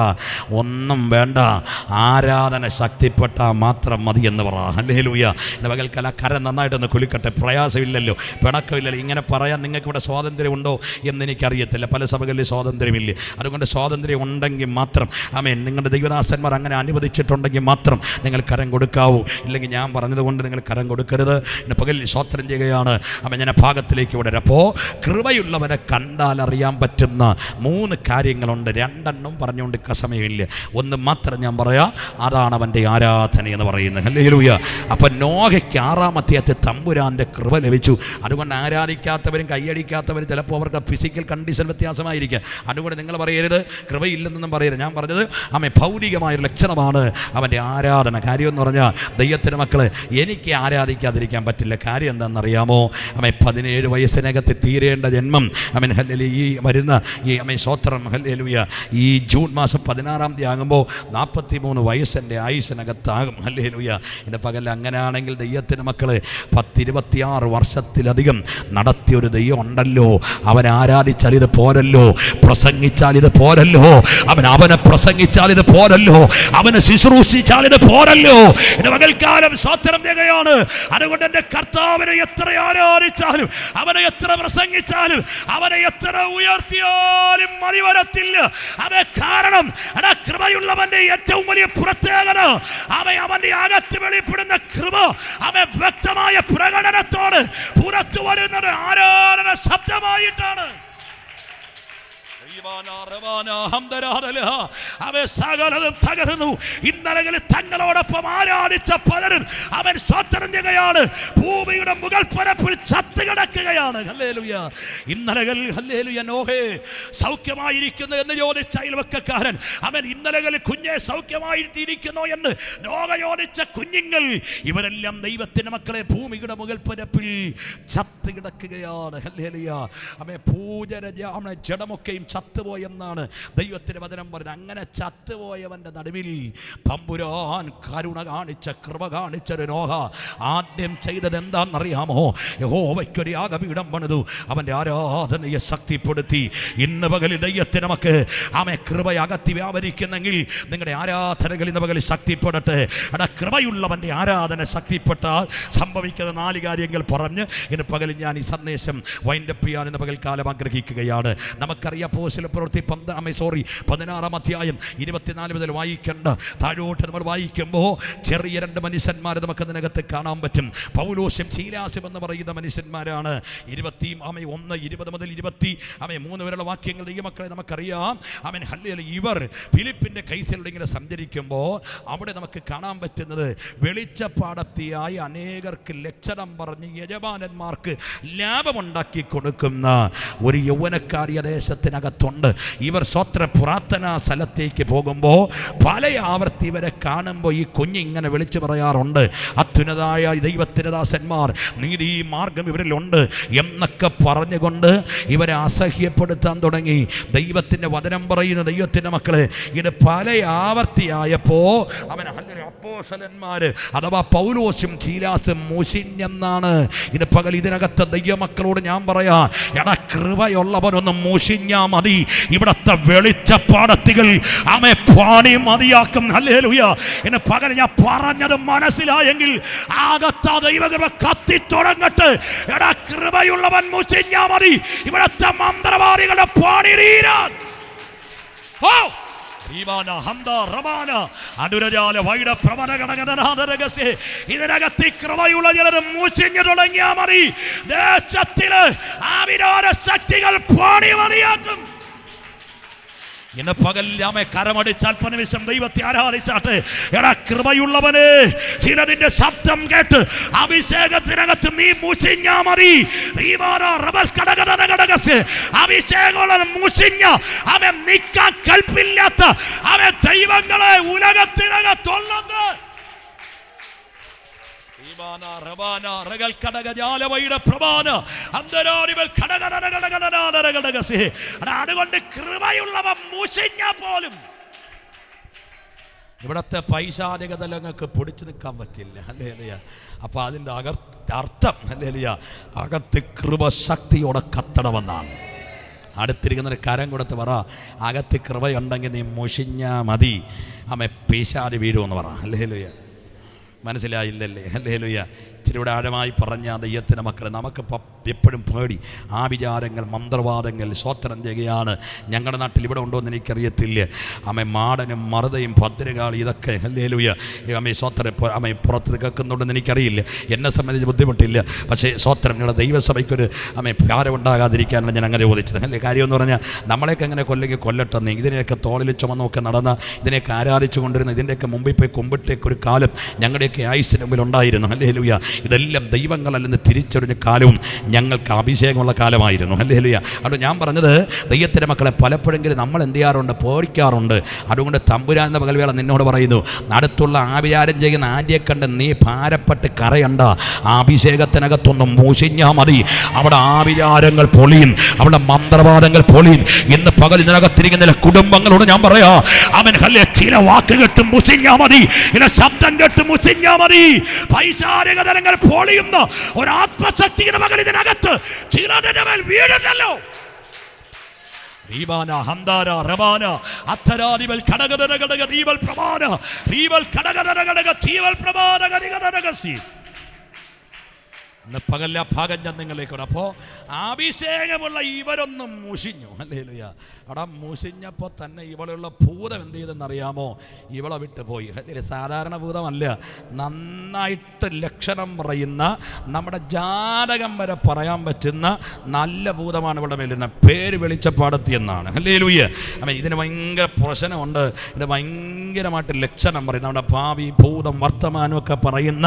ഒന്നും വേണ്ട, ആരാധന ശക്തിപ്പെട്ടാൽ മാത്രം മതി എന്ന് പറ. ഹല്ലേലൂയ. ഇന്ന് പകൽക്കാലം കരം നന്നായിട്ടൊന്ന് കുലുക്കട്ടെ. പ്രയാസമില്ലല്ലോ, പിണക്കമില്ലല്ലോ. ഇങ്ങനെ പറയാൻ നിങ്ങൾക്കിവിടെ സ്വാതന്ത്ര്യമുണ്ടോ എന്നെനിക്കറിയത്തില്ല. പല സഭകളിൽ സ്വാതന്ത്ര്യമില്ല. അതുകൊണ്ട് സ്വാതന്ത്ര്യം ഉണ്ടെങ്കിൽ മാത്രം, ആമേൻ, നിങ്ങളുടെ ദൈവദാസന്മാർ അങ്ങനെ അനുവദിച്ചിട്ടുണ്ടെങ്കിൽ മാത്രം നിങ്ങൾ കരം കൊടുക്കാവൂ. ഇല്ലെങ്കിൽ ഞാൻ പറഞ്ഞതുകൊണ്ട് നിങ്ങൾ കരം കൊടുക്കരുത്. ഇന്ന് പകൽ സ്തോത്രം ചെയ്യുകയാണ്. അപ്പം ഞാൻ ഭാഗത്തിലേക്ക് വിടരാം. അപ്പോൾ കൃപയുള്ളവരെ കണ്ടാൽ അറിയാൻ പറ്റുന്ന 3 കാര്യങ്ങളുണ്ട്. 2 പറഞ്ഞുകൊണ്ട് സമയമില്ല, ഒന്ന് മാത്രം ഞാൻ പറയാം. അതാണ് അവൻ്റെ ആരാധന എന്ന് പറയുന്നത്. ഹല്ലേലൂയ. അപ്പം നോഹയ്ക്ക് 6-ാം അധ്യായത്തിൽ തമ്പുരാൻ്റെ കൃപ ലഭിച്ചു. അതുകൊണ്ട് ആരാധിക്കാത്തവരും കൈയടിക്കാത്തവരും ചിലപ്പോൾ അവർക്ക് ഫിസിക്കൽ കണ്ടീഷൻ വ്യത്യാസമായിരിക്കും. അതുകൊണ്ട് നിങ്ങൾ പറയരുത് കൃപയില്ലെന്നൊന്നും പറയരുത്. ഞാൻ പറഞ്ഞത് ഭൗതികമായുള്ള ലക്ഷണമാണ് അവൻ്റെ ആരാധന. കാര്യം എന്ന് പറഞ്ഞാൽ ദൈവത്തിൻ്റെ മക്കള് എനിക്ക് ആരാധിക്കാതിരിക്കാൻ പറ്റില്ല. കാര്യം എന്താണെന്നറിയാമോ? അവൻ 17 വയസ്സിനകത്ത് തീരേണ്ട ജന്മം അവൻ ഈ വരുന്ന ഈ അമ്മ സ്വോത്രം ഹല്ലേലൂയ ഈ ജൂൺ മാസം 16-ാം തീയതി ആകുമ്പോൾ 43 വയസ്സിൻ്റെ ആയുസ്സിനകത്താകും. ഹല്ലേലൂയ. എൻ്റെ പകൽ അങ്ങനെയാണെങ്കിൽ ദൈവത്തിൻ്റെ മക്കള് 10-26 വർഷത്തിലധികം നടത്തിയൊരു ദൈവം ഉണ്ടല്ലോ. അവൻ ആരാധിച്ചാൽ ഇത് പോരല്ലോ, പ്രസംഗിച്ചാൽ ഇത് പോരല്ലോ, അവനെ പ്രസംഗിച്ചാൽ ഇത് പോരല്ലോ, അവനെ ശുശ്രൂഷിച്ചാൽ ഇത് പോരല്ലോ. എൻ്റെ പകൽക്കാലം സ്വോത്രം ചെയ്യുകയാണ്. അതുകൊണ്ട് എൻ്റെ കർത്താവിനെ എത്ര ആരാധിച്ചാലും, അവനെ എത്ര പ്രസംഗിച്ചാലും, അവനെ എത്ര ഉയർത്തിയാലും മതി വരത്തില്ല. കാരണം കൃപയുള്ളവന്റെ ഏറ്റവും വലിയ പ്രത്യേകത അവന്റെ അകത്ത് വെളിപ്പെടുന്ന കൃപ വ്യക്തമായ പ്രകടനത്തോട് പുറത്തു വരുന്നത് ആരാധന ശബ്ദമായിട്ടാണ്. സകലതും തകർന്നു. ഇന്നലകളിൽ തങ്ങളോടൊപ്പം ആരാധിച്ച പലരും അവൻ സ്വോത്രം ചെയ്യുകയാണ്. ഭൂമിയുടെ മുകൾ പരപ്പിൽ ചത്തു കിടക്കുകയാണ്. ഹല്ലേലൂയ. ഇന്നലകൾ ഹല്ലേലൂയ. നോഹേ സൗഖ്യമായിരിക്കുന്നു എന്ന് ചോദിച്ച അയൽവക്കക്കാരൻ അവൻ ഇന്നലകളിൽ കുഞ്ഞെ സൗഖ്യമായിട്ടിരിക്കുന്നു എന്ന് നോഹ ചോദിച്ച കുഞ്ഞുങ്ങൾ ഇവരെല്ലാം ദൈവത്തിന്റെ മക്കളെ ഭൂമിയുടെ മുകൾ പരപ്പിൽ ചത്തു കിടക്കുകയാണ്. ഹല്ലേലൂയ. അവൻ ജഡമൊക്കെയും ചത്തുപോയെന്നാണ് ദൈവത്തിന്റെ വചനം പറഞ്ഞത്. അങ്ങനെ ചത്തുപോയവന്റെ നടുവിൽ തമ്പുരാൻ കരുണ കാണിച്ച, കൃപ കാണിച്ചൊരു നോഹ ആദ്യം ചെയ്തത് എന്താണെന്നറിയാമോ? യഹോവയ്ക്കൊരു യാഗപീഠം പണിതു, അവന്റെ ആരാധനയെ ശക്തിപ്പെടുത്തി. ഇന്ന് പകലിൽ ദൈവത്തിന് നമുക്ക് കൃപ അകത്തി വ്യാപരിക്കുന്നെങ്കിൽ നിങ്ങളുടെ ആരാധനകൾ ഇന്ന് പകലിൽ ശക്തിപ്പെടട്ടെ. കൃപയുള്ളവന്റെ ആരാധന ശക്തിപ്പെട്ടാൽ സംഭവിക്കുന്ന 4 കാര്യങ്ങൾ പറഞ്ഞ് ഇന്ന് പകലിൽ ഞാൻ ഈ സന്ദേശം വൈൻഡപ്പ് ചെയ്യാൻ ഇന്ന് പകൽക്കാലം ആഗ്രഹിക്കുകയാണ്. നമുക്കറിയാം പ്രവൃത്തി 16-ാം അധ്യായം 24 മുതൽ വായിക്കേണ്ട താഴോട്ട് നമ്മൾ വായിക്കുമ്പോൾ ചെറിയ 2 മനുഷ്യന്മാരെ നമുക്ക് അതിനകത്ത് കാണാൻ പറ്റും. പൗലോസും ശീലാസും എന്ന് പറയുന്ന മനുഷ്യന്മാരാണ്. 1:20 മുതൽ 23 വരെയുള്ള വാക്യങ്ങൾ ഈ മക്കളെ നമുക്കറിയാം. ഇവർ ഫിലിപ്പിന്റെ കൈസയിലൂടെ ഇങ്ങനെ സഞ്ചരിക്കുമ്പോൾ അവിടെ നമുക്ക് കാണാൻ പറ്റുന്നത് വെളിച്ചപ്പാടത്തിയായി അനേകർക്ക് ലക്ഷണം പറഞ്ഞ് യജമാനന്മാർക്ക് ലാഭമുണ്ടാക്കി കൊടുക്കുന്ന ഒരു യൗവനക്കാരിയ ദേശത്തിനകത്തുണ്ട്. ഇവർ സ്വത്ര പ്രാർത്ഥനാ സ്ഥലത്തേക്ക് പോകുമ്പോൾ പല ആവർത്തി ഇവരെ കാണുമ്പോൾ ഈ കുഞ്ഞിങ്ങനെ വിളിച്ചു പറയാറുണ്ട്, അത്യുന്നതായ ദൈവത്തിന്റെ ദാസന്മാർ നീതി മാർഗം ഇവരിലുണ്ട് എന്നൊക്കെ പറഞ്ഞുകൊണ്ട് ഇവരെ അസഹ്യപ്പെടുത്താൻ തുടങ്ങി. ദൈവത്തിന്റെ വചനം പറയുന്ന ദൈവത്തിന്റെ മക്കളെ ഇത് പല ആവർത്തിയായപ്പോൾ അപ്പോസ്തലന്മാര് അഥവാ പൗലോസും ശീലാസും മുഷിഞ്ഞെന്നാണ്. ഇത് പകൽ ഇതിനകത്ത് ദൈവമക്കളോട് ഞാൻ പറയാ, എടാ കൃപയുള്ളവനൊന്നും മുഷിഞ്ഞാ മതി. ഇവിടത്തെ വെളിച്ചപ്പാടത്തികൾ പാണി മതിയാക്കും. ഹല്ലേലൂയ. ഇന്ന് പകൽ ഞാൻ പറഞ്ഞത് മനസ്സിലായെങ്കിൽ ആകത്ത ദൈവകൃപ കത്തി തുടങ്ങട്ടെ. എടാ കൃപയുള്ളവൻ മുഷിഞ്ഞാ മതി. ഇവിടത്തെ മന്ത്രവാദികളുടെ പാണി തീരാൻ ഇതിനകത്ത് കൃപയുള്ള ചിലരും മൂച്ചിഞ്ഞു തുടങ്ങിയാ മതി. ദേശത്തില് ആവിരോധ ശക്തികൾ പാണി മതിയാക്കും. ഇന്ന് പകൽ കരമടിച്ച് അല്പനിമിഷം ദൈവത്തെ ആരാധിച്ചാട്ടെ. എടാ കൃപയുള്ളവന് ചിലതിന്റെ ശബ്ദം കേട്ട് അഭിഷേകത്തിനകത്ത് നീ മുഷിഞ്ഞാ മതി. അഭിഷേകം മുഷിഞ്ഞ അവൻ നിൽക്കാൻ കൽപ്പില്ലാത്ത അവൻ ദൈവങ്ങളെ ഉലകത്തിനകത്തുള്ളത് അതുകൊണ്ട് കൃപയുള്ളവ മുഷിഞ്ഞ പോലും ഇവിടത്തെ പൈശാചിക തലങ്ങൾക്ക് പിടിച്ചു നിൽക്കാൻ പറ്റില്ല. ഹല്ലേലൂയ. അപ്പൊ അതിൻ്റെ അർത്ഥം ഹല്ലേലൂയ അകത്ത് കൃപശക്തിയോടെ കത്തണമെന്നാണ്. അടുത്തിരിക്കുന്നൊരു കരം കൊടുത്ത് പറ, അകത്ത് കൃപയുണ്ടെങ്കിൽ നീ മുഷിഞ്ഞാ മതി, പൈശാചി വീഴുമെന്ന് പറ. ഹല്ലേലൂയ. മനസ്സിലായില്ലല്ലേ? ഹല്ലേലൂയ. ഇച്ചിരി ഇവിടെ ആഴമായി പറഞ്ഞ ദൈവത്തിൻ്റെ മക്കളെ നമുക്കിപ്പോൾ എപ്പോഴും പേടി. ആ വിചാരങ്ങൾ, മന്ത്രവാദങ്ങൾ സ്വോത്രം ചെയ്യുകയാണ്. ഞങ്ങളുടെ നാട്ടിൽ ഇവിടെ ഉണ്ടോ എന്ന് എനിക്കറിയത്തില്ല. മാടനും മറുതയും ഭദ്രകാളി ഇതൊക്കെ ഹല്ലേലൂയ സ്വോത്രം പുറത്ത് കേൾക്കുന്നുണ്ടെന്ന് എനിക്കറിയില്ല. എന്നെ സംബന്ധിച്ച് ബുദ്ധിമുട്ടില്ല. പക്ഷേ സ്വോത്രം നിങ്ങളുടെ ദൈവസഭയ്ക്കൊരു ഭാരമുണ്ടാകാതിരിക്കാനാണ് ഞാൻ അങ്ങനെ ചോദിച്ചത്. അല്ലേ? കാര്യമെന്ന് പറഞ്ഞാൽ നമ്മളെയൊക്കെ എങ്ങനെ കൊല്ലെങ്കിൽ കൊല്ലട്ടെന്ന്, ഇതിനെയൊക്കെ തോളിൽ ചുമന്നൊക്കെ നടന്ന, ഇതിനെയൊക്കെ ആരാധിച്ചു കൊണ്ടിരുന്ന, ഇതിൻ്റെയൊക്കെ മുമ്പിൽ പോയി കുമ്പിട്ടേക്കൊരു കാലം ഞങ്ങളുടെയൊക്കെ ആയുസ്സിന് മുമ്പിൽ ഉണ്ടായിരുന്നു. ഹല്ലേലൂയ. ഇതെല്ലാം ദൈവങ്ങളല്ലെന്ന് തിരിച്ചറിഞ്ഞ കാലവും ഞങ്ങൾക്ക് അഭിഷേകമുള്ള കാലമായിരുന്നു. ഹല്ലേലൂയ. അതുകൊണ്ട് ഞാൻ പറഞ്ഞത്, ദൈവത്തിൻ്റെ മക്കളെ, പലപ്പോഴെങ്കിലും നമ്മൾ എന്ത് ചെയ്യാറുണ്ട്? പേടിക്കാറുണ്ട്. അതുകൊണ്ട് തമ്പുരാൻ്റെ പകൽവേള നിന്നോട് പറയുന്നു, അടുത്തുള്ള ആഭിചാരം ചെയ്യുന്ന ആൻറ്റിയെ കണ്ട് നീ ഭാരപ്പെട്ട് കരയണ്ട. അഭിഷേകത്തിനകത്തൊന്നും മൂശിഞ്ഞാൽ മതി. അവിടെ ആഭിചാരങ്ങൾ പൊളിയും, അവിടെ മന്ത്രവാദങ്ങൾ പൊളിയും. ഇന്ന് പകൽ ഇതിനകത്തിരിക്കുന്ന കുടുംബങ്ങളോട് ഞാൻ പറയാ, അവൻ ചില വാക്ക് കേട്ട് മുഷിഞ്ഞാ മതി, ചില ശബ്ദം കേട്ട് മുഷിഞ്ഞാ മതി. പൈശാചികതരങ്ങൾ പൊളിയുന്ന ഒരു ആത്മശക്തിയുടെ മകൾ ഇതിനകത്ത് ചിലതിന്റെ മേൽ വീഴുന്നല്ലോ. റീബാന ഹന്താര റബാന അത്തരാദിവൽ ഘടകടക ദീവൽ പ്രമാന റീവൽ ഘടകടക തീവൽ പ്രമാന ഗരികടകസി. ഇന്ന് പകല ഭാഗം ഞാൻ നിങ്ങളേക്ക്. അപ്പോൾ അഭിഷേകമുള്ള ഇവരൊന്നും മുഷിഞ്ഞു. ഹല്ലേലൂയ. അവിടെ മുഷിഞ്ഞപ്പോൾ തന്നെ ഇവളുള്ള ഭൂതം എന്ത് ചെയ്തെന്നറിയാമോ? ഇവളെ വിട്ട് പോയി. സാധാരണ ഭൂതമല്ല, നന്നായിട്ട് ലക്ഷണം പറയുന്ന, നമ്മുടെ ജാതകം വരെ പറയാൻ പറ്റുന്ന നല്ല ഭൂതമാണ് ഇവളുടെ മേലിരുന്ന. പേര് വെളിച്ചപ്പാടത്തി എന്നാണ്. ഹല്ലേലൂയ. അപ്പം ഇതിന് ഭയങ്കര പ്രശ്നമുണ്ട്. ഇത് ഭയങ്കരമായിട്ട് ലക്ഷണം പറയും. നമ്മുടെ ഭാവി, ഭൂതം, വർത്തമാനമൊക്കെ പറയുന്ന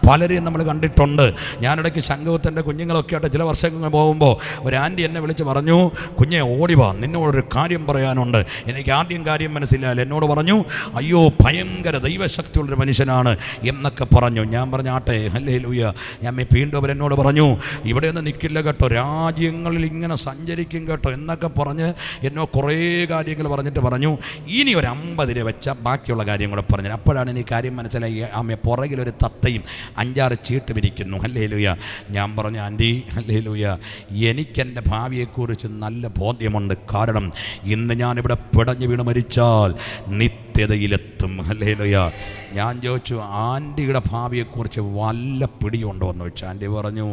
പലരെയും നമ്മൾ കണ്ടിട്ടുണ്ട്. ഞാനിടയ്ക്ക് ശംഖുത്തിൻ്റെ കുഞ്ഞുങ്ങളൊക്കെ ആയിട്ട് ചില വർഷങ്ങൾ പോകുമ്പോൾ ഒരു ആൻറ്റി എന്നെ വിളിച്ച് പറഞ്ഞു, കുഞ്ഞെ ഓടിവാ, നിന്നോടൊരു കാര്യം പറയാനുണ്ട്. എനിക്ക് ആദ്യം കാര്യം മനസ്സിലായില്ല. എന്നോട് പറഞ്ഞു, അയ്യോ ഭയങ്കര ദൈവശക്തിയുള്ളൊരു മനുഷ്യനാണ് എന്നൊക്കെ പറഞ്ഞു. ഞാൻ പറഞ്ഞു, ആട്ടെ, ഹല്ലേലൂയ. ഞാൻ വീണ്ടും അവരെന്നോട് പറഞ്ഞു, ഇവിടെ ഒന്നും നിൽക്കില്ല കേട്ടോ, രാജ്യങ്ങളിൽ ഇങ്ങനെ സഞ്ചരിക്കും കേട്ടോ എന്നൊക്കെ പറഞ്ഞ് എന്നോ കുറേ കാര്യങ്ങൾ പറഞ്ഞിട്ട് പറഞ്ഞു, ഇനി ഒരു 50 രൂപ വെച്ച ബാക്കിയുള്ള കാര്യം കൂടെ പറഞ്ഞു. അപ്പോഴാണ് എനിക്ക് കാര്യം മനസ്സിലായി. ആമയെ പുറകിലൊരു തത്തയും 5-6 ചീട്ടും ഇരിക്കുന്നു. ഹല്ലേലൂയ. ഞാൻ പറഞ്ഞു, ആൻറ്റി, ഹല്ലേലൂയ, എനിക്കെൻ്റെ ഭാവിയെക്കുറിച്ച് നല്ല ബോധ്യമുണ്ട്. കാരണം ഇന്ന് ഞാനിവിടെ പിടഞ്ഞു വീണ് മരിച്ചാൽ നിത്യതയിലെത്തും. ഹല്ലേലൂയ. ഞാൻ ചോദിച്ചു, ആൻറ്റിയുടെ ഭാവിയെക്കുറിച്ച് വല്ല പിടിയുണ്ടോ എന്ന് വെച്ചാൽ ആൻറ്റി പറഞ്ഞു,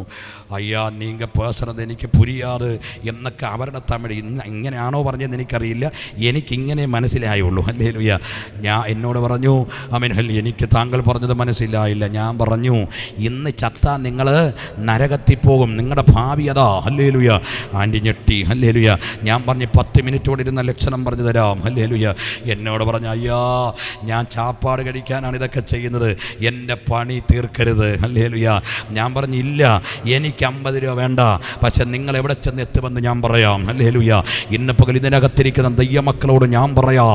അയ്യാ നീങ്ക പേഴ്സണത് എനിക്ക് പുരിയാത് എന്നൊക്കെ അവരുടെ തമിഴ്. ഇങ്ങനെയാണോ പറഞ്ഞതെന്ന് എനിക്കറിയില്ല, എനിക്കിങ്ങനെ മനസ്സിലായുള്ളൂ. ഹല്ലേലൂയ. എന്നോട് പറഞ്ഞു, ആമേൻ, എനിക്ക് താങ്കൾ പറഞ്ഞത് മനസ്സിലായില്ല. ഞാൻ പറഞ്ഞു, ഇന്ന് ചത്താ നിങ്ങൾ നരകത്തിൽ പോകും, നിങ്ങളുടെ ഭാവി അതാ. ഹല്ലേലൂയ. ആൻറ്റി ഞെട്ടി. ഹല്ലേലൂയ. ഞാൻ പറഞ്ഞു, 10 മിനിറ്റോടെ ഇരുന്ന ലക്ഷണം പറഞ്ഞു തരാം. ഹല്ലേലൂയ. എന്നോട് പറഞ്ഞു, അയ്യാ ഞാൻ ചാപ്പാട് കഴിക്കാനാണ് ഇതൊക്കെ ചെയ്യുന്നത്, എൻ്റെ പണി തീർക്കരുത്. ഹല്ലേലൂയ. ഞാൻ പറഞ്ഞു, ഇല്ല, എനിക്ക് 50 രൂപ വേണ്ട, പക്ഷെ നിങ്ങൾ എവിടെ ചെന്ന് എത്തുമെന്ന് ഞാൻ പറയാം. ഹല്ലേലൂയ. ഇന്ന് പകൽ ഇതിനകത്തിരിക്കുന്ന ദൈവമക്കളോട് ഞാൻ പറയാ,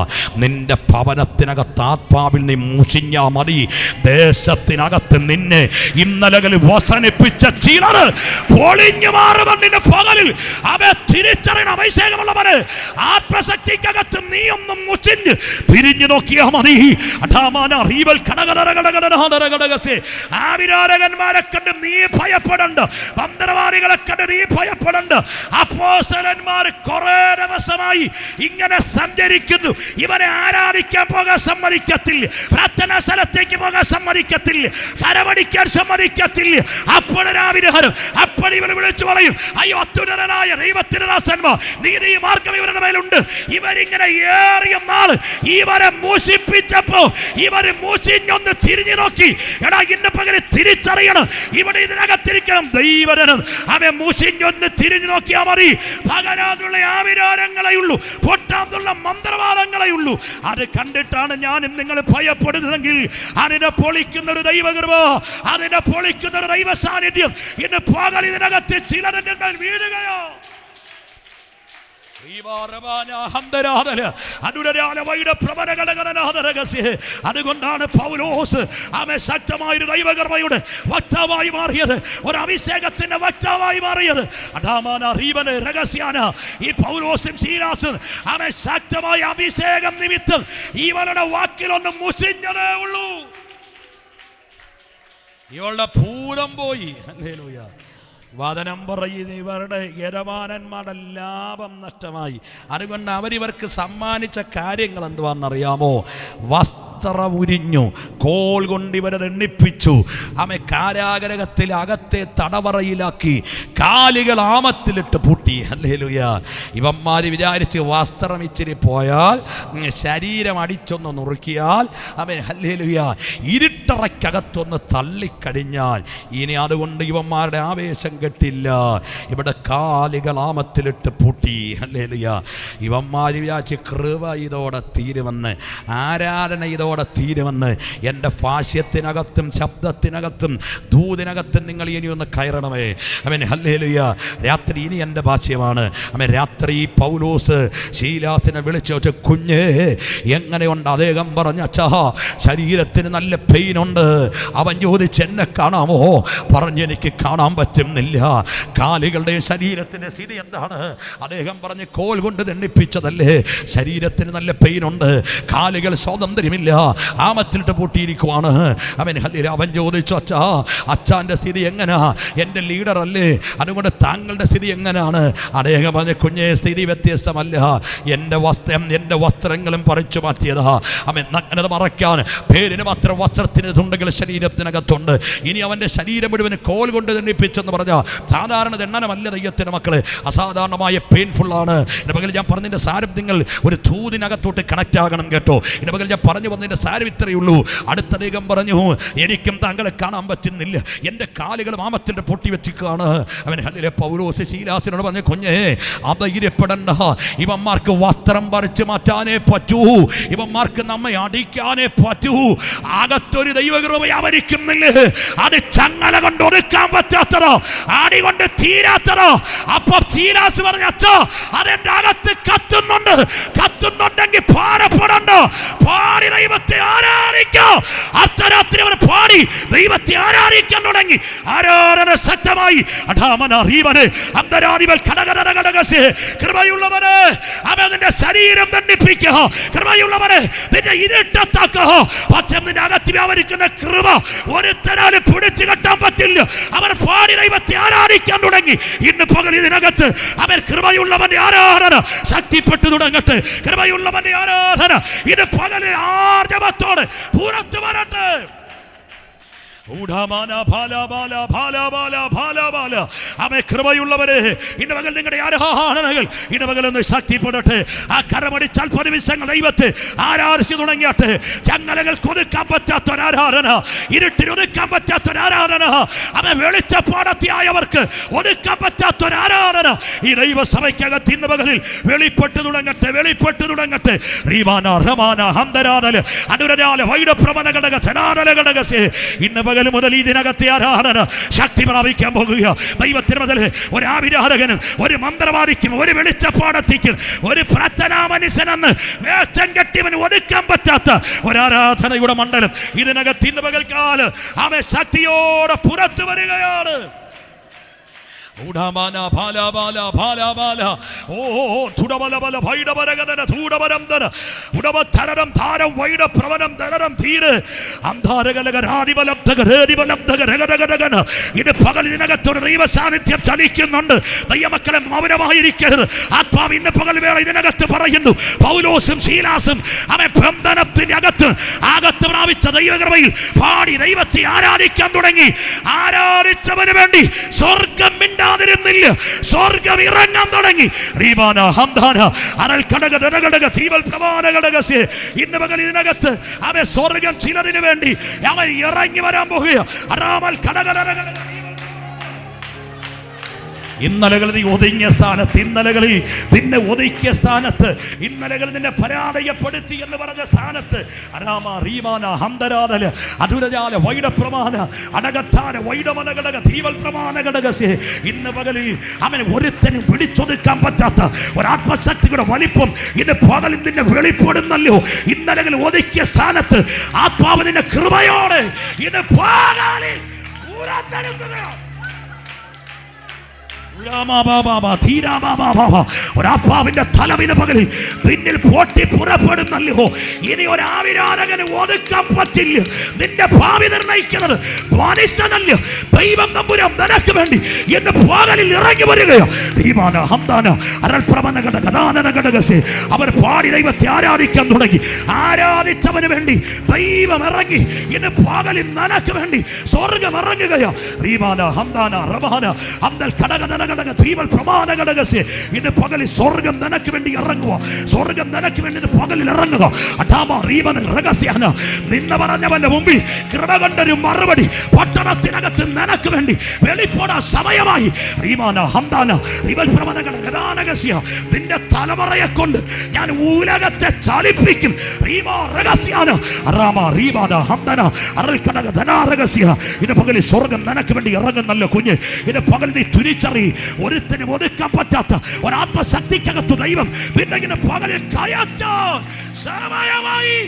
നിന്റെ ഭവനത്തിനകത്ത് ആത്മാവിൽ നീ മുഷിഞ്ഞാ മതി. ദേശത്തിനകത്ത് നിന്നെ ഇന്നലകളിൽ വസനിപ്പിച്ച ചിലർ പൊളിഞ്ഞു മാറുമെന്നിന്റെ പകലിൽ അവ തിരിച്ചറിയണം. അഭിഷേകമുള്ളവര് ആത്മശക്തിക്കകത്ത് നീ ഒന്നും മുഷിഞ്ഞ് പിരിഞ്ഞു നോക്കിയാ മതി. ആവിരാരകന്മാരെ കണ്ട് നീ ഭയപ്പെടണ്ട, മന്ത്രവാദികളെ കണ്ട് നീ ഭയപ്പെടണ്ട. അപ്പോസ്തലന്മാർ കുറെ ദിവസമായി ഇങ്ങനെ സഞ്ചരിക്കുന്നു. ഇവനെ ആരാധിക്കാൻ പോകാൻ സമ്മതിക്കത്തില്ല, പ്രാർത്ഥനാ സ്ഥലത്തേക്ക് പോകാൻ സമ്മതിക്കത്തില്ല, കരമടിക്കാൻ സമ്മതിക്കത്തില്ല. അപ്പോഴാവിരാരം അപ്പോൾ ഇവർ വിളിച്ചു പറയും, അയ്യോ അത്യുന്നതനായ ദൈവത്തിന്റെ ദാസന്മാർ, നീതി മാർഗം ഇവരുടെ മേലുണ്ട്. ഇവരിങ്ങനെ ഏറിയ നാൾ ഇവരെ മൂഷിപ്പിച്ചപ്പോ ഇവര് മൂഷിഞ്ഞൊന്ന് തിരിഞ്ഞു നോക്കി. എടാ, ഇന്ന് പകരം തിരിച്ചറിയണം, ഇവിടെ ഇതിനകത്തിരിക്കണം ദൈവജനം. അവൻ മൂഷിഞ്ഞൊന്ന് തിരിഞ്ഞു നോക്കിയാൽ മതി. പകരാനുള്ള ആവിരാരങ്ങളെയുള്ളൂ, പൊട്ടാന്നുള്ള മന്ത്രവാദങ്ങളെയുള്ളൂ. അത് കണ്ടിട്ടാണ് ഞാനും നിങ്ങൾ ഭയപ്പെടുന്നതെങ്കിൽ അതിനെ പൊളിക്കുന്ന ഒരു ദൈവകൃപ, അതിനെ പൊളിക്കുന്ന ഒരു ദൈവ സാന്നിധ്യം ഇന്ന് പകൽ ഇതിനകത്ത് ചിലതിന്റെ മേൽ വീഴുകയോ. അതുകൊണ്ടാണ് പൗലോസ് അവൻ ശക്തമായൊരു ദൈവകൃപയുടെ വക്താവായി മാറിയത്, ഒരു അഭിഷേകത്തിന്റെ വക്താവായി മാറിയത്. ഈ പൗലോസും ശീലാസും അവൻ ശക്തമായ അഭിഷേകം നിമിത്തം ഇവരുടെ വാക്കിലൊന്നും മുഷിഞ്ഞതേ ഉള്ളൂ. ഇവളുടെ പൂരം പോയി. ഹല്ലേലൂയ. വചനം പറയുന്ന ഇവരുടെ യജമാനന്മാരുടെ ലാഭം നഷ്ടമായി. അതുകൊണ്ട് അവരിവർക്ക് സമ്മാനിച്ച കാര്യങ്ങൾ എന്തുവാണെന്നറിയാമോ? ഉരിഞ്ഞു, കോൾ കൊണ്ട് ഇവരെ എണ്ണിപ്പിച്ചു. ആമേ കാരാഗ്രഹത്തിൽ അകത്തെ തടവറയിലാക്കി, കാലുകൾ ആമത്തിലിട്ട് പൂട്ടി. ഹല്ലേലൂയ. ഇവന്മാര് വിചാരിച്ച് വസ്ത്രം ഇച്ചിരി പോയാൽ, ശരീരം അടിച്ചൊന്ന് നുറുക്കിയാൽ, ആമേ ഹല്ലേലൂയ, ഇരുട്ടറയ്ക്കകത്തൊന്ന് തള്ളിക്കഴിഞ്ഞാൽ ഇനി അതുകൊണ്ട് ഇവന്മാരുടെ ആവേശം കെട്ടില്ല. ഇവിടെ കാലുകൾ ആമത്തിലിട്ട് പൂട്ടി. ഹല്ലേലൂയ. ഇവന്മാര് വിചാരിച്ച് കൃപ ഇതോടെ തീരുമെന്ന്, ആരാധന ഇതോടെ ഇതോടെ തീരുമെന്ന്. എൻ്റെ ഭാഷ്യത്തിനകത്തും ശബ്ദത്തിനകത്തും ദൂതിനകത്തും നിങ്ങൾ ഇനി ഒന്ന് കയറണമേ. അവൻ ഹല്ലേലൂയ. രാത്രി ഇനി എൻ്റെ ഭാഷ്യമാണ്. അവൻ രാത്രി പൗലോസ് ശീലാസിനെ വിളിച്ചു, കുഞ്ഞ് എങ്ങനെയുണ്ട്? അദ്ദേഹം പറഞ്ഞു, അച്ഛാ ശരീരത്തിന് നല്ല പെയിനുണ്ട്. അവൻ ചോദിച്ച്, എന്നെ കാണാമോ? പറഞ്ഞു, എനിക്ക് കാണാൻ പറ്റുന്നില്ല. കാലുകളുടെ ശരീരത്തിൻ്റെ സ്ഥിതി എന്താണ്? അദ്ദേഹം പറഞ്ഞ്, കോൽ കൊണ്ട് ദണ്ഡിപ്പിച്ചതല്ലേ, ശരീരത്തിന് നല്ല പെയിനുണ്ട്, കാലുകൾ സ്വാതന്ത്ര്യമില്ല, ആമത്തിലിട്ട് പൂട്ടിയിരിക്കുവാണ്. അവൻ ചോദിച്ചു, അച്ഛാൻ്റെ സ്ഥിതി എങ്ങനാ? എൻ്റെ ലീഡർ അല്ലേ, അതുകൊണ്ട് താങ്കളുടെ സ്ഥിതി എങ്ങനെയാണ്? അദ്ദേഹം പറഞ്ഞ, കുഞ്ഞെ സ്ഥിതി വ്യത്യസ്തമല്ല, എൻ്റെ വസ്ത്രങ്ങളും പറിച്ചു മാറ്റിയതാ. അവൻ നഗ്നത മറയ്ക്കാൻ പേരിന് മാത്രം വസ്ത്രത്തിന് തുണ്ടെങ്കിൽ ശരീരത്തിനകത്തുണ്ട്. ഇനി അവൻ്റെ ശരീരം മുഴുവൻ കോൽ കൊണ്ട് ദണ്ഡിപ്പിച്ചെന്ന് പറഞ്ഞാൽ സാധാരണ ദണ്ഡനമല്ല ദൈവത്തിൻ്റെ മക്കളെ, അസാധാരണമായ പെയിൻഫുള്ളാണ്. എൻ്റെ പകൽ ഞാൻ പറഞ്ഞതിൻ്റെ സാരം നിങ്ങൾ ഒരു തൂതിനകത്തോട്ട് കണക്റ്റ് ആകണം കേട്ടോ. എൻ്റെ പകൽ ഞാൻ പറഞ്ഞു വന്നതിൻ്റെ സാരം ഇത്രയേ ഉള്ളൂ. അടുത്ത അദ്ദേഹം പറഞ്ഞു, എനിക്കും താങ്കളെ കാണാൻ പറ്റുന്നില്ല, എൻ്റെ കാലുകൾ മാമത്തിൻ്റെ പൊട്ടി വെച്ചിരിക്കുകയാണ്. അവൻ ഹല്ലേലൂയ. പൗലോസ് ശീലാസിനോട് പറഞ്ഞു, കുഞ്ഞേ അധൈര്യപ്പെടണ്ട, ഇവന്മാർക്ക് വസ്ത്രം പറിച്ചു മാറ്റാനേ പറ്റൂ, ഇവന്മാർക്ക് നമ്മെ അടിക്കാനേ പറ്റൂ. അകത്തൊരു ദൈവകൃപ അവരിക്കുന്നില്ലേ, അത് ചങ്ങല കൊണ്ട് ഒതുക്കാൻ പറ്റാത്തതോ, അടി കൊണ്ട് തീരാത്തതോ. അപ്പൊ ശീലാസ് പറഞ്ഞു, അച്ഛാ അതെന്റെ അകത്ത് കത്തുന്നുണ്ടെങ്കിൽ ഭാരപ്പെടണ്ടോ, പാടി ദൈവത്തെ ആരാധിക്കോ. അർദ്ധരാത്രി അവർ പാടി ദൈവത്തെ ആരാധിക്കാൻ തുടങ്ങി. ആരാധന ശക്തമായി. കൃപയുള്ളവനെ അവന്റെ ശരീരം ദണ്ഡിപ്പിക്കുക, കൃപയുള്ളവനെ നിന്റെ ഇരുട്ടത്താക്കുക. പക്ഷേ നിന്റെ അകത്ത് വ്യാപരിക്കുന്ന കൃപ ഒരുത്തരാലും പിടിച്ചു കെട്ടാൻ പറ്റില്ല. അവർ പാടി ദൈവത്തെ ആരാധിക്കാൻ തുടങ്ങി. ഇന്ന് പകൽ ഇതിനകത്ത് അവൻ കൃപയുള്ളവന്റെ ആരാധന ശക്തിപ്പെട്ടു തുടങ്ങട്ടെ. കൃപയുള്ളവന്റെ ആരാധന ഇത് പകല് ആർജവത്തോടെ പുറത്തു വരട്ടെ. അവൻ കൃപയുള്ളവരെ ഇന്ന് പകൽ നിങ്ങളുടെ ആരാധനകൾ ഇന്ന് പകലൊന്ന് ശക്തിപ്പെടട്ടെ. ആ കരമടിച്ചാൽ പതിവിശങ്ങൾ ദൈവത്തെ ആരാധിച്ചു തുടങ്ങിയാട്ടെ. ചങ്ങലകൾ കൊതുക്കാൻ പറ്റാത്തൊരാരാധന, ഇരുട്ടിനൊതുക്കാൻ പറ്റാത്തൊരാരാധന, അവൻ വെളിച്ചപ്പാടത്തിയായവർക്ക് ഒതുക്കാൻ പറ്റാത്തൊരാരാധന ഈ ദൈവസഭയ്ക്കകത്ത് ഇന്ന് പകലിൽ വെളിപ്പെട്ടു തുടങ്ങട്ടെ, വെളിപ്പെട്ടു തുടങ്ങട്ടെ. ഇന്ന് മുതൽ ഇതിനകത്തെ ആരാധന ശക്തി പ്രാപിക്കാൻ പോകുക. ദൈവത്തിന് മുതൽ ഒരു ആവിരാധകനും ഒരു മന്ത്രവാദിക്കും ഒരു വെളിച്ചപ്പാടത്തിക്കും ഒരു പ്രാർത്ഥനാ മനുഷ്യനെന്ന് വേഷം കെട്ടിയവന് ഒതുക്കാൻ പറ്റാത്ത ഒരാരാധനയുടെ മണ്ഡലം ഇതിനകത്ത് ഇന്ന് പകൽക്കാലം അവൻ ശക്തിയോടെ പുറത്തു വരികയാണ്. ഇത് പകലിനകത്തൊരു ദൈവ സാന്നിധ്യം ചലിക്കുന്നുണ്ട്. ദൈവമക്കളെ മൗനമായിരിക്കരുത്. ആത്മാവ് ഇന്ന് പകൽ വേള ഇതിനകത്ത് പറയുന്നു, പൗലോസും ശീലാസും അവൻ ബന്ധനത്തിന്റെ അകത്ത് പ്രാപിച്ച ദൈവകൃപയിൽ പാടി ദൈവത്തെ ആരാധിക്കാൻ തുടങ്ങി. ആരാധിച്ചവന് വേണ്ടി സ്വർഗം മിണ്ടാതിരുന്നില്ല, സ്വർഗം ഇറങ്ങാൻ തുടങ്ങി. ഇന്ന് പകൽ ഇതിനകത്ത് അവൻ സ്വർഗം ചിലതിനു വേണ്ടി അവൻ ഇറങ്ങി വരാൻ പോകുക. ഇന്നലകളിൽ നീ ഒതുങ്ങിയ സ്ഥാനത്ത്, ഇന്നലകളിൽ നിന്നെ ഒതുക്കിയ സ്ഥാനത്ത്, ഇന്നലകളിൽ നിന്നെ പരാജയപ്പെടുത്തി എന്ന് പറഞ്ഞ സ്ഥാനത്ത് ഇന്ന് പകലിൽ അവന് ഒരുത്തനും പിടിച്ചൊതുക്കാൻ പറ്റാത്ത ഒരാത്മശക്തിയുടെ വലിപ്പം ഇത് പകലിൽ നിന്നെ വെളിപ്പെടുന്നല്ലോ. ഇന്നലകളിൽ ഒതുക്കിയ സ്ഥാനത്ത് ആത്മാവ് നിന്നെ കൃപയോടെ ഇത് പകലിൽ പുറത്തെടുക്കുകയാണ്. ഒരാത്മാവിന്റെ തലവിന് പകലിൽ പിന്നിൽ പൊട്ടി പുറപ്പെടുന്നല്ലോ. ഇനി ഒരാവിരാധകന് ഒതുക്കാൻ പറ്റില്ല. നിന്റെ ഭാവി നിർണയിക്കുന്നത് മനുഷ്യനല്ല, ദൈവം തമ്പുരാൻ നിനക്ക് വേണ്ടി എന്ന് പകലിൽ ഇറങ്ങി വരികയോ. അവർ പാടി ദൈവത്തെ ആരാധിക്കാൻ തുടങ്ങി. ആരാധിച്ചവന് വേണ്ടി ദൈവം ഇറങ്ങി. ഇന്ന് പകലിൽ നിനക്ക് വേണ്ടി സ്വർഗം ഇറങ്ങുകയോ. ഇന്ന് പകലിൽ സ്വർഗം നിനക്ക് വേണ്ടി ഇറങ്ങുക. സ്വർഗം നിനക്ക് വേണ്ടി പകലിൽ ഇറങ്ങുക. നിന്ന് പറഞ്ഞവന്റെ മുമ്പിൽ കൃപ കൊണ്ടൊരു മറുപടി പട്ടണത്തിനകത്ത് നിനക്ക് വേണ്ടി വെളിപ്പെടാൻ സമയമായി. നിന്റെ തലമുറയെ കൊണ്ട് ഞാൻ ഉലകത്തെ ചലിപ്പിക്കും. ഇന്ന് പകലിൽ സ്വർഗം നിനക്ക് വേണ്ടി ഇറങ്ങുന്നല്ലോ കുഞ്ഞ്. ഇന്ന് പകൽ നീ തിരിച്ചറി. ഒരുത്തിനും ഒതുക്കാൻ പറ്റാത്ത ഒരാത്മശക്തിക്കകത്തു ദൈവം പിന്നെ ഇങ്ങനെ പകലിൽ കയറ്റാൻ സമയമായി.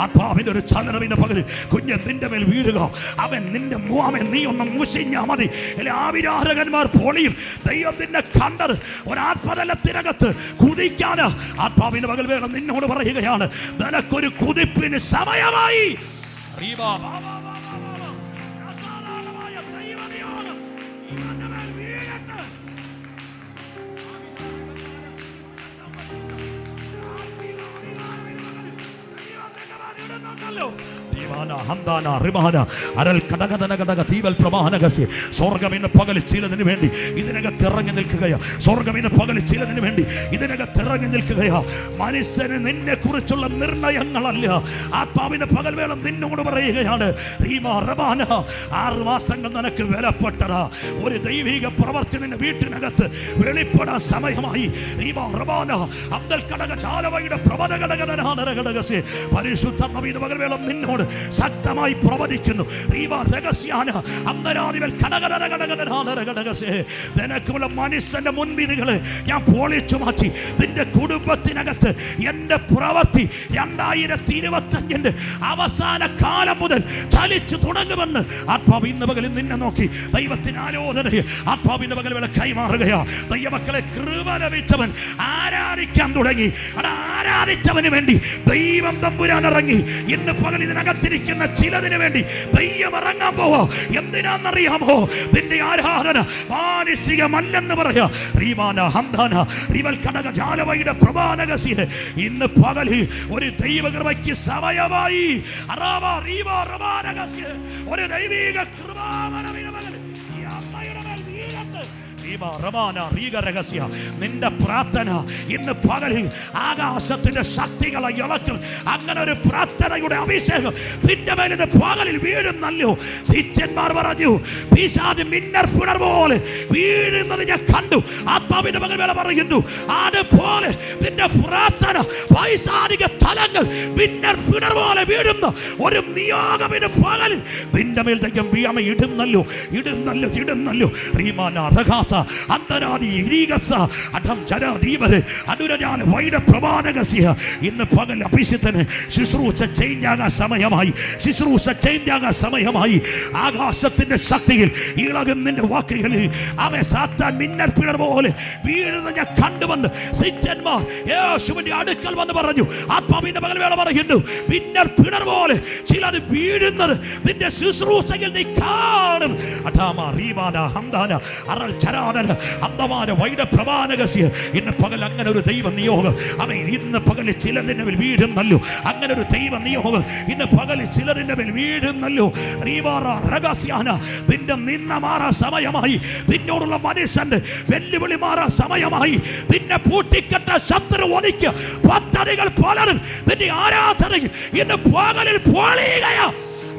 ആത്മാവിന്റെ ഒരു ചലനവിന്റെ പകലിൽ കുഞ്ഞ് നിന്റെ മേൽ വീഴുക. അവൻ നിന്റെ മൂവൻ നീ ഒന്ന് മൂശിഞ്ഞാ മതി. ആവിരാരകന്മാർ പൊളിയും. ദൈവം നിന്നെ കണ്ടത് ഒരാത്മതലത്തിനകത്ത് കുതിക്കാൻ ആത്മാവിന്റെ പകൽ വേണം നിന്നോട് പറയുകയാണ്. നിനക്കൊരു കുതിപ്പിന് സമയമായി. സ്വർഗം ഇന്ന് പകല് ചിലതിന് വേണ്ടി ഇതിനകത്ത് ഇറങ്ങി നിൽക്കുകയാ. സ്വർഗം ഇന്ന് പകല് ചിലതിന് വേണ്ടി ഇതിനകത്ത് ഇറങ്ങി നിൽക്കുകയാ. മനുഷ്യന് നിന്നെ കുറിച്ചുള്ള നിർണയങ്ങളല്ല. ആത്മാവിന്റെ പകൽ വേളം നിന്നോട് പറയുകയാണ്. 6 മാസങ്ങൾ നിനക്ക് വിലപ്പെട്ടതാ. ഒരു ദൈവിക പ്രവർത്തി നിന്റെ വീട്ടിനകത്ത് വെളിപ്പെടാൻ സമയമായി. പരിശുദ്ധ പകൽ വേളം നിന്നോട് ശക്തമായി പ്രവചിക്കുന്നു. നിനക്കുള്ള മനുഷ്യന്റെ മുൻവിധികളെ ഞാൻ പൊളിച്ചു മാറ്റി. നിന്റെ കുടുംബത്തിനകത്ത് എന്റെ പ്രവൃത്തി 2025 അവസാന കാലം മുതൽ ചലിച്ചു തുടങ്ങുമെന്ന് ആത്മാവ് ഇന്ന് പകലിൽ നിന്നെ നോക്കി ദൈവത്തിന് ആലോചനയെ ആത്മാവിന്റെ പകൽ വേള കൈമാറുകയാ. ദൈവമക്കളെ കൃപ ലഭിച്ചവൻ ആരാധിക്കാൻ തുടങ്ങി. ആരാധിച്ചവന് വേണ്ടി ദൈവം തമ്പുരാൻ ഇറങ്ങി. ഇന്ന് പകൽ ഇതിനകത്തിരിക്കുന്ന ചിലതിന് വേണ്ടി ദൈവം ഇറങ്ങാൻ പോവോ. എന്തിനാണെന്നറിയാമോ? നിന്റെ ആരാധന മാനസികമല്ലെന്ന് പറയാ. ഇന്ന് പകലിൽ ഒരു ദൈവകൃപയ്ക്ക് സമയമായി. ഒരു ദൈവിക നിന്റെ പ്രാർത്ഥന ഇന്ന് പകലിൽ ആകാശത്തിന്റെ ശക്തികളെ ഇളക്കും. അങ്ങനെ ഒരു പ്രാർത്ഥനയുടെ അഭിഷേകം നിന്റെ മേലിന് പകലിൽ വീഴുന്നല്ലോ. ശിഷ്യന്മാർ പറഞ്ഞു, പിശാച് മിന്നൽ പിണർ പോലെ വീഴുന്നത് ഞാൻ കണ്ടു. ആത്മാവിന്റെ മകൻ വേല പറയുന്നു, അതുപോലെ നിന്റെ പ്രാർത്ഥന പൈശാചിക തലങ്ങൾ മിന്നൽ പിണർ പോലെ വീഴുന്ന ഒരു നിയോഗമിന് പകലിൽ നിന്റെ മേൽ ദൈവം ഇടുന്നല്ലോ. ഇന്ന് പകൽ അഭിഷിക്തന് ശുശ്രൂഷ ചെയ്യാൻ സമയമായി. ആകാശത്തിന്റെ ശക്തിയിൽ ഇളകുന്നതിന്റെ വാക്കുകളിൽ അവൻ സാത്താൻ മിന്നൽ പിണർ പോലെ വീഴുന്ന ഞാൻ കണ്ടുവന്ന് ശിഷ്യന്മാർ യേശുവിന്റെ അടുക്കൽ വന്ന് പറഞ്ഞു. ആത്മാവിന്റെ പകൽ വേള പറയുന്നു, മിന്നൽ പിണർ പോലെ ചിലത് വീഴുന്നത് നിന്റെ ശുശ്രൂഷയിൽ നീ കാണും. ഇന്ന് പകൽ അങ്ങനെ ഒരു ദൈവ നിയോഗം അവൻ ഇന്ന് പകൽ ചിലതിന്റെ മേൽ വീഴുന്നല്ലോ. അങ്ങനെ ഒരു ദൈവ നിയോഗം ഇന്ന് പകൽ ചിലതിന്റെ മേൽ വീഴുന്നല്ലോ. നിന്റെ നിന്ന മാറാ സമയമായി. നിന്നോടുള്ള മനുഷ്യന്റെ വെല്ലുവിളി മാറാ സമയമായി. നിന്നെ പൂട്ടിക്കെട്ട ശത്രു ഒന്നിക്ക് പദ്ധതികൾ പലരും നിന്റെ ആരാധനയിൽ ഇന്ന് പകലിൽ പൊളിയുകയാ.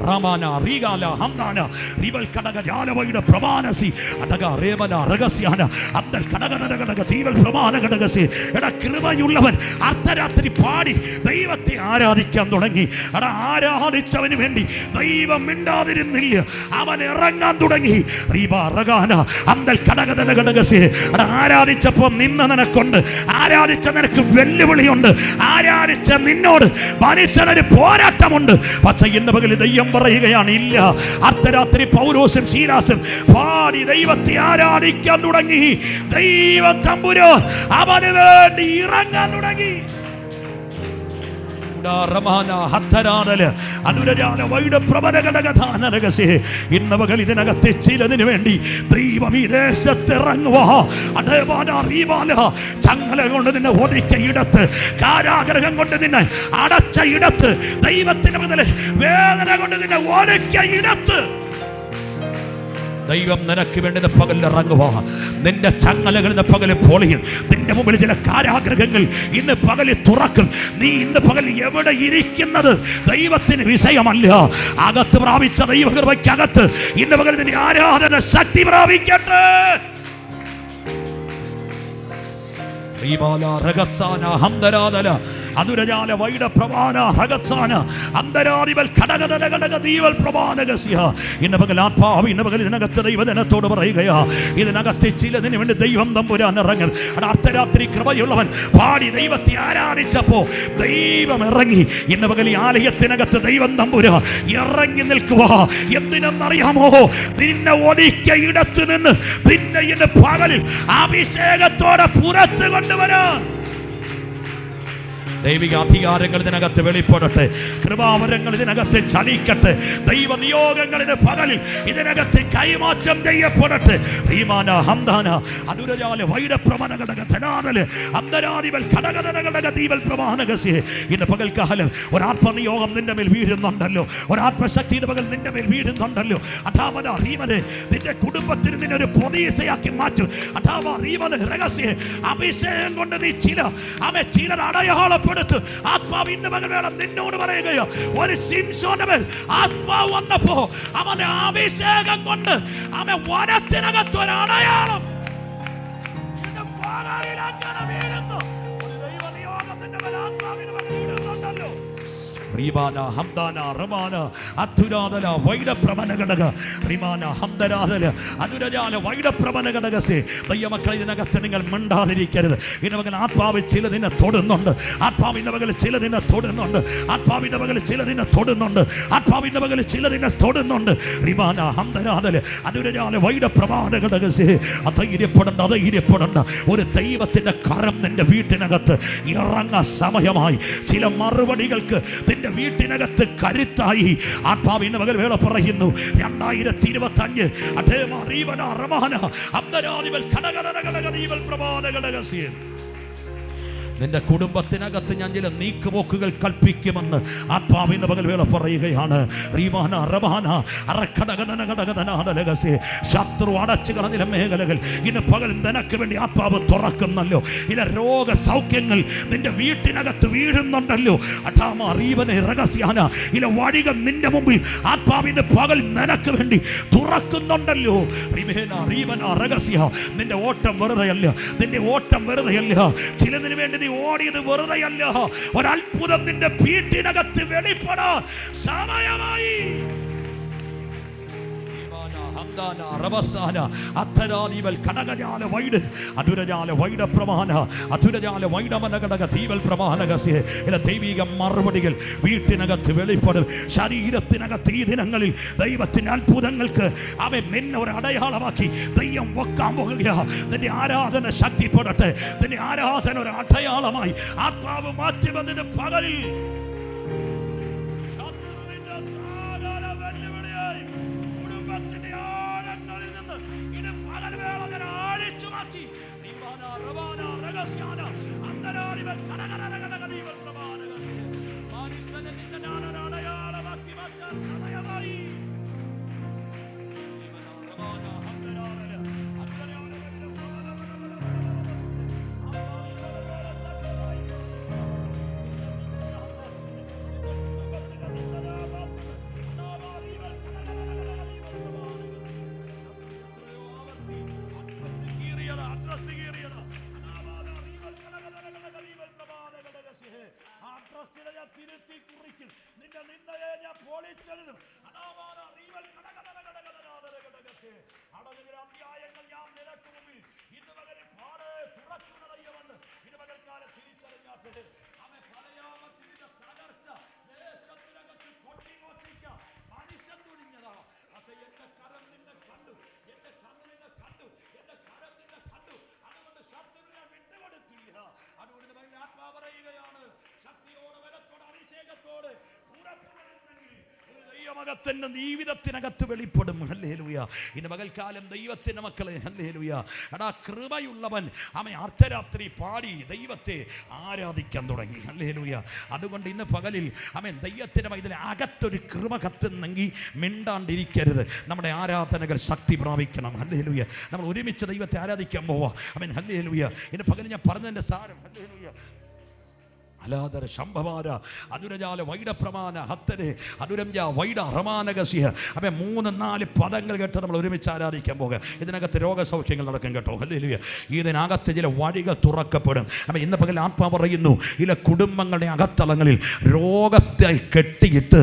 റമാന റീഗാല ഹംദാന റിബൽ കടക ജാലവയുടെ പ്രമാനസി അടക റേമന രഹസ്യാന അബ്ദൽ കടകടക തീവൽ പ്രമാന കടകസി. എടാ കൃപയുള്ളവൻ അർദ്ധരാത്രി പാടി ദൈവത്തെ ആരാധിക്കാൻ തുടങ്ങി. എടാ ആരാധിച്ചവന് വേണ്ടി ദൈവം മിണ്ടാതിരുന്നില്ല, അവൻ ഇറങ്ങാൻ തുടങ്ങി. റീബാ റഗാന അബ്ദൽ കടകടക കടകസി. എടാ ആരാധിച്ചപ്പോൾ നിന്ന നിനക്കുണ്ട്, ആരാധിച്ച നിനക്ക് വെല്ലുവിളിയുണ്ട്, ആരാധിച്ച നിന്നോട് മനുഷ്യനൊരു പോരാട്ടമുണ്ട്. പക്ഷേ ഇന്ന് പകൽ ദൈവം പറയുകയാണ്, ഇല്ല. അർദ്ധരാത്രി പൗലോസും ശീലാസും പാടി ദൈവത്തെ ആരാധിക്കാൻ തുടങ്ങി. ദൈവം തമ്പുരാൻ അവന് വേണ്ടി ഇറങ്ങാൻ തുടങ്ങി. ഇന്ന് പകൽ ഇതിനകത്ത് ചിലതിനു വേണ്ടി ദൈവം ഈ ദേശത്തിറങ്ങുവാ. ചങ്ങല കൊണ്ട് നിന്നെ ഒതുക്കിയ ഇടത്ത്, കാരാഗ്രഹം കൊണ്ട് നിന്നെ അടച്ച ഇടത്ത്, ദൈവത്തിന് മുതൽ വേദന കൊണ്ട് നിന്നെ ഒതുക്കിയ ഇടത്ത് ദൈവം നിനക്ക് വേണ്ടി പകൽ ഇറങ്ങുക. നിന്റെ ചങ്ങലകൾ ഇന്ന് പകൽ പൊളിയും. നിന്റെ മുമ്പിൽ ചില കാരാഗ്രഹങ്ങൾ ഇന്ന് പകൽ തുറക്കും. നീ ഇന്ന് പകൽ എവിടെ ഇരിക്കുന്നത് ദൈവത്തിന് വിഷയമല്ല. അകത്ത് പ്രാപിച്ച ദൈവകൃപയ്ക്കകത്ത് ഇന്ന് പകൽ നിന്റെ ആരാധന ശക്തി പ്രാപിക്കട്ടെ. അനുരജാല വൈഡ പ്രമാന ഹഗസാന അന്തരാദിവൽ ഘടകദല ഘടക ദീവൽ പ്രമാനഗസ്യ. ഇന്ന് പകൽ ആത്മാവ് ഇന്ന് പകൽ ഇതിനകത്ത് ദൈവജനത്തോട് പറയുകയാ, ഇതിനകത്ത് ചിലതിന് വേണ്ടി ദൈവം തമ്പുരാൻ ഇറങ്ങൽ. അർദ്ധരാത്രി കൃപയുള്ളവൻ പാടി ദൈവത്തെ ആരാധിച്ചപ്പോ ദൈവം ഇറങ്ങി. ഇന്ന് പകൽ ഈ ആലയത്തിനകത്ത് ദൈവം തമ്പുരാൻ ഇറങ്ങി നിൽക്കുക. എന്തിനെന്നറിയാമോ? നിന്നെ ഒതുക്കിയ ഇടത്ത് നിന്ന് പിന്നെ ഇന്ന് പകലിൽ അഭിഷേകത്തോടെ പുറത്തു കൊണ്ടുവരാൻ ദൈവിക അധികാരങ്ങൾ ഇതിനകത്ത് വെളിപ്പെടട്ടെ. കൃപാവരങ്ങൾ ഇതിനകത്ത് ചലിക്കട്ടെ. ദൈവ നിയോഗങ്ങളിൽ പകലിൽ ഇതിനകത്ത് കൈമാറ്റം ചെയ്യപ്പെടട്ടെ. ഇന്ന് പകൽക്കാലം ഒരാത്മനിയോഗം നിന്റെ മേൽ വീഴുന്നുണ്ടല്ലോ, ഒരാത്മശക്തി പകൽ നിന്റെ മേൽ വീഴുന്നുണ്ടല്ലോ. നിന്റെ കുടുംബത്തിന് നിന്നെ ഒരു പ്രതീക്ഷയാക്കി മാറ്റും. അഭിഷേകം കൊണ്ട് നീ ചിലർ അടയാളം ആത്മാവ് ഇന്ന് പകൽ വേണം നിന്നോട് പറയുകയോ. ഒരു ശിംശോനമേൽ ആത്മാവ് വന്നപ്പോ അവന്റെ അഭിഷേകം കൊണ്ട് അവൻ വനത്തിനകത്ത് ഒരു അടയാളം വീഴുന്നു. ഒരു ദൈവ നിയോഗം നിന്റെ മേൽ ആത്മാവിന് പകൽ വീഴുന്നുണ്ടല്ലോ. ഇതിനകത്ത് നിങ്ങൾ മിണ്ടാതിരിക്കരുത്. ഇന്നവകൾ ആത്മാവ് ചിലതിനെ തൊടുന്നുണ്ട്. ആത്മാവിന്റെ പകൽ ചിലതിനെ തൊടുന്നുണ്ട്. ആത്മാവിന്റെ പകൽ ചിലതിനെ തൊടുന്നുണ്ട്. ആത്മാവിന്റെ പകൽ ചിലതിനെ തൊടുന്നുണ്ട്. അധൈര്യപ്പെടണ്ട. ഒരു ദൈവത്തിന്റെ കരം നിന്റെ വീട്ടിനകത്ത് ഇറങ്ങാൻ സമയമായി. ചില മറുപടികൾക്ക് നിന്റെ വീട്ടിനകത്ത് കരുത്തായി ആത്മാവിന്റെ മകൾ വേള പറയുന്നു. 2025 നിന്റെ കുടുംബത്തിനകത്ത് ഞാൻ ചില നീക്കുപോക്കുകൾ കൽപ്പിക്കുമെന്ന് ആത്മാവിന്റെ പകൽ വേള പറയുകയാണ്. ശത്രു അടച്ചു കളഞ്ഞ മേഖലകൾ ഇന്ന് പകൽ നിനക്ക് വേണ്ടി ആത്മാവ് തുറക്കുന്നല്ലോ. ഇല രോഗസൗഖ്യങ്ങൾ നിന്റെ വീട്ടിനകത്ത് വീഴുന്നുണ്ടല്ലോ. ഇല വഴികൾ നിന്റെ മുമ്പിൽ ആത്മാവിന്റെ പകൽ നിനക്ക് വേണ്ടി തുറക്കുന്നുണ്ടല്ലോ. നിന്റെ ഓട്ടം വെറുതെയല്ല. നിന്റെ ഓട്ടം വെറുതെയല്ല. ചിലതിനു വേണ്ടി നീ ഓടിയത് വെറുതെയല്ല. ഒരത്ഭുതം നിന്റെ വീട്ടിനകത്ത് വെളിപ്പെടാൻ സമയമായി. ദൈവിക മറുപടികൾ വീട്ടിനകത്ത് വെളിപ്പെടും. ശരീരത്തിനകത്ത് ഈ ദിനങ്ങളിൽ ദൈവത്തിന്റെ അത്ഭുതങ്ങൾക്ക് അവൻ നിന്നെ ഒരു അടയാളമാക്കി ദൈവം വെക്കാൻ പോകുക. നിന്റെ ആരാധന ശക്തിപ്പെടട്ടെ. നിന്റെ ആരാധന ഒരു അടയാളമായി ആത്മാവ് മാറ്റി വന്നതിന്റെ പകലിൽ അധ്യായങ്ങൾ ഞാൻ നിനക്ക് മുമ്പിൽ ഇന്ന് പകൽ പാടെ തുറക്കുന്നതയ്യമെന്ന് ഇന്ന് പകൽക്കാലം തിരിച്ചറിഞ്ഞാട്ട് അവൻ പലയാമത്തിന്റെ തകർച്ച ദേശത്തിനകത്ത് കൊട്ടിഘോഷിക്ക മനുഷ്യൻ തുണിഞ്ഞതാ. പക്ഷെ എന്റെ കരം നിന്നെ കണ്ടു, എന്റെ കണ്ണ് നിന്നെ കണ്ടു, എന്റെ കരം നിന്നെ കണ്ടു. അതുകൊണ്ട് ശത്രുവിനെ വിട്ടുകൊടുത്തില്ല. അതുകൊണ്ട് ആത്മാ പറയുകയാണ്, ശക്തിയോടെ ബലത്തോടെ അഭിഷേകം ത്യാഗത്തിന്റെ ജീവിതത്തിനകത്ത് വെളിപ്പെടും. ഹല്ലേലൂയ. ഇന്ന് പകൽക്കാലം ദൈവത്തിന്റെ മക്കളെ, ഹല്ലേലൂയ, എടാ കൃപയുള്ളവൻ അവൻ അർദ്ധരാത്രി പാടി ദൈവത്തെ ആരാധിക്കാൻ തുടങ്ങി. ഹല്ലേലൂയ. അതുകൊണ്ട് ഇന്ന് പകലിൽ അവൻ ദൈവത്തിന്റെ ഇതിന് അകത്തൊരു കൃപ കത്തുന്നെങ്കിൽ മിണ്ടാണ്ടിരിക്കരുത്. നമ്മുടെ ആരാധനകൾ ശക്തി പ്രാപിക്കണം. ഹല്ലേലൂയ. നമ്മൾ ഒരുമിച്ച് ദൈവത്തെ ആരാധിക്കാൻ പോവാ. അവൻ ഹല്ലേലൂയ. ഇന്ന് പകലിൽ ഞാൻ പറഞ്ഞതിന്റെ സാരം, ഹല്ലേലൂയ, അലാദര ശംഭവാര അനുരജാല വൈഡപ്രമാന ഹത്തരെ അനുരംജ വൈഡ റമാനകസിയ. അപ്പം 3-4 പദങ്ങൾ കേട്ട് നമ്മൾ ഒരുമിച്ച് ആരാധിക്കാൻ പോകുക. ഇതിനകത്ത് രോഗസൗഖ്യങ്ങൾ നടക്കും കേട്ടോ. ഹല്ലേലൂയ. ഇതിനകത്ത് ചില വഴികൾ തുറക്കപ്പെടും. അപ്പം ഇന്ന് പകൽ ആത്മാവ് പറയുന്നു, ചില കുടുംബങ്ങളുടെ അകത്തളങ്ങളിൽ രോഗത്തെ കെട്ടിയിട്ട്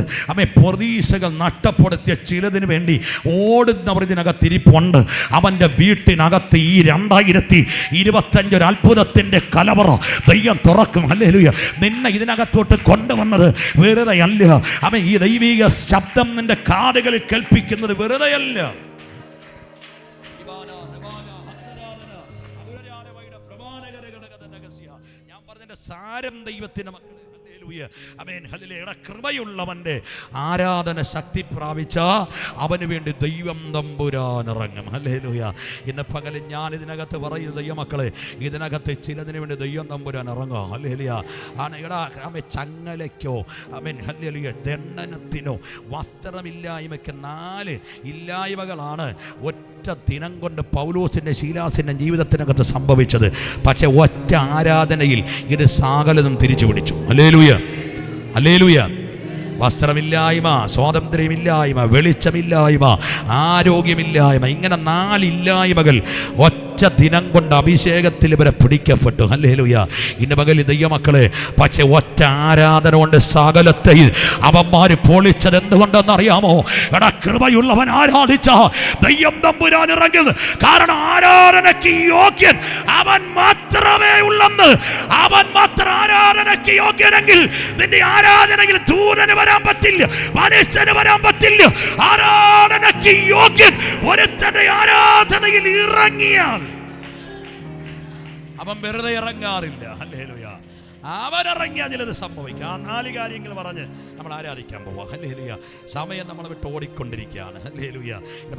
പ്രതീക്ഷകൾ നഷ്ടപ്പെടുത്തിയ ചിലതിന് വേണ്ടി ഓടുന്നവർ ഇതിനകത്ത് ഇരിപ്പുണ്ട്. അവൻ്റെ വീട്ടിനകത്ത് ഈ 2025 ഒരു അത്ഭുതത്തിൻ്റെ കലവറ ദൈവം തുറക്കും. ഹല്ലേലൂയ. നിന്നെ ഇതിനകത്തോട്ട് കൊണ്ടുവന്നത് വെറുതെയല്ല. അവൻ ഈ ദൈവിക ശബ്ദം നിന്റെ കാതുകളിൽ കേൾപ്പിക്കുന്നത് വെറുതെയല്ല. ഞാൻ പറഞ്ഞതിന്റെ സാരം ദൈവത്തിന്റെ മക്കളെ, കൃപയുള്ളവന്റെ ആരാധന ശക്തി പ്രാപിച്ച അവന് വേണ്ടി ദൈവം തമ്പുരാൻ ഇറങ്ങും. ഹല്ലേലൂയ. ഇന്ന് പകല് ഞാൻ ഇതിനകത്ത് പറയുന്ന ദൈവമക്കളെ, ഇതിനകത്ത് ചിലതിന് വേണ്ടി ദൈവം തമ്പുരാൻ ഇറങ്ങുക. ഹല്ലേലൂയ. ചങ്ങലയ്ക്കോ ഹല്ലേലൂയ ദണ്ഡനത്തിനോ വസ്ത്രമില്ലായ്മയ്ക്ക് 4 ഇല്ലായ്മകളാണ് ഒറ്റ ദിനം കൊണ്ട് പൗലോസിൻ്റെ ശീലാസിൻ്റെ ജീവിതത്തിനകത്ത് സംഭവിച്ചത്. പക്ഷെ ഒറ്റ ആരാധനയിൽ ഇത് സകലതും തിരിച്ചു പിടിച്ചു. Hallelujah, hallelujah. വസ്ത്രമില്ലായ്മ, സ്വാതന്ത്ര്യമില്ലായ്മ, വെളിച്ചമില്ലായ്മ, ആരോഗ്യമില്ലായ്മ, ഇങ്ങനെ 4 ഇല്ലായ്മകൾ ഒറ്റ ദിനം കൊണ്ട് അഭിഷേകത്തിൽ ഇവരെ പിടിക്കപ്പെട്ടു. ഹല്ലേലൂയ. ഇന്ന് പകൽ ദൈവമക്കളെ, പക്ഷെ ഒറ്റ ആരാധന കൊണ്ട് സകലത്തെയും അവന്മാർ പൊളിച്ചത് എന്തുകൊണ്ടെന്നറിയാമോ? എടാ കൃപയുള്ളവൻ ആരാധിച്ച ദൈവം തമ്പുരാൻ ഇറങ്ങുന്നത്. കാരണം ആരാധനയ്ക്ക് യോഗ്യൻ അവൻ മാത്രമേ ഉള്ളെന്ന്. അവൻ മാത്രം ആരാധനയ്ക്ക് യോഗ്യനെങ്കിൽ നിന്റെ ആരാധനയിൽ ദൂതന് വരാൻ പറ്റില്ല, മനുഷ്യന് വരാൻ പറ്റില്ല. ആരാധനയ്ക്ക് യോഗ്യൻ ഒരുത്തന്റെ ആരാധനയിൽ ഇറങ്ങിയാൽ അവൻ വെറുതെ ഇറങ്ങാറില്ല. ഹല്ലേലൂയ. അവരിറങ്ങിയാൽ ചിലത് സംഭവിക്കും. ആ 4 കാര്യങ്ങൾ പറഞ്ഞ് നമ്മൾ ആരാധിക്കാൻ പോവാം. ഹല്ലേലൂയ. സമയം നമ്മളെ വിട്ട് ഓടിക്കൊണ്ടിരിക്കുകയാണ്. ഹല്ലേലൂയ.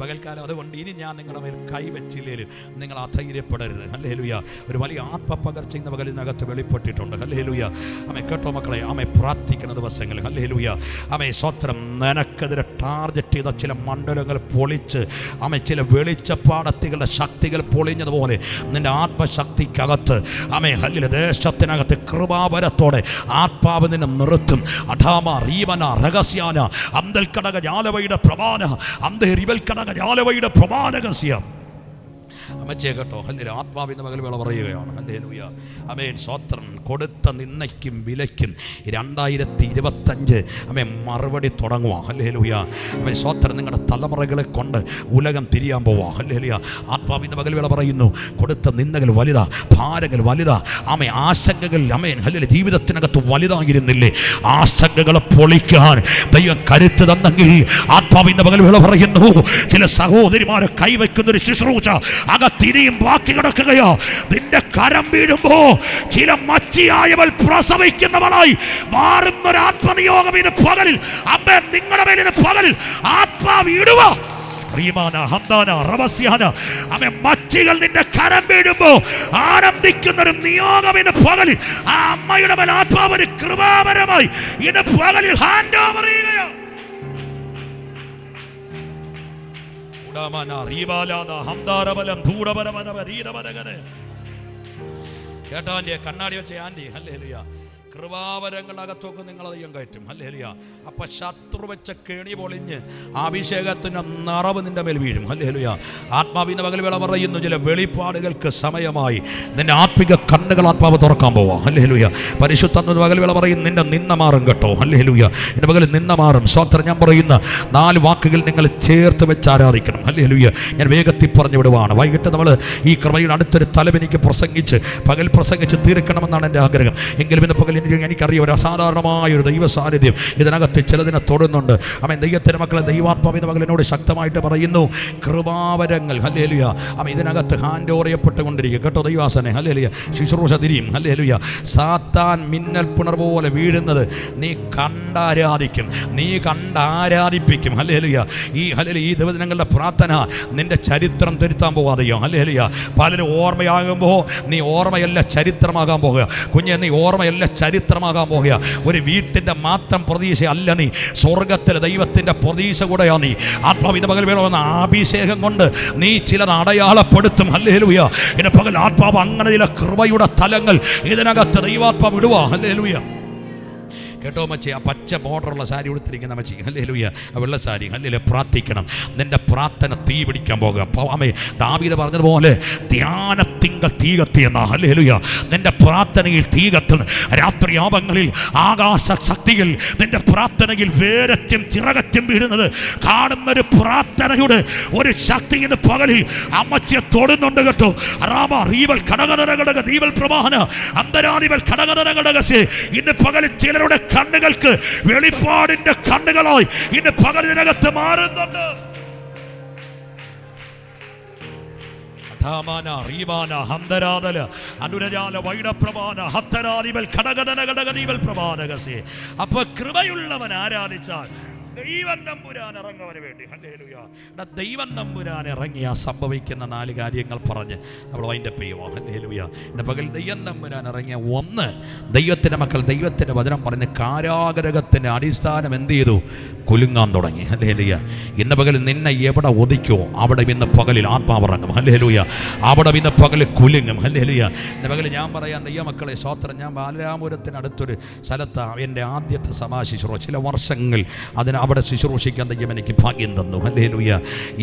പകൽക്കാലം അതുകൊണ്ട് ഇനി ഞാൻ നിങ്ങളുടെ മേൽ കൈവച്ചില്ലേലും നിങ്ങൾ അധൈര്യപ്പെടരുത്. ഹല്ലേലൂയ. ഒരു വലിയ ആത്മപകർച്ച ഇന്ന് പകലിനകത്ത് വെളിപ്പെട്ടിട്ടുണ്ട്. ഹല്ലേലൂയ. കേട്ടോ മക്കളെ, പ്രാർത്ഥിക്കുന്ന ദിവസങ്ങൾ. ഹല്ലേലൂയ. സ്വത്രം നിനക്കെതിരെ ടാർഗറ്റ് ചെയ്ത ചില മണ്ഡലങ്ങൾ പൊളിച്ച് ചില വെളിച്ചപ്പാടത്തികളുടെ ശക്തികൾ പൊളിഞ്ഞതുപോലെ നിന്റെ ആത്മശക്തിക്കകത്ത് ഹല്ലേലൂയ ദേശത്തിനകത്ത് കൃപാവരത്തോടെ ആത്മാവ് നിന്നെ നിർത്തും. അഠാമ റീവന രഹസ്യാന അന്തൽ കടക ജാലവയുടെ പ്രമാണ അന്ത റിവൽ കടക ജാലവയുടെ പ്രമാണകസ്യ. അമ്മച്ചേ കേട്ടോ. ഹല്ലേലൂയ. ആത്മാവിൻ്റെ മകൾ വിള പറയുകയാണ്. ഹല്ലേലൂയ. ആമേൻ. സ്വത്രം കൊടുത്ത നിന്നയ്ക്കും വിലയ്ക്കും 2025 മറുപടി തുടങ്ങുക. ഹല്ലേലൂയ. സ്വത്രം നിങ്ങളുടെ തലമുറകളെ കൊണ്ട് ഉലകം തിരിയാൻ പോവാ. ഹല്ലേലൂയ. ആത്മാവിൻ്റെ മകൾ വിള പറയുന്നു, കൊടുത്ത നിന്ദകൾ വലുതാ, ഭാരങ്ങൾ വലുതാ, ആശങ്കകൾ ഹല്ലേലൂയ ജീവിതത്തിനകത്ത് വലുതായിരുന്നില്ലേ? ആശങ്കകളെ പൊളിക്കാൻ ദൈവം കരുത്ത് തന്നെങ്കിൽ ആത്മാവിൻ്റെ മകൾ വിള പറയുന്നു, ചില സഹോദരിമാരെ കൈവയ്ക്കുന്നൊരു ശുശ്രൂഷ അകത്തിരിയും ബാക്കി കിടക്കുകയോ. നിന്റെ കരം വീഴുമ്പോ ചില മച്ചിയായവൾ പ്രസവിക്കുന്നവളായി മാറുന്നൊരു ആത്മനിയോഗം ഇന്ന് പകലിൽ അമ്മ നിങ്ങളുടെ മേലിന് പകലിൽ ആത്മാവ് ഇടുക. മച്ചികൾ നിന്റെ കരം വീഴുമ്പോ ആനന്ദിക്കുന്നൊരു നിയോഗം ഇന്ന് പകലിൽ ആ അമ്മയുടെ മേൽ ആത്മാവ് ഒരു കൃപാപരമായി ഇന്ന് പകലിൽ ഹാൻഡ് ഓവർ ചെയ്യുകയാണ്. കേട്ടോ ആൻറ്റി, കണ്ണാടി വെച്ച ആൻറ്റി. ഹല്ലേലൂയ. കൃപാവരങ്ങളകത്തൊക്കെ നിങ്ങളധികം കയറ്റും. ഹല്ലേലൂയ. അപ്പൊ ശത്രു വെച്ച കെണി പൊളിഞ്ഞ് അഭിഷേകത്തിന്റെ നിറവ് നിന്റെ മേൽ വീഴും. ഹല്ലേലൂയ. ആത്മാവിന്റെ പകൽ വേള പറയുന്നു, ചില വെളിപ്പാടുകൾക്ക് സമയമായി നിന്റെ ആത്മിക കണ്ണുകൾ ആത്മാവ് തുറക്കാൻ പോവാ. ഹല്ലേലൂയ. പരിശുദ്ധ പകൽ വേള പറയും, നിന്റെ നിന്ന മാറും കേട്ടോ. ഹല്ലേലൂയ. എന്റെ പകൽ നിന്ന മാറും. സ്വത്രം ഞാൻ പറയുന്ന 4 വാക്കുകൾ നിങ്ങൾ ചേർത്ത് വെച്ച് ആരാധിക്കണം. ഹല്ലേലൂയ. ഞാൻ വേഗത്തിൽ പറഞ്ഞു വിടുവാണ്. വൈകിട്ട് നമ്മൾ ഈ കൃപയുടെ അടുത്തൊരു തലം എനിക്ക് പകൽ പ്രസംഗിച്ച് തീർക്കണമെന്നാണ് എൻ്റെ ആഗ്രഹം. എങ്കിലും ഇന്ന് പകൽ എനിക്കറിയാം ഒരു അസാധാരണമായ ഒരു ദൈവ സാന്നിധ്യം ഇതിനകത്ത് ചിലതിനെ തൊടുന്നുണ്ട്. അവൻ ദൈവത്തിൻ്റെ മക്കളെ ദൈവാത്മാവിൻ്റെ മകൾ എന്നോട് ശക്തമായിട്ട് പറയുന്നു, കൃപാവരങ്ങൾ ഹല്ലേലൂയ അവൻ ഇതിനകത്ത് ഹാൻഡ് ഓവർ ചെയ്യപ്പെട്ടുകൊണ്ടിരിക്കും കേട്ടോ. ദൈവാസനെ ഹല്ലേലൂയ ശുശ്രൂഷ തിരിയും ഹല്ലേലൂയ. സാത്താൻ മിന്നൽ പിണർ പോലെ വീഴുന്നത് നീ കണ്ടാരാധിക്കും, നീ കണ്ടാരാധിപ്പിക്കും ഹല്ലേലൂയ. ഈ ദിവസങ്ങളുടെ പ്രാർത്ഥന നിന്റെ ചരിത്രം തിരുത്താൻ പോകാതെയോ ഹല്ലേലൂയ. പലരും ഓർമ്മയാകുമ്പോൾ നീ ഓർമ്മയല്ല ചരിത്രമാകാൻ പോകുക കുഞ്ഞെ, നീ ഓർമ്മയല്ല ചരിത്രമാകാൻ പോകുക. ഒരു വീട്ടിൻ്റെ മാത്രം പ്രതീക്ഷ അല്ല നീ, സ്വർഗത്തിലെ ദൈവത്തിൻ്റെ പ്രതീക്ഷ കൂടെയാണ് നീ. ആത്മാവിൻ്റെ പകൽ വേണമെന്ന അഭിഷേകം കൊണ്ട് നീ ചിലത് അടയാളപ്പെടുത്തും ഹല്ലേലൂയ. ഇതിന്റെ പകൽ ആത്മാവ് അങ്ങനെ ചില കൃപയുടെ തലങ്ങൾ ഇതിനകത്ത് ദൈവാത്മാവ് ഇടുക ഹല്ലേലൂയ. കേട്ടോ മച്ചി, ആ പച്ച ബോർഡറുള്ള സാരി ഉടുത്തിരിക്കുന്ന മച്ചി ഹല്ലേലൂയ, ആ വെള്ള സാരി ഹല്ലേലൂയ. പ്രാർത്ഥിക്കണം, നിന്റെ പ്രാർത്ഥന തീ പിടിക്കാൻ പോകുക. ആമേ, ദാവീദ് പറഞ്ഞതുപോലെ ധ്യാനത്തിങ്കൽ തീ കത്തിയെന്ന ഹല്ലേലൂയ. നിന്റെ പ്രാർത്ഥനയിൽ തീ കത്തുന്നു. രാത്രിയാമങ്ങളിൽ ആകാശ ശക്തിയിൽ നിന്റെ പ്രാർത്ഥനയിൽ വേരറ്റും ചിറകറ്റും വീഴുന്നത് കാണുന്നൊരു പ്രാർത്ഥനയുടെ ഒരു ശക്തി ഇന്ന് പകലിൽ അമ്മച്ചിയെ തൊടുന്നുണ്ട് കേട്ടോ. റാമ റീവൽ ഘടകഘടക ദീവൽ പ്രമാണ അന്തരാദിവൽ ഘടകഘടകസേ. ഇന്ന് പകലിൽ ചിലരുടെ കണ്ണുകൾക്ക് വെളിപ്പാടിന്റെ കണ്ണുകളായി ഇന്ന് പകലിനകത്ത് മാറുന്നുണ്ട്. അപ്പൊ കൃപയുള്ളവൻ ആരാധിച്ചാൽ ദൈവം തമ്പുരാൻ ഇറങ്ങവന് വേണ്ടി ഹല്ലേലൂയ. ദൈവം തമ്പുരാൻ ഇറങ്ങിയ സംഭവിക്കുന്ന 4 കാര്യങ്ങൾ പറഞ്ഞ് നമ്മൾ വൈൻഡപ്പ് ചെയ്യുക ഹല്ലേലൂയ. ഇന്ന് പകൽ ദൈവം തമ്പുരാൻ ഇറങ്ങിയ ഒന്ന്, ദൈവത്തിൻ്റെ മക്കൾ ദൈവത്തിൻ്റെ വചനം പറഞ്ഞ് കാരാഗ്രഹത്തിൻ്റെ അടിസ്ഥാനം എന്ത് ചെയ്തു? കുലുങ്ങാൻ തുടങ്ങി ഹല്ലേലൂയ. ഇന്ന് പകൽ നിന്നെ എവിടെ ഒതുക്കോ അവിടെ ഇന്ന് പകലിൽ ആത്മാവിറങ്ങും ഹല്ലേലൂയ. അവിടെ ഇന്ന് പകൽ കുലുങ്ങും ഹല്ലേലൂയ. ഇന്ന് പകൽ ഞാൻ പറയാം ദൈവമക്കളെ സ്തോത്രം. ഞാൻ ബാലരാമപുരത്തിനടുത്തൊരു സ്ഥലത്താണ് എൻ്റെ ആദ്യത്തെ സമാ ശുശ്രൂഷ. ചില വർഷങ്ങൾ അവിടെ ശുശ്രൂഷിക്കാൻ ദൈവം എനിക്ക് ഭാഗ്യം തന്നു ഹല്ലേലൂയ.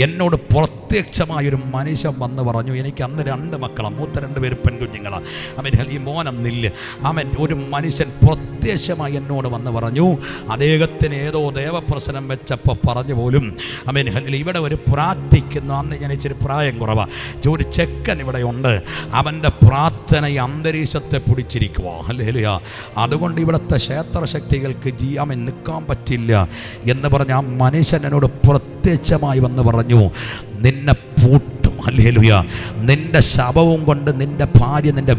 എന്നോട് പ്രത്യക്ഷമായൊരു മനുഷ്യൻ വന്ന് പറഞ്ഞു, എനിക്ക് അന്ന് 2 മക്കളാണ്, മൂത്ത 2 പേര് പെൺകുഞ്ഞുങ്ങളാണ്. അവൻ ഈ മോനെന്നില്ല. അവൻ ഒരു മനുഷ്യൻ പ്രത്യക്ഷമായി എന്നോട് വന്ന് പറഞ്ഞു, അദ്ദേഹത്തിന് ഏതോ ദേവപ്രശ്നം വെച്ചപ്പോൾ പറഞ്ഞു പോലും അവൻ ഇവിടെ ഒരു പ്രാർത്ഥിക്കുന്നു. അന്ന് ഞാൻ ഇച്ചിരി പ്രായം കുറവാണ്. ഒരു ചെക്കൻ ഇവിടെ ഉണ്ട്, അവൻ്റെ പ്രാർത്ഥന ഈ അന്തരീക്ഷത്തെ പിടിച്ചിരിക്കുക ഹല്ലേലൂയ. അതുകൊണ്ട് ഇവിടുത്തെ ക്ഷേത്രശക്തികൾക്ക് അവൻ നിൽക്കാൻ പറ്റില്ല എന്ന് പറഞ്ഞ ആ മനുഷ്യൻ എന്നോട് പ്രത്യക്ഷമായി വന്ന് പറഞ്ഞു, നിന്നെ പൂട്ടും ഹല്ലേലൂയ. നിന്റെ ശവവും കൊണ്ട് നിന്റെ ഭാര്യ നിന്റെ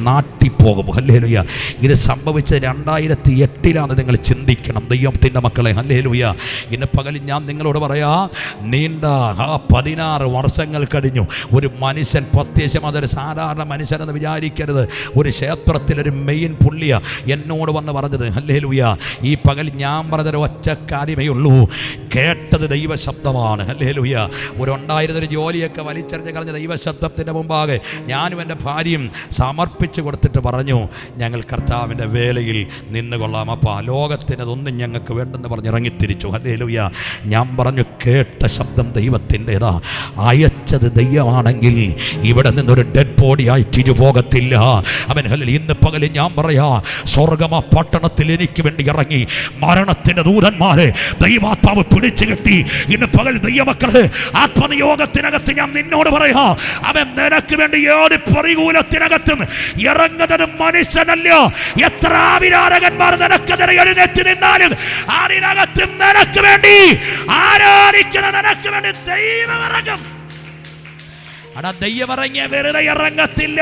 നാട്ടിപ്പോകും ഹല്ലേലൂയ. ഇത് സംഭവിച്ചത് 2008 നിങ്ങൾ ചിന്തിക്കണം ദൈവത്തിൻ്റെ മക്കളെ ഹല്ലേലൂയ. ഇന്ന് പകലിൽ ഞാൻ നിങ്ങളോട് പറയാ, നീണ്ട 16 വർഷങ്ങൾ കഴിഞ്ഞു ഒരു മനുഷ്യൻ പ്രത്യക്ഷം, അതൊരു സാധാരണ മനുഷ്യനെന്ന് വിചാരിക്കരുത്, ഒരു ക്ഷേത്രത്തിലൊരു മെയിൻ പുള്ളിയ എന്നോട് വന്ന് പറഞ്ഞത് ഹല്ലേലൂയ. ഈ പകൽ ഞാൻ പറഞ്ഞൊരു ഒറ്റ കാര്യമേ ഉള്ളൂ, കേട്ടത് ദൈവശബ്ദമാണ് ഹല്ലേലൂയ. ഉണ്ടായിരുന്നൊരു ജോലിയൊക്കെ വലിച്ചെറിഞ്ഞ് കളഞ്ഞ ദൈവശബ്ദത്തിൻ്റെ മുമ്പാകെ ഞാനും എൻ്റെ ഭാര്യയും സമർപ്പിച്ച് കൊടുത്തിട്ട് പറഞ്ഞു, ഞങ്ങൾ കർത്താവിൻ്റെ വേലയിൽ നിന്നുകൊള്ളാം അപ്പാ, ലോകത്തിനതൊന്നും ഞങ്ങൾക്ക് വേണ്ടെന്ന് പറഞ്ഞ് ഇറങ്ങിത്തിരിച്ചു ഹല്ലേലൂയ. ഞാൻ പറഞ്ഞു, കേട്ട ശബ്ദം ദൈവത്തിൻ്റെതാ, അയച്ചത് ദൈവമാണെങ്കിൽ ഇവിടെ നിന്നൊരു ഡെഡ് ബോഡി ആയി തിരിപോകത്തില്ല അവൻ ഹല്ലേലൂയ. ഇന്ന് പകൽ ഞാൻ പറയാ, സ്വർഗം ആ പട്ടണത്തിൽ എനിക്ക് വേണ്ടി ഇറങ്ങി മരണത്തിൻ്റെ ദൂതന്മാരെ ദൈവാത്മാവ് പിടിച്ചു കെട്ടി. ഇന്ന് പകൽ ദൈവമക്കളെ ആത്മനിയോഗത്തിനകത്ത് ഞാൻ നിന്നോട് പറയാ, അവൻ നിനക്ക് വേണ്ടി ഏത് പ്രതികൂലത്തിനകത്തും ഇറങ്ങുന്നത് മനുഷ്യനല്ല. എത്ര ആവിരാരകന്മാർ നിനക്കെതിരെ എഴുന്നേറ്റ് നിന്നാലും അതിനകത്തും നിനക്ക് വേണ്ടി ആരാധിക്കുന്ന നിനക്ക് വേണ്ടി ദൈവം ഇറങ്ങും. ദൈവം ഇറങ്ങിയ വെറുതെ ഇറങ്ങത്തില്ല.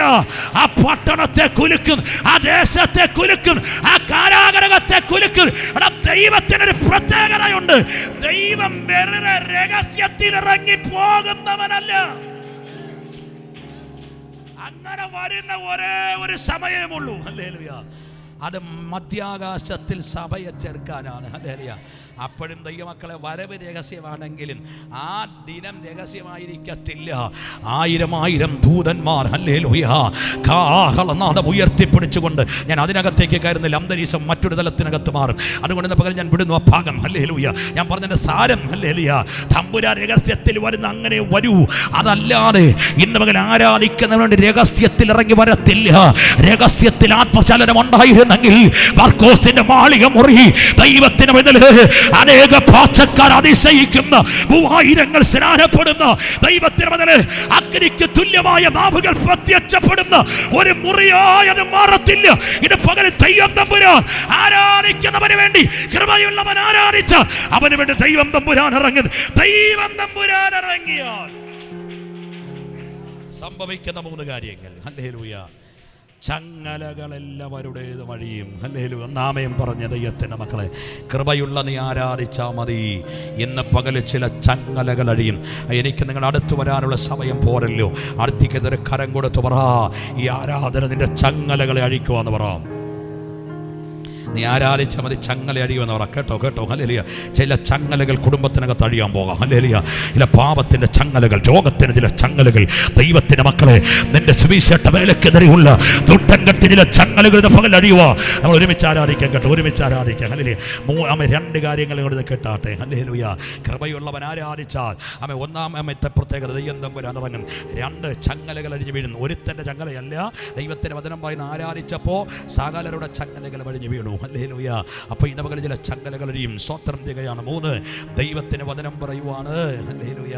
ആ പട്ടണത്തെ കുലുക്കും, ആ ദേശത്തെ കുലുക്കും, ആ കാരാഗ്രഹത്തെ കുലുക്കും. ദൈവത്തിനൊരു പ്രത്യേകതയുണ്ട്. ദൈവം വെറുതെ രഹസ്യത്തിൽ ഇറങ്ങി പോകുന്നവനല്ല. അങ്ങനെ വരുന്ന ഒരേ ഒരു സമയമുള്ളൂ ഹല്ലേലൂയ. അത് മധ്യാകാശത്തിൽ സഭയെ ചേർക്കാനാണ് ഹല്ലേലൂയ. അപ്പോഴും ദൈവമക്കളെ വരവ് രഹസ്യമാണെങ്കിലും ആ ദിനം രഹസ്യമായിരിക്കത്തില്ല. 1000 ദൂതന്മാർ ഹല്ലേലൂയ കാഹളനാദം ഉയർത്തിപ്പിടിച്ചുകൊണ്ട് ഞാൻ അതിനകത്തേക്ക് കയറുന്നില്ല. അന്തരീക്ഷം മറ്റൊരു തലത്തിനകത്ത് മാറും. അതുകൊണ്ട് ഇന്ന് പകൽ ഞാൻ വിടുന്നു ആ ഭാഗം ഹല്ലേലൂയ. ഞാൻ പറഞ്ഞതിൻ്റെ സാരം ഹല്ലേലൂയ, തമ്പുരാൻ രഹസ്യത്തിൽ വരുന്ന അങ്ങനെ വരൂ. അതല്ലാതെ ഇന്ന് പകൽ ആരാധിക്കുന്നവരുടെ രഹസ്യത്തിൽ ഇറങ്ങി വരത്തില്ല. രഹസ്യത്തിൽ ആത്മചലനം ഉണ്ടായിരുന്നെങ്കിൽ മാർക്കോസിന്റെ മാളിക മുറി ദൈവത്തിന് അനേക പാച്ചക്കാർ അതിശയിക്കുന്ന 3000 സ്നാനപ്പെടുന്ന ദൈവത്തിന് മുതൽ അഗ്നിക്ക് തുല്യമായ നാവുകൾ പ്രത്യക്ഷപ്പെടുന്ന ഒരു മുറിയായത് മാറത്തില്ല. ഇത് പകൽ ദൈവം തമ്പുരാൻ ആരാധിക്കുന്നവന് വേണ്ടി, കൃപയുള്ളവൻ ആരാധിച്ച അവന് വേണ്ടി ദൈവം തമ്പുരാൻ ഇറങ്ങുന്നു. ദൈവം തമ്പുരാൻ ഇറങ്ങിയാൽ സംഭവിക്കുന്ന 3 കാര്യങ്ങൾ. ഹല്ലേലൂയ. ചങ്ങലകളെല്ലാവരുടേത് വഴിയും. ഹല്ലേലൂയ. ഒന്നാമയും പറഞ്ഞ ദൈവത്തിന്റെ മക്കളെ, കൃപയുള്ള നീ ആരാധിച്ചാൽ മതി. ഇന്ന് പകല് ചില ചങ്ങലകൾ അഴിയും. എനിക്ക് നിങ്ങൾ അടുത്തു വരാനുള്ള സമയം പോരല്ലോ. അടുത്തേക്കൊരു കരം കൊടുത്ത് പറ, ഈ ആരാധന നിന്റെ ചങ്ങലകളെ അഴിക്കുവാന്ന് പറ. നീ ആരാധിച്ചാൽ മതി, ചങ്ങല അഴിയുമെന്ന് പറ. കേട്ടോ കേട്ടോ. ഹല്ലേലൂയ. ചില ചങ്ങലകൾ കുടുംബത്തിനകത്ത് അഴിയാൻ പോകാം. ഹല്ലേലൂയ. ചില പാപത്തിന്റെ ചങ്ങലകൾ, രോഗത്തിന് ചില ചങ്ങലകൾ, ദൈവത്തിന്റെ മക്കളെ നിന്റെ സുവിശേഷ വേലക്കെതിരെയുള്ള ദുഷ്ടങ്കത്തിന് ചില ചങ്ങലകൾ പകൽ അഴിയുക. നമ്മൾ ഒരുമിച്ച് ആരാധിക്കാം കേട്ടോ, ഒരുമിച്ച് ആരാധിക്കാം. ഹല്ലേലൂയ. 2 കാര്യങ്ങൾ ഇങ്ങോട്ട് കേട്ടാട്ടെ. ഹല്ലേലൂയ. കൃപയുള്ളവൻ ആരാധിച്ചാൽ ഒന്നാമത്തെ പ്രത്യേകത, ദൈവം തമ്പുരാൻ ഇറങ്ങും. 2 ചങ്ങലകൾ അഴിഞ്ഞു വീഴുന്നു. ഒരുത്തന്റെ ചങ്ങലയല്ല, ദൈവത്തിന്റെ വചനം പറയുന്ന ആരാധിച്ചപ്പോൾ സകലരുടെ ചങ്ങലകൾ അഴിഞ്ഞു വീണു. ഹല്ലേലൂയ. അപ്പോൾ ഇന്ന പകൽ ചില ചങ്ങലകൾ അഴിയും. സ്തോത്രം ചെയ്യുകയാണ്. 3 ദൈവത്തിന് വചനം പറയുവാണ്. ഹല്ലേലൂയ.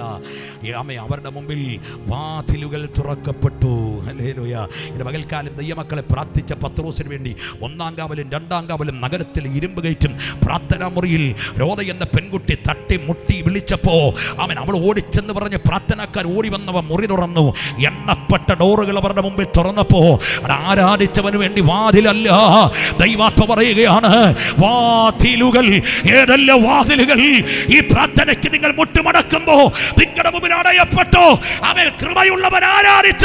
അവരുടെ മുമ്പിൽ വാതിലുകൾ തുറക്കപ്പെട്ടു. ഹല്ലേലൂയ. ഇന്ന് പകൽക്കാലം ദൈവമക്കളെ പ്രാർത്ഥിച്ച പത്രോസിന് വേണ്ടി 1-ാം കാവലും 2-ാം കാവലും നഗരത്തിൽ ഇരുമ്പ് കയറ്റും പ്രാർത്ഥനാ മുറിയിൽ രോധ എന്ന പെൺകുട്ടി തട്ടി മുട്ടി വിളിച്ചപ്പോ അവൾ ഓടിച്ചെന്ന് പറഞ്ഞ് പ്രാർത്ഥനക്കാർ ഓടി വന്നവ മുറി തുറന്നു. എണ്ണപ്പെട്ട ഡോറുകൾ അവരുടെ മുമ്പിൽ തുറന്നപ്പോ ആരാധിച്ചവന് വേണ്ടി വാതിലല്ല, ദൈവാത്മ പറയുകയാണ്, വാതിലുകൾ. ഏതെല്ലാം വാതിലുകൾ ഈ പ്രാർത്ഥനയ്ക്ക് നിങ്ങൾ മുട്ടുമടക്കുമ്പോ നിങ്ങളുടെ മുമ്പിൽ അടയപ്പെട്ടോ. അവൻ കൃപയുള്ളവൻ ആരാധിച്ച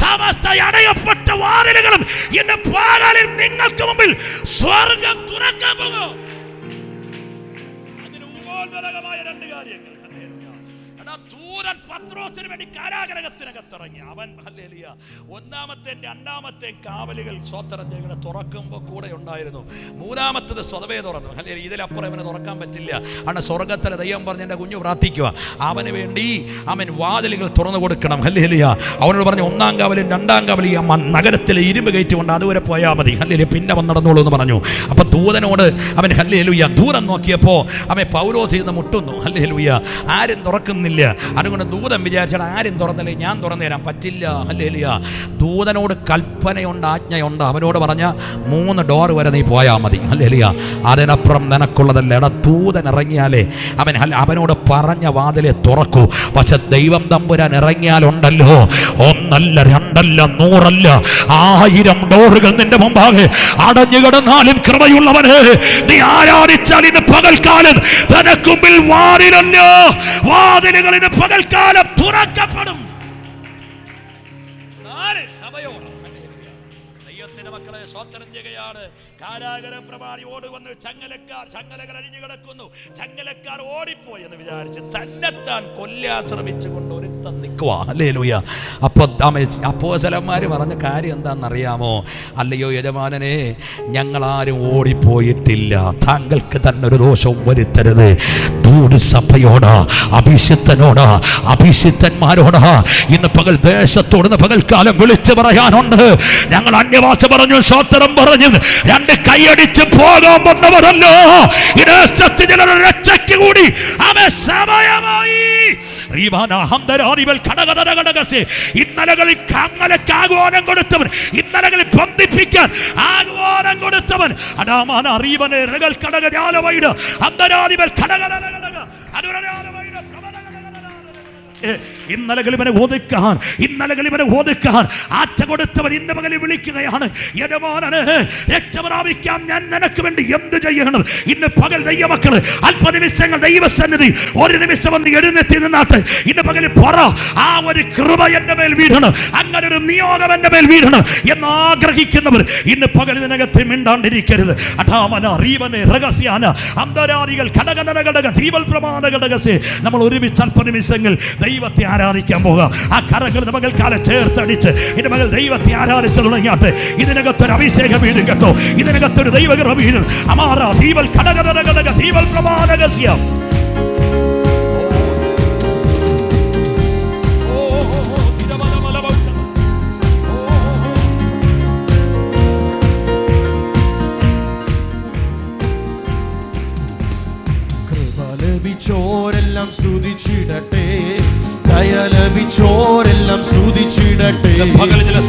സമസ്ത അടയപ്പെട്ട വാതിലുകളും ഇന്ന് പകലിൽ നിങ്ങൾക്ക് മുമ്പിൽ സ്വർഗം തുറക്കാൻ പോകും. അതിന് ഉപോത്ബലകമായ 2 കാര്യങ്ങൾ. ദൂതൻ പത്രോസിന് വേണ്ടി കാരാഗ്രഹത്തിനകത്തിറങ്ങി. അവൻ ഹല്ലേലൂയ 1-ാമത്തെ 2-ാമത്തെ കാവലുകൾ സ്വതന്ത്രം ചെയ്ത് തുറക്കുമ്പോൾ കൂടെ ഉണ്ടായിരുന്നു. 3-ാമത്തത് സ്വതവേ തുറന്നു. ഹല്ലേലൂയ. ഇതിലപ്പുറം അവനെ തുറക്കാൻ പറ്റില്ല. ആണ് സ്വർഗത്തിലെ ദൈവം പറഞ്ഞ് എൻ്റെ കുഞ്ഞു പ്രാർത്ഥിക്കുക, അവന് വേണ്ടി അവൻ വാതിലുകൾ തുറന്നു കൊടുക്കണം. ഹല്ലേലൂയ. അവനോട് പറഞ്ഞു 1-ാം കാവലും 2-ാം കാവലും ഈ നഗരത്തിലെ ഇരുമ്പ് കയറ്റുകൊണ്ട് അതുവരെ പോയാൽ മതി. ഹല്ലേലൂയ. പിന്നെ വന്നിടന്നോളൂ എന്ന് പറഞ്ഞു. അപ്പൊ ദൂതനോട് അവൻ ഹല്ലേലൂയ ദൂരം നോക്കിയപ്പോ അവൻ പൗലോസ് ചെയ്ത് മുട്ടുന്നു. ഹല്ലേലൂയ. ആരും തുറക്കുന്നില്ല. അതുകൊണ്ട് ദൂതൻ വിചാരിച്ചാൽ ആരും തുറന്നില്ലേ, ഞാൻ തുറന്നു തരാൻ പറ്റില്ല. ഹല്ലേലൂയ. ദൂതനോട് കൽപ്പനയുണ്ട്, ആജ്ഞയുണ്ട്. അവനോട് പറഞ്ഞ 3 ഡോർ വരെ നീ പോയാൽ മതി. ഹല്ലേലൂയ. അതിനപ്പുറം നിനക്കുള്ളതല്ല. ദൂതൻ ഇറങ്ങിയാലേ അവനോട് പറഞ്ഞ വാതിലെ തുറക്കൂ. പക്ഷെ ദൈവം തമ്പുരാൻ ഇറങ്ങിയാലുണ്ടല്ലോ, 1 അല്ല 2 അല്ല 100 അല്ല 1000 ഡോറുകൾ നിന്റെ മുമ്പാകെ അടഞ്ഞു കിടന്നാലും കൃപയുള്ളവന് നീ ആരാധിച്ചാൽ ഇന്ന് പകൽക്കാലം നിനക്ക് മുമ്പിൽ വാതിലല്ല, വാതിലുകൾ ഇന്ന് പകൽക്കാലം തുറക്കപ്പെടും. സഭയോട് ദൈവത്തിന്റെ മക്കളെ സ്വതന്ത്രം ചെയ്യുകയാണ്. കാരാഗര പ്രമാണി ഓടി വന്ന് ചങ്ങലകൾ അഴിഞ്ഞു കിടക്കുന്നു. ചങ്ങലക്കാർ ഓടിപ്പോയി എന്ന് വിചാരിച്ച് തന്നെത്താൻ കൊല്ലാൻ ശ്രമിച്ചുകൊണ്ട് ഒരുത്തൻ നിൽക്കുക. ഹല്ലേലൂയ. അപ്പോൾ അപ്പോസ്തലന്മാർ പറഞ്ഞ കാര്യം എന്താണെന്നറിയാമോ? അല്ലയോ യജമാനനെ, ഞങ്ങളാരും ഓടിപ്പോയിട്ടില്ല, താങ്കൾക്ക് തന്നെ ഒരു ദോഷവും വരുത്തരുത്. ദൂത് സഭയോടാ, അഭിഷിക്തനോടാ, അഭിഷിക്തന്മാരോടാ ഇന്ന് പകൽ ദേശത്തോട് പകൽക്കാലം വിളിച്ചു പറയാനുണ്ട്. ഞങ്ങൾ അന്യഭാഷ പറഞ്ഞു, സ്വതന്ത്രം പറഞ്ഞു, 2 കൈയടിച്ച് പോകാൻ വന്നവരല്ലോ. രക്ഷയ്ക്ക് കൂടി സമയമായി. ഇന്നലകളിൽ കങ്ങലക്ക് ആഹ്വാനം കൊടുത്തവൻ, ഇന്നലകളിൽ ബന്ധിപ്പിക്കാൻ ആഹ്വാനം കൊടുത്തവൻ, അടാമാന അറിവനെ രകൾ കടക ജാലവൈഡ് അന്തരാദിവൽ കടക ഇന്നലകൾ ഇവനെ ഒതുക്കാൻ ആറ്റ കൊടുത്തവൻ ഇന്ന് പകൽ വിളിക്കുകയാണ്. യജമാനനെ, രക്ഷ പ്രാപിക്കാൻ ഞാൻ നിനക്ക് വേണ്ടി എന്ത് ചെയ്യണം? ഇന്ന് പകൽ ദൈവമക്കള് അല്പനിമിഷങ്ങൾ ദൈവസന്നിധി ഒരു നിമിഷം ഒന്ന് എഴുന്നേറ്റ് നിന്നാട്ട് ഇന്ന് പകൽ പറ, ആ ഒരു കൃപ എന്റെ മേൽ വീഴണം, അങ്ങനെ ഒരു നിയോഗം എന്റെ മേൽ വീഴണം എന്ന് ആഗ്രഹിക്കുന്നവർ ഇന്ന് പകൽ ഇതിനകത്ത് മിണ്ടാണ്ടിരിക്കരുത്. അഠാമന റീവനെ രഹസ്യാന അന്തരാദികൾ ഘടകനഘടക ദീപൽ പ്രമാണ ഘടകസെ നമ്മൾ ഒരുമിച്ച് അല്പനിമിഷങ്ങൾ ദൈവത്തെ ആരാധിക്കാൻ പോകുക. ആ കരങ്ങൾ പകൽക്കാലം ചേർത്തടിച്ച് ഇന്ന് പകൽ ദൈവത്തെ ആരാധിച്ചു തുടങ്ങിയാട്ട് ഇതിനകത്തൊരു അഭിഷേകം വീഴും കേട്ടോ. ഇതിനകത്തൊരു ദൈവകൃപ വീഴും. അമാറ ദീപൽ ഘടകനഘടക ദീപൽ പ്രമാണകസ്യം. ലഭിച്ചോരെല്ലാം സ്തുതിച്ചിടട്ടെ, ദയ ലഭിച്ചോരെല്ലാം സ്തുതിച്ചിടട്ടെ. പകൽ ചില